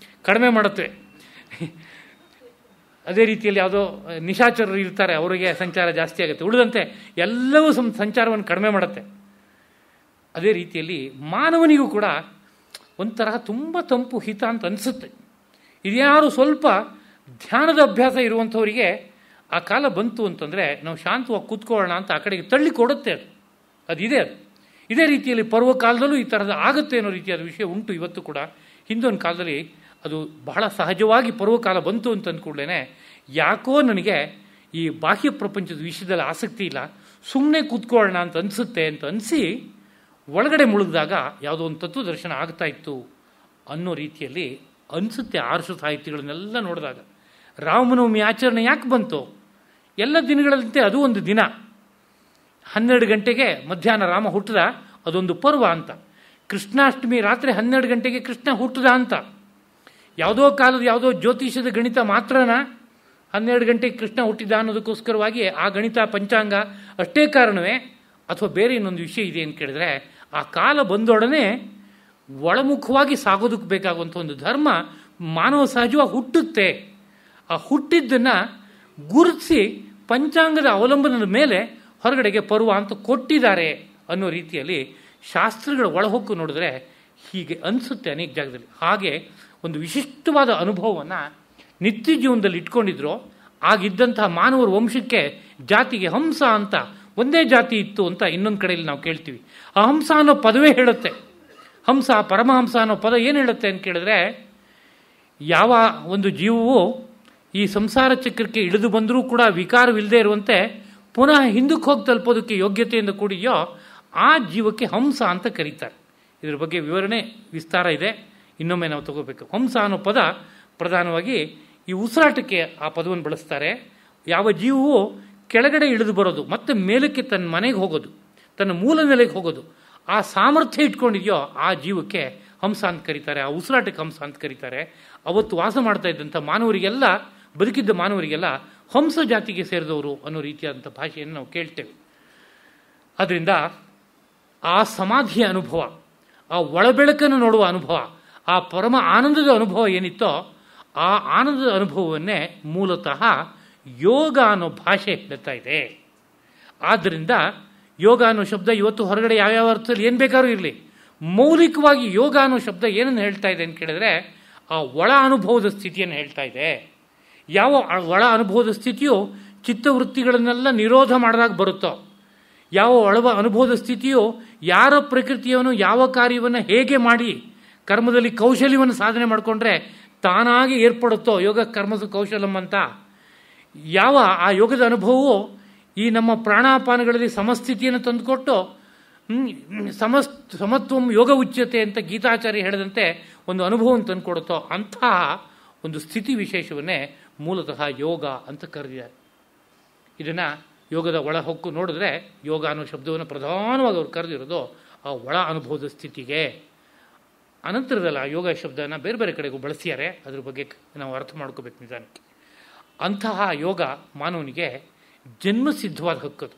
ಕಡಿಮೆ ಮಾಡುತ್ತವೆ. ಅದೇ ರೀತಿಯಲ್ಲಿ ಯಾವುದೋ ನಿಶಾಚರರು ಇರ್ತಾರೆ, ಅವರಿಗೆ ಸಂಚಾರ ಜಾಸ್ತಿ ಆಗುತ್ತೆ. ಉಳಿದಂತೆ ಎಲ್ಲವೂ ಸಂಚಾರವನ್ನು ಕಡಿಮೆ ಮಾಡುತ್ತೆ. ಅದೇ ರೀತಿಯಲ್ಲಿ ಮಾನವನಿಗೂ ಕೂಡ ಒಂಥರ ತುಂಬ ತಂಪು ಹಿತ ಅಂತ ಅನಿಸುತ್ತೆ. ಇದ್ಯಾರು ಸ್ವಲ್ಪ ಧ್ಯಾನದ ಅಭ್ಯಾಸ ಇರುವಂಥವರಿಗೆ ಆ ಕಾಲ ಬಂತು ಅಂತಂದರೆ ನಾವು ಶಾಂತವಾಗಿ ಕೂತ್ಕೊಳ್ಳೋಣ ಅಂತ ಆ ಕಡೆಗೆ ತಳ್ಳಿ ಕೊಡುತ್ತೆ. ಅದಿದೆ. ಇದೇ ರೀತಿಯಲ್ಲಿ ಪರ್ವಕಾಲದಲ್ಲೂ ಈ ಥರದ ಆಗುತ್ತೆ ಅನ್ನೋ ರೀತಿಯಾದ ವಿಷಯ ಉಂಟು ಇವತ್ತು ಕೂಡ. ಹಿಂದೊಂದು ಕಾಲದಲ್ಲಿ ಅದು ಬಹಳ ಸಹಜವಾಗಿ ಪರ್ವಕಾಲ ಬಂತು ಅಂತಂದ ಕೂಡಲೇ ಯಾಕೋ ನನಗೆ ಈ ಬಾಹ್ಯ ಪ್ರಪಂಚದ ವಿಷಯದಲ್ಲಿ ಆಸಕ್ತಿ ಇಲ್ಲ, ಸುಮ್ಮನೆ ಕೂತ್ಕೊಳ್ಳೋಣ ಅಂತ ಅನಿಸುತ್ತೆ ಅಂತ ಅನಿಸಿ ಒಳಗಡೆ ಮುಳುಗಿದಾಗ ಯಾವುದೋ ಒಂದು ತತ್ವದರ್ಶನ ಆಗ್ತಾ ಇತ್ತು ಅನ್ನೋ ರೀತಿಯಲ್ಲಿ ಅನಿಸುತ್ತೆ. ಆರ್ಷ ಸಾಹಿತ್ಯಗಳನ್ನೆಲ್ಲ ನೋಡಿದಾಗ ರಾಮನವಮಿ ಆಚರಣೆ ಯಾಕೆ ಬಂತು? ಎಲ್ಲ ದಿನಗಳಂತೆ ಅದು ಒಂದು ದಿನ. 12 ಗಂಟೆಗೆ ಮಧ್ಯಾಹ್ನ ರಾಮ ಹುಟ್ಟದ, ಅದೊಂದು ಪರ್ವ ಅಂತ. ಕೃಷ್ಣಾಷ್ಟಮಿ ರಾತ್ರಿ 12 ಗಂಟೆಗೆ ಕೃಷ್ಣ ಹುಟ್ಟದ ಅಂತ. ಯಾವುದೋ ಕಾಲದ ಯಾವುದೋ ಜ್ಯೋತಿಷದ ಗಣಿತ ಮಾತ್ರನ 12 ಗಂಟೆಗೆ ಕೃಷ್ಣ ಹುಟ್ಟಿದ ಅನ್ನೋದಕ್ಕೋಸ್ಕರವಾಗಿ ಆ ಗಣಿತ ಪಂಚಾಂಗ ಅಷ್ಟೇ ಕಾರಣವೇ, ಅಥವಾ ಬೇರೆ ಇನ್ನೊಂದು ವಿಷಯ ಇದೆ ಅಂತ ಕೇಳಿದ್ರೆ, ಆ ಕಾಲ ಬಂದೊಡನೆ ಒಳಮುಖವಾಗಿ ಸಾಗೋದಕ್ಕೆ ಬೇಕಾಗುವಂಥ ಒಂದು ಧರ್ಮ ಮಾನವ ಸಹಜವಾಗಿ ಹುಟ್ಟುತ್ತೆ. ಆ ಹುಟ್ಟಿದ್ದನ್ನು ಗುರುತಿಸಿ ಪಂಚಾಂಗದ ಅವಲಂಬನದ ಮೇಲೆ ಹೊರಗಡೆಗೆ ಪರ್ವ ಅಂತ ಕೊಟ್ಟಿದ್ದಾರೆ ಅನ್ನೋ ರೀತಿಯಲ್ಲಿ ಶಾಸ್ತ್ರಗಳ ಒಳಹೊಕ್ಕು ನೋಡಿದ್ರೆ ಹೀಗೆ ಅನಿಸುತ್ತೆ ಅನೇಕ ಜಾಗದಲ್ಲಿ. ಹಾಗೆ ಒಂದು ವಿಶಿಷ್ಟವಾದ ಅನುಭವವನ್ನು ನಿತ್ಯ ಜೀವನದಲ್ಲಿ ಇಟ್ಕೊಂಡಿದ್ರು. ಆಗಿದ್ದಂತಹ ಮಾನವರ ವಂಶಕ್ಕೆ, ಜಾತಿಗೆ ಹಂಸ ಅಂತ ಒಂದೇ ಜಾತಿ ಇತ್ತು ಅಂತ ಇನ್ನೊಂದು ಕಡೆಯಲ್ಲಿ ನಾವು ಕೇಳ್ತೀವಿ. ಆ ಹಂಸ ಅನ್ನೋ ಪದವೇ ಹೇಳುತ್ತೆ. ಹಂಸ, ಪರಮಹಂಸ ಅನ್ನೋ ಪದ ಏನು ಹೇಳುತ್ತೆ ಅಂತ ಕೇಳಿದ್ರೆ, ಯಾವ ಒಂದು ಜೀವವು ಈ ಸಂಸಾರ ಚಕ್ರಕ್ಕೆ ಇಳಿದು ಬಂದರೂ ಕೂಡ ವಿಕಾರವಿಲ್ಲದೆ ಇರುವಂತೆ ಪುನಃ ಹಿಂದಕ್ಕೆ ಹೋಗಿ ತಲುಪೋದಕ್ಕೆ ಯೋಗ್ಯತೆಯಿಂದ ಕೂಡಿಯೋ ಆ ಜೀವಕ್ಕೆ ಹಂಸ ಅಂತ ಕರೀತಾರೆ. ಇದ್ರ ಬಗ್ಗೆ ವಿವರಣೆ ವಿಸ್ತಾರ ಇದೆ, ಇನ್ನೊಮ್ಮೆ ನಾವು ತಗೋಬೇಕು. ಹಂಸ ಅನ್ನೋ ಪದ ಪ್ರಧಾನವಾಗಿ ಈ ಉಸಿರಾಟಕ್ಕೆ ಆ ಪದವನ್ನು ಬಳಸ್ತಾರೆ. ಯಾವ ಜೀವವು ಕೆಳಗಡೆ ಇಳಿದು ಬರೋದು ಮತ್ತೆ ಮೇಲಕ್ಕೆ ತನ್ನ ಮನೆಗೆ ಹೋಗೋದು, ತನ್ನ ಮೂಲ ನೆಲೆಗೆ ಹೋಗೋದು, ಆ ಸಾಮರ್ಥ್ಯ ಇಟ್ಕೊಂಡಿದೆಯೋ ಆ ಜೀವಕ್ಕೆ ಹಂಸ ಅಂತ ಕರೀತಾರೆ. ಆ ಉಸಿರಾಟಕ್ಕೆ ಹಂಸ ಅಂತ ಕರೀತಾರೆ. ಅವತ್ತು ವಾಸ ಮಾಡ್ತಾ ಇದ್ದಂಥ ಮಾನವರಿಗೆಲ್ಲ, ಬದುಕಿದ್ದ ಮಾನವರಿಗೆಲ್ಲ ಹಂಸ ಜಾತಿಗೆ ಸೇರಿದವರು ಅನ್ನೋ ರೀತಿಯಾದಂಥ ಭಾಷೆಯನ್ನು ನಾವು ಕೇಳ್ತೇವೆ. ಅದರಿಂದ ಆ ಸಮಾಧಿಯ ಅನುಭವ, ಆ ಒಳಬೆಳಕನ್ನು ನೋಡುವ ಅನುಭವ, ಆ ಪರಮ ಆನಂದದ ಅನುಭವ ಏನಿತ್ತೋ ಆ ಆನಂದದ ಅನುಭವವನ್ನೇ ಮೂಲತಃ ಯೋಗ ಅನ್ನೋ ಭಾಷೆ ಹೇಳ್ತಾ ಇದೆ. ಆದ್ದರಿಂದ ಯೋಗ ಅನ್ನೋ ಶಬ್ದ ಇವತ್ತು ಹೊರಗಡೆ ಯಾವ್ಯಾವ ಅರ್ಥದಲ್ಲಿ ಏನು ಬೇಕಾದ್ರೂ ಇರಲಿ, ಮೌಲಿಕವಾಗಿ ಯೋಗ ಅನ್ನೋ ಶಬ್ದ ಏನನ್ನು ಹೇಳ್ತಾ ಇದೆ ಅಂತ ಕೇಳಿದ್ರೆ ಆ ಒಳ ಅನುಭವದ ಸ್ಥಿತಿಯನ್ನು ಹೇಳ್ತಾ ಇದೆ. ಯಾವ ಒಳ ಅನುಭವದ ಸ್ಥಿತಿಯು ಚಿತ್ತವೃತ್ತಿಗಳನ್ನೆಲ್ಲ ನಿರೋಧ ಮಾಡಿದಾಗ ಬರುತ್ತೋ, ಯಾವ ಒಳ ಅನುಭವದ ಸ್ಥಿತಿಯು ಯಾರ ಪ್ರಕೃತಿಯನ್ನು ಯಾವ ಕಾರ್ಯವನ್ನು ಹೇಗೆ ಮಾಡಿ ಕರ್ಮದಲ್ಲಿ ಕೌಶಲ್ಯವನ್ನು ಸಾಧನೆ ಮಾಡಿಕೊಂಡ್ರೆ ತಾನಾಗಿ ಏರ್ಪಡುತ್ತೋ, ಯೋಗ ಕರ್ಮದ ಕೌಶಲಂ ಅಂತ, ಯಾವ ಆ ಯೋಗದ ಅನುಭವವು ಈ ನಮ್ಮ ಪ್ರಾಣಾಪಾನಗಳಲ್ಲಿ ಸಮಸ್ಥಿತಿಯನ್ನು ತಂದುಕೊಟ್ಟು ಸಮತ್ವಂ ಯೋಗ ಉಚ್ಯತೆ ಅಂತ ಗೀತಾಚಾರ್ಯ ಹೇಳಿದಂತೆ ಒಂದು ಅನುಭವವನ್ನು ತಂದುಕೊಡುತ್ತೋ ಅಂತಹ ಒಂದು ಸ್ಥಿತಿ ವಿಶೇಷವನ್ನೇ ಮೂಲತಃ ಯೋಗ ಅಂತ ಕರೆದಿದ್ದಾರೆ. ಇದನ್ನು ಯೋಗದ ಒಳಹೊಕ್ಕು ನೋಡಿದ್ರೆ ಯೋಗ ಅನ್ನೋ ಶಬ್ದವನ್ನು ಪ್ರಧಾನವಾಗಿ ಅವ್ರು ಕರೆದಿರೋದು ಆ ಒಳ ಅನುಭವದ ಸ್ಥಿತಿಗೆ. ಅನಂತರದಲ್ಲ ಯೋಗ ಶಬ್ದನ ಬೇರೆ ಬೇರೆ ಕಡೆಗೂ ಬಳಸಿದ್ದಾರೆ, ಅದ್ರ ಬಗ್ಗೆ ನಾವು ಅರ್ಥ ಮಾಡ್ಕೋಬೇಕು ನಿಧಾನಕ್ಕೆ. ಅಂತಹ ಯೋಗ ಮಾನವನಿಗೆ ಜನ್ಮಸಿದ್ಧವಾದ ಹಕ್ಕದು,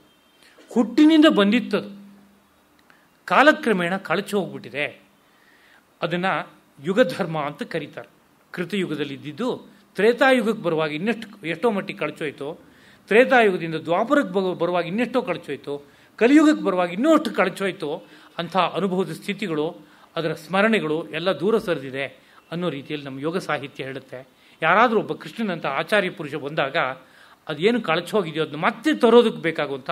ಹುಟ್ಟಿನಿಂದ ಬಂದಿತ್ತದು, ಕಾಲಕ್ರಮೇಣ ಕಳಚಿ ಹೋಗ್ಬಿಟ್ಟಿದೆ. ಅದನ್ನು ಯುಗಧರ್ಮ ಅಂತ ಕರೀತಾರೆ. ಕೃತಯುಗದಲ್ಲಿ ಇದ್ದಿದ್ದು ತ್ರೇತಾಯುಗಕ್ಕೆ ಬರುವಾಗ ಎಷ್ಟೋ ಮಟ್ಟಿಗೆ ಕಳಚೋಯ್ತು, ತ್ರೇತಾಯುಗದಿಂದ ದ್ವಾಪರಕ್ಕೆ ಬರುವಾಗ ಇನ್ನೆಷ್ಟೋ ಕಳಚೋಯ್ತು, ಕಲಿಯುಗಕ್ಕೆ ಬರುವಾಗ ಇನ್ನೂ ಅಷ್ಟು ಕಳಚೋಯ್ತು. ಅಂಥ ಅನುಭವದ ಸ್ಥಿತಿಗಳು, ಅದರ ಸ್ಮರಣೆಗಳು ಎಲ್ಲ ದೂರ ಸರಿದಿದೆ ಅನ್ನೋ ರೀತಿಯಲ್ಲಿ ನಮ್ಮ ಯೋಗ ಸಾಹಿತ್ಯ ಹೇಳುತ್ತೆ. ಯಾರಾದರೂ ಒಬ್ಬ ಕೃಷ್ಣನಂಥ ಆಚಾರ್ಯ ಪುರುಷ ಬಂದಾಗ ಅದೇನು ಕಳಚೋಗಿದೆಯೋ ಅದನ್ನ ಮತ್ತೆ ತರೋದಕ್ಕೆ ಬೇಕಾಗುವಂಥ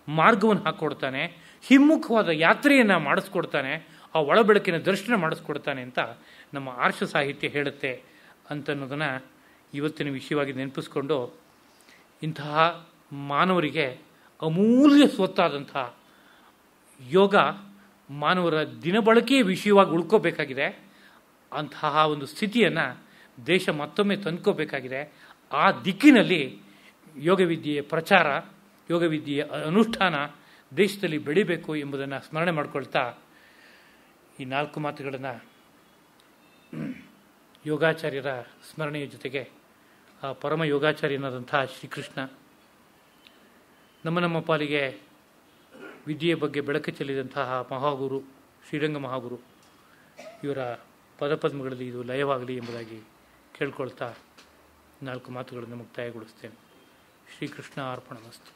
ಮಾರ್ಗವನ್ನು ಹಾಕ್ಕೊಡ್ತಾನೆ, ಹಿಮ್ಮುಖವಾದ ಯಾತ್ರೆಯನ್ನು ಮಾಡಿಸ್ಕೊಡ್ತಾನೆ, ಆ ಒಳಬೆಳಕಿನ ದರ್ಶನ ಮಾಡಿಸ್ಕೊಡ್ತಾನೆ ಅಂತ ನಮ್ಮ ಆರ್ಷ ಸಾಹಿತ್ಯ ಹೇಳುತ್ತೆ ಅಂತನ್ನೋದನ್ನು ಇವತ್ತಿನ ವಿಷಯವಾಗಿ ನೆನಪಿಸ್ಕೊಂಡು, ಇಂತಹ ಮಾನವರಿಗೆ ಅಮೂಲ್ಯ ಸ್ವತ್ತಾದಂಥ ಯೋಗ ಮಾನವರ ದಿನಬಳಕೆಯ ವಿಷಯವಾಗಿ ಉಳ್ಕೋಬೇಕಾಗಿದೆ. ಅಂತಹ ಒಂದು ಸ್ಥಿತಿಯನ್ನು ದೇಶ ಮತ್ತೊಮ್ಮೆ ತಂದ್ಕೋಬೇಕಾಗಿದೆ. ಆ ದಿಕ್ಕಿನಲ್ಲಿ ಯೋಗವಿದ್ಯೆಯ ಪ್ರಚಾರ, ಯೋಗವಿದ್ಯೆಯ ಅನುಷ್ಠಾನ ದೇಶದಲ್ಲಿ ಬೆಳಿಬೇಕು ಎಂಬುದನ್ನು ಸ್ಮರಣೆ ಮಾಡಿಕೊಳ್ತಾ ಈ 4 ಮಾತುಗಳನ್ನು ಯೋಗಾಚಾರ್ಯರ ಸ್ಮರಣೆಯ ಜೊತೆಗೆ ಆ ಪರಮ ಯೋಗಾಚಾರ್ಯನಾದಂತಹ ಶ್ರೀಕೃಷ್ಣ ನಮ್ಮ ಪಾಲಿಗೆ ವಿದ್ಯೆಯ ಬಗ್ಗೆ ಬೆಳಕು ಚೆಲ್ಲಿದಂತಹ ಮಹಾಗುರು ಶ್ರೀರಂಗ ಮಹಾಗುರು ಇವರ ಪದಪದ್ಮಗಳಲ್ಲಿ ಇದು ಲಯವಾಗಲಿ ಎಂಬುದಾಗಿ ಕೇಳ್ಕೊಳ್ತಾ 4 ಮಾತುಗಳನ್ನು ಮುಕ್ತಾಯಗೊಳಿಸ್ತೇನೆ. ಶ್ರೀಕೃಷ್ಣ ಅರ್ಪಣಮಸ್ತು.